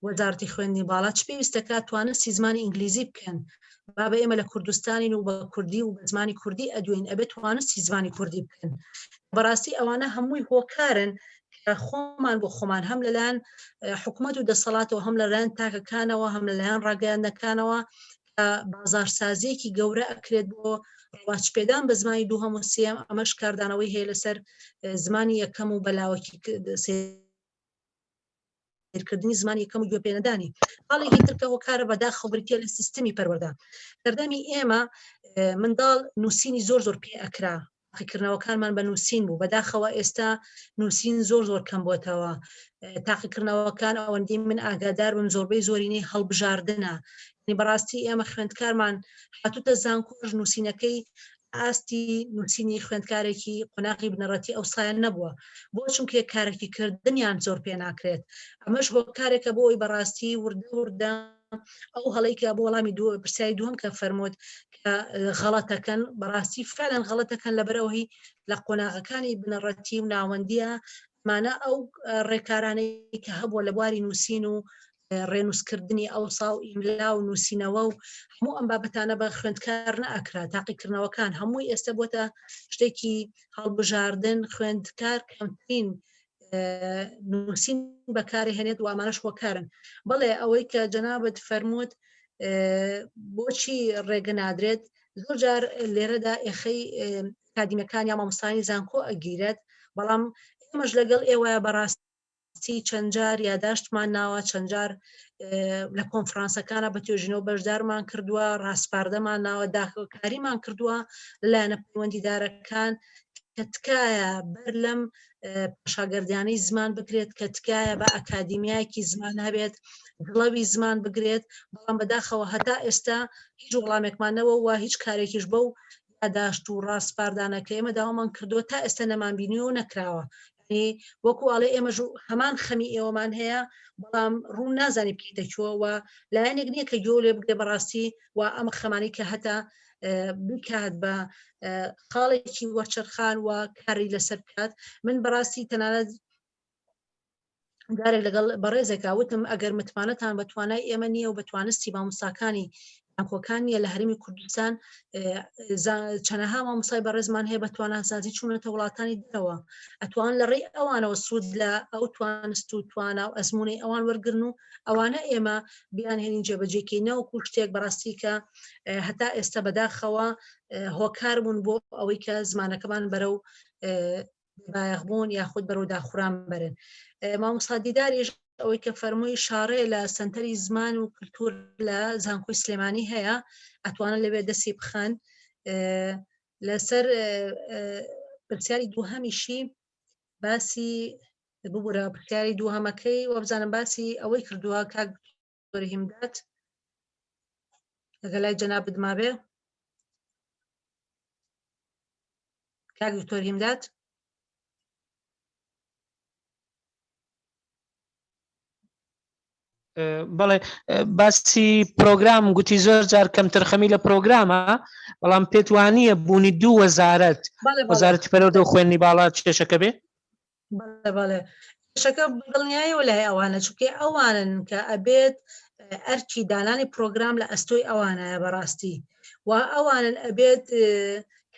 وەزارەتی خوێندنی باڵا چ پێویستەکە توانستی زمانی ئینگلیزی بکەن بابە ئێمە لە کوردستانین و بە کوردی و بە زمانی کوردی ئەدوین ئەبێت توانستی زمانی کوردی بکەن. بەڕاستی ئەوانە هەمووی هۆکارن خۆمان بۆ خۆمان هەم لەلایەن حکوومەت و دەسەڵاتەوە هەم لەلایەن تاکەکانەوە هەم لەلایەن ڕاگەیاندنەکانەوە کە بازارسازیەکی گەورە ئەکرێت بۆ ڕواجپێدان بە زمانی دووهەم و سێم ئەمەش کاردانەوەی هەیە لەسەر زمانی یەکەم و بەلاوەکی کردنی زمانی یەکەم و گوێپێنەدانی حاڵێکی ترکە هۆکارە بەداخەوە بریتە لە سیستمی پەروەردە. سەردەمی ئێمە منداڵ نووسینی زۆر پێ ئەکرا تاقیکردنەوەکانمان بە نووسین بوو بەداخەوە ئێستا نووسین زۆر کەم بۆتەوە تاقیکردنەوەکان ئەوەندی من ئاگادار بم زۆربەی زۆرینەی هەڵبژاردنە بەڕاستی ئێمە خوێندکارمان هاتوتە زانکۆژ نووسینەکەی ئاستی نووسینی خوێندکارێکی قۆناغی بنەڕەتی ئەو سایەن نەبووە بۆ چونکە کارێکی کردنیان زۆر پێ ناکرێت ئەمەش هۆکارێکە بۆ ئەوی بەڕاستی وردە ئەو هەڵەیکە بۆ وەڵامی پرسیاری دووەم کە فەرمووت کە غەڵەتەکەن بەڕاستی فعلەن غەڵەتەکەن لەبەرەوەی لە قۆناغەکانی بنەڕەتی و ناوەندیە مانە ئەو ڕێکارانەی کە هەبووە لە بواری نووسین و ڕێنووسکردنی ئەوسا و ئیملا و نووسینەوە و هەموو ئەم بابەتانە بە خوێندکار نەئەکرا تاقیکردنەوەکان هەمووی ئێستا بۆتە شتێکی هەڵبژاردن خوێندکار کەمترین نووسین بەکارهێنێت و ئامانەش هۆکارن. بەڵێ ئەوەی کە جەنابەت فەرمووت بۆچی ڕێگە نادرێت زۆر جار لێرەدا ئێخەی کادیمەکان یا مامۆستانی زانکۆ ئەگیرێت بەڵام ئێمەش لەگەڵ ئێوەیە بەڕاستی چەند جار یاداشتمان ناوە چەند جار لە کۆنفرانسەکانە بە توێژینەوە بەشدارمان کردووە ڕاستپاردەمان ناوە داخۆکاریمان کردووە لەلایەنە پەیوەندیدارەکان کە تکایە بەر لەم شاگردیانەی زمان بکرێت کە تکایە بە ئەکادیمیایەکی زمان هەبێت گڵەوی زمان بگرێت بەڵام بەداخەوە هەتا ئێستا هیچ وەڵامێکمانەوە و هیچ کارێکیش بەو یاداشت و ڕاستپاردانەکە ئێمە داوامان کردووە تا ئێستا نەمانبینیەوە نەکراوە وەکو ئاڵێ ئێمەش هەمان خەمی ئێوەمان هەیە بەڵام ڕوون نازانی بکەیتەوە لایەنێک نییە کە گۆ لێ بگرێ بەڕاستی و ئەمە خەمانی کە هەتا بکات بە خاڵێکی وەرچەرخان و کاری لەسەر بکات. من بەڕاستی تەنانەت دارێک لەگەڵ بەڕێزێکا وتم ئەگەر متمانەتان بە توانای ئێمە نییە و بە توانستی مامۆستاکانی زانکۆکان نیە لە هەرمی کوردستان چەنەها مامۆستای بەڕێزمان هەیە بە تواناسازی چوونەتە وڵاتانی دەرەوە ئەتوان لە ڕێی ئەوانەوە سوود لە ئەو توانست و توانە و ئەزمونەی ئەوان وەرگرن و ئەوانە ئێمە بیان هێنین جێبەجێکەینەوە شتێک بەڕاستی کە هەتا ئێستا بەداخەوە هۆکار بوون بۆ ئەوەی کە زمانەکەمان بەرەو بایەخبوون یاخود بەرەو داخوران بەرن. مامۆستا دیداریش ئەوەی کە فەرمووی شارێ لە سنتەری زمان و کللتور لە زانکۆی سلێمانی هەیە ئەتوانن لەوێ دەستی بخەن لەسەر پرسیاری دووهەمیشی باسی ببوورە پرسیاری دووهەمەکەی وە بزانم باسی ئەوەی کردووە کاک دکتۆر هیمدات لەگەڵای جەنابت مابێ کاک دکتۆر هیمدات بەڵێ باسی پرۆگرام گوتی زۆر جار کەم تەرخەمی لە پرۆگرامە بەڵام پێت وانییە بوونی دوو وەزارەت وەزارەتی پەروەردە و خوێندنی باڵا کێشەکە بێ بەڵێ کێشەکە دڵنیایەوە لای ئەوانە چونکە ئەوانن کە ئەبێت ئەرکی دانانی پرۆگرام لە ئەستۆی ئەوانایە بەڕاستی و ئەوانن ئەبێت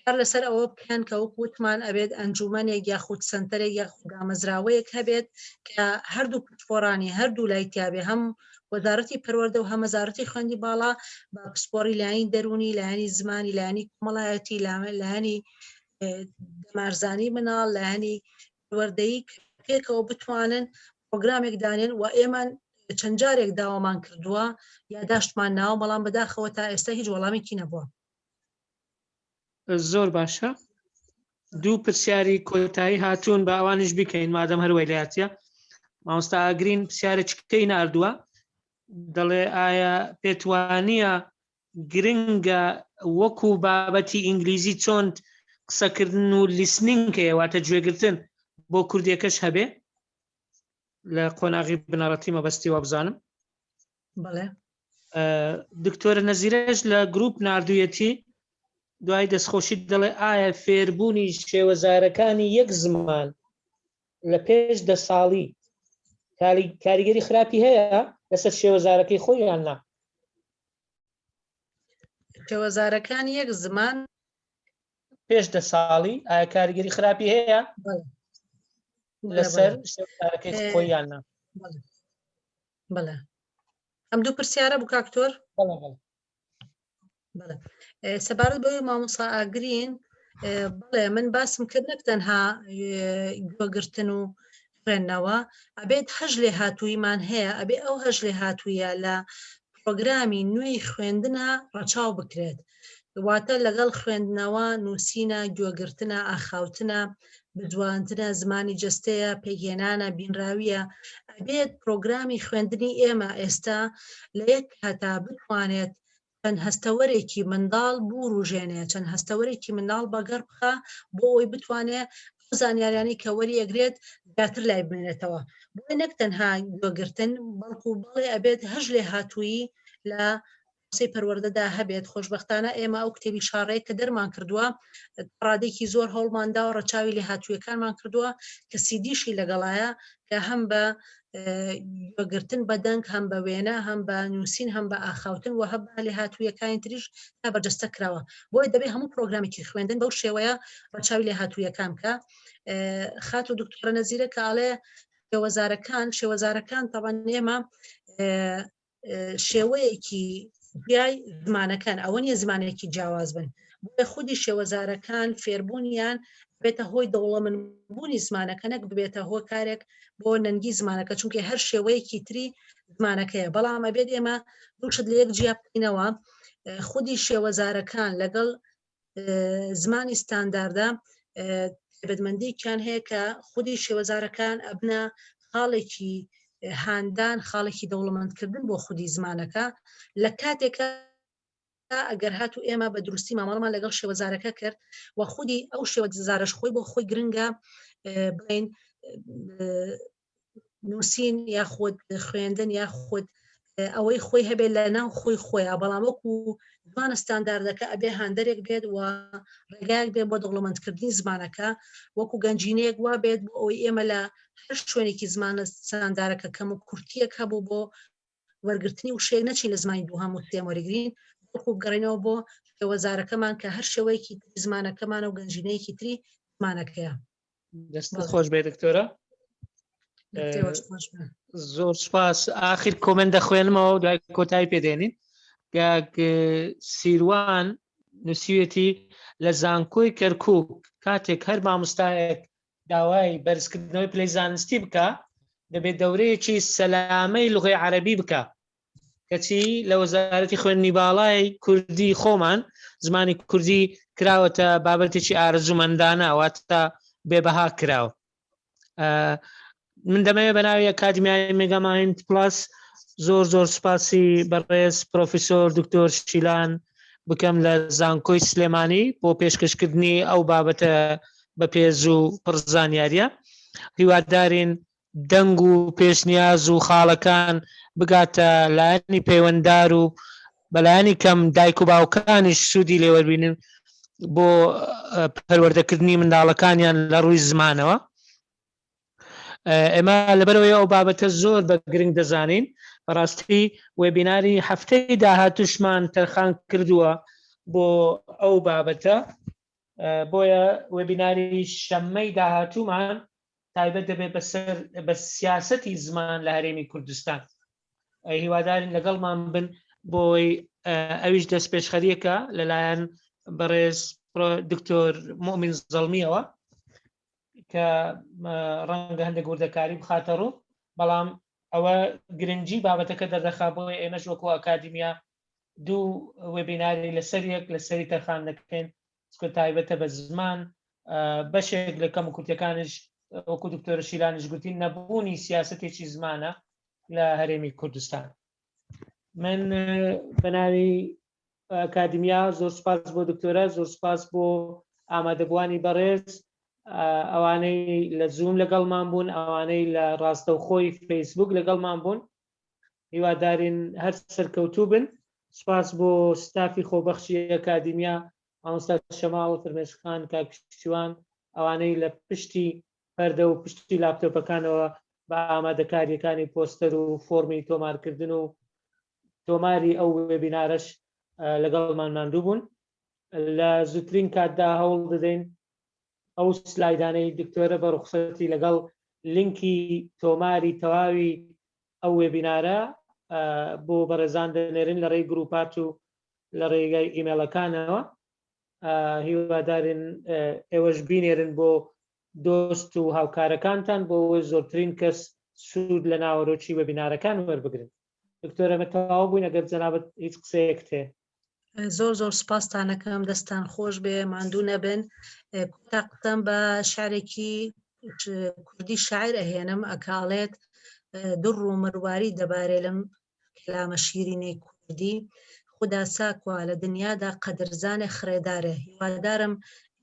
کار لەسەر ئەوە بکەن کە وەک وتمان ئەبێت ئەنجومەنێک یاخود سنتەرێک یاخود ئامەزراوەیەک هەبێت کە هەردوو پشتفۆرانی هەردوو لای تیاابێ هەم وەزارەتی پەروەردە و هەمەزارەتی خوێندی باڵا بە پسپۆری لایانی دەرونی لایانی زمانی لایانی کۆمەڵایەتی لایانی دەمارزانی مناڵ لایانی پەروەردەیی پێکەوە بتوانن پرۆگرامێک دانێن و ئێمە چەند جارێک داوامان کردووە یاداشتمان ناوە بەڵام بەداخەوە تا ئێستا هیچ وەڵامێکی نەبووە. زۆر باشە دوو پرسیاری کۆتایی هاتوون بە ئەوانش بکەین مادەم هەروەی لاتە مامۆستا ئاگرین پرسیارێکەکەی ناردووە دەڵێ ئایا پێتوانیە گرنگە وەکو بابەتی ئینگلیزی چۆن قسەکردن و لیسنینگکە واتە گوێگرتن بۆ کوردیەکەش هەبێ لە قۆناغی بنەڕەتی مەبەستی وە بزانم. بەڵێ دکتۆرە نەزیرەش لە گروپ ناردوویەتی دوای دەستخۆشی دەڵێ ئایا فێربوونی شێوەزارەکانی یەک زمان لە پێش 10 ساڵی کاریگەری خراپی هەیە لەسەر شێوەزارەکەی خۆی یان نا؟ شێوەزارەکانی یەک زمان پێش 10 ساڵی ئایا کاریگەری خراپی هەیە لەسەر شێوەزارەکەی خۆی یان نا؟ بەڵێ ئەم دوو پرسیارە بوو کاکتۆر؟ بەڵێ سەبارەت بەوەی مامۆستا ئاگرین بڵێ من باسم کرد نەک تەنها گوێگرتن و خوێندنەوە ئەبێت هەژ لێ هاتوویمان هەیە ئەبێ ئەو هەژ لێ هاتوویە لە پرۆگرامی نوێی خوێندنە ڕەچاو بکرێت واتە لەگەڵ خوێندنەوە نووسینە گوێگرتنە ئاخاوتنە بدوانتنە زمانی جستەیە پێگێنانە بینراویە ئەبێت پرۆگرامی خوێندنی ئێمە ئێستا لە یەک هەتا بتوانێت چەند هەستەوەرێکی منداڵ بوو ڕژێنێ چەند هەستەوەرێکی منداڵ بەگەڕ بخە بۆ ئەوی بتوانێت زانیاریانی کە وەری ئەگرێت زیاتر لای بمێنێتەوە بۆی نەک تەنها گوێگرتن بەڵکو بڵێ ئەبێت هەژ لێ هاتوویی لە قسەی پەروەردەدا هەبێت خۆشبەختانە ئێمە ئەو کتێبی شاڕەیە کە دەرمان کردووە ڕادێکی زۆر هەوڵماندا و ڕەچاوی لێ هاتوویەکانمان کردووە کە سیدیشی لەگەڵایە کە هەم بە گوێگرتن بە دەنگ هەم بە وێنە هەم بە نووسین هەم بە ئاخاوتن و هەب لێ هاتوویەکانی تریش تا بەرجەستە کراوە بۆی دەبێت هەموو پرۆگرامێکی خوێندن بەو شێوەیە ڕەچاوی لێ هاتوویەکان بکە خات و دکتۆرە نەزیرە کە ئاڵێ شێوەزارەکان تەوان ئێمە شێوەیەکی بیای زمانەکان ئەوە نیە زمانێکی جیاواز بن بۆ خودی شێوەزارەکان فێربوونیان بێتە هۆی دەوڵەمەندبوونی زمانەکە نەک ببێتە هۆ کارێک بۆ نەنگی زمانەکە چونکە هەر شێوەیەکی تری زمانەکەیە بەڵام ئەبێت ئێمە دووشت لە یەک جیا بکەینەوە خودی شێوەزارەکان لەگەڵ زمانی ستانداردا تایبەتمەندییان هەیە کە خودی شێوەزارەکان ئەبنە خاڵێکی هاندان خاڵێکی دەوڵەمەندکردن بۆ خودی زمانەکە لە کاتێکە ئەگەر هاتو ئێمە بە دروستی مامەڵمان لەگەڵ شێوەزارەکە کرد و خودی ئەو شێوەزارەش خۆی بۆ خۆی گرنگە بڵین نووسین یاخود خوێندن یاخود ئەوەی خۆی هەبێت لە ناو خۆی خۆیە بەڵام وەکو زمانە ستانداردەکە ئەبێ هاندەرێک بێت و ڕێگایەک بێت بۆ دەوڵەمەندکردنی زمانەکە وەکو گەنجینەیەک وا بێت بۆ ئەوەی ئێمە لە هەر شوێنێکی زمانە ستاندارەکە کەم و کورتیەک هەبوو بۆ وەرگرتنی و شێک نەچین لە زمانی دووهەم و سێم وەرگرین وەکو بگەڕێنەوە بۆ شێوەزارەکەمان کە هەر شێوەیەکی زمانەکەمانە و گەنجینەیەکی تری زمانەکەیە. دەستت خۆش بێ دکتۆرە. زۆر سپاس. ئاخر کۆمنت دەخوێنمەوە دوای کۆتایی پێدێنین. سیروان نووسیوێتی لە زانکۆی کەرکووک کاتێک هەر مامۆستایەک داوای بەرزکردنەوەی پلەی زانستی بکە دەبێت دەورەیەکی سەلامەی لوغەی عەرەبی بکە کەچی لە وەزارەتی خوێندنی باڵای کوردی خۆمان زمانی کوردی کراوەتە بابەتێکی ئارزومەندانە ئەواتە بێبەها کراوە. من دەمەوێت بە ناوی ئەکادمیای مێگامایند پلاس زۆر سوپاسی بەڕێز پرۆفیسۆر دکتۆر شیلان بکەم لە زانکۆی سلێمانی بۆ پێشکەشکردنی ئەو بابەتە بە پێز و پڕزانیاریە. هیوادارین دەنگ و پێشنیاز و خاڵەکان بگاتە لایەنی پەیوەنددار و بەلایانی کەم دایک و باوکانیش سوودی لێوەبینن بۆ پەروەردەکردنی منداڵەکانیان لە ڕووی زمانەوە. ئێمە لەبەرەوەی ئەو بابەتە زۆر بە گرنگ دەزانین. بەڕاستی وێبیناری هەفتەی داهاتوشمان تەرخان کردووە بۆ ئەو بابەتە، بۆیە وێبیناری شەممەی داهاتوومان تایبەت دەبێت بە سیاسەتی زمان لە هەرێمی کوردستان. هیوادارین لەگەڵمان بن بۆی ئەویش دەست پێشخەریەکە لەلایەن بەڕێز دکتۆر مؤمن زەڵمیەوە کە ڕەنگە هەندێک وردەکاری بخاتە ڕوو، بەڵام ئەوە گرنگی بابەتەکە دەردەخا بۆی ئێمەش وەکو ئەکادیمیا دوو وێبیناری لەسەر لەسەری تەرخان دەکەین کە تایبەتە بە زمان. بەشێک لە کەم و کورتەکانش وەکو دکتۆرە شیلانیش گوتین نەبوونی سیاسەتێکی زمانە لە هەرێمی کوردستان. من بە ناوی ئەکادیمیا زۆر سوپاس بۆ دکتۆرە، زۆر سوپاس بۆ ئامادەبوانی بەڕێز، ئەوانەی لە زووم لەگەڵمان بوون، ئەوانەی لە ڕاستەوخۆی فەیسبوک لەگەڵمان بوون. هیوادارین هەر سەرکەوتوو بن. سوپاس بۆ ستافی خۆبەخشی ئەکادیمیا، ئامۆستا شەماڵ فرمێشخان، کاکشتیوان، ئەوانەی لە پشتی پەردە و پشتی لاپتۆپەکانەوە بە ئامادەکاریەکانی پۆستەر و فۆرمی تۆمارکردن و تۆماری ئەو وێبینارەش لەگەڵمان ماندوو بوون. لە زووترین کاتدا هەوڵ دەدەین ئەو سلایدانەی دکتۆرە بە ڕوخسەتی لەگەڵ لینکی تۆماری تەواوی ئەو وێبینارە بۆ بەڕێزان دەنێرن لە ڕێی گروپات و لە ڕێگای ئیمێلەکانەوە. هیوادارین ئێوەش بینێرن بۆ دۆست و هاوکارەکانتان بۆ زۆرترین کەس سوود لە ناوەڕۆکی وێبینارەکان وەربگرن. دکتۆرە مە تەواو بووین، ئەگەر جەنابەت هیچ قسەیەک هەیە. زۆر سپاستانەکەم، دەستان خۆش بێ، ماندوو نەبن. کوتا قسەم بە شارێکی کوردی شاعر ئەهێنم، ئەکاڵێت دوڕ و مرواری دەبارێ لەم کلامە شیرینەی کوردی. خدا ساکوە لە دنیادا قەدرزانێ خڕێدارێ. هیوادارم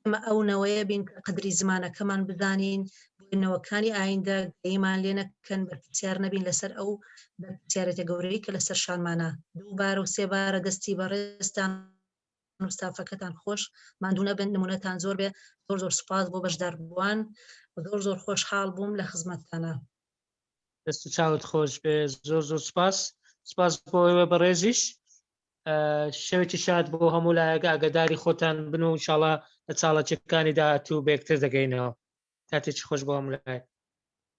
ئێمە ئەو نەوەیە بین کە قەدری زمانەکەمان بدانین، بۆنەوەکانی ئایندە گەیمان لێ نەکەن، بەرپرسیار نەبین لەسەر ئەو بەرپرسیارەتە گەورەی کە لەسەر شانمانە. دووبارە و سێبارە دەستی بەڕێزتان و ستافەکەتان خۆش، ماندوو نەبن، نمونەتان زۆر بێ. زۆر سوپاس بۆ بەشداربووان، زۆر خۆشحاڵ بووم لە خزمەتتانە. دەست و چاوت خۆش بێ. زۆر سوپاس. سوپاس بۆ ئێوە بەڕێزیش. شەوێکی شاد بۆ هەموو لایەکە، ئاگاداری خۆتان بن و ئینشاڵڵا لە چاڵەچەکانی داهاتوو بە یەکتر دەگەینەوە. کاتێکی خۆش بۆ هەموو لایەک.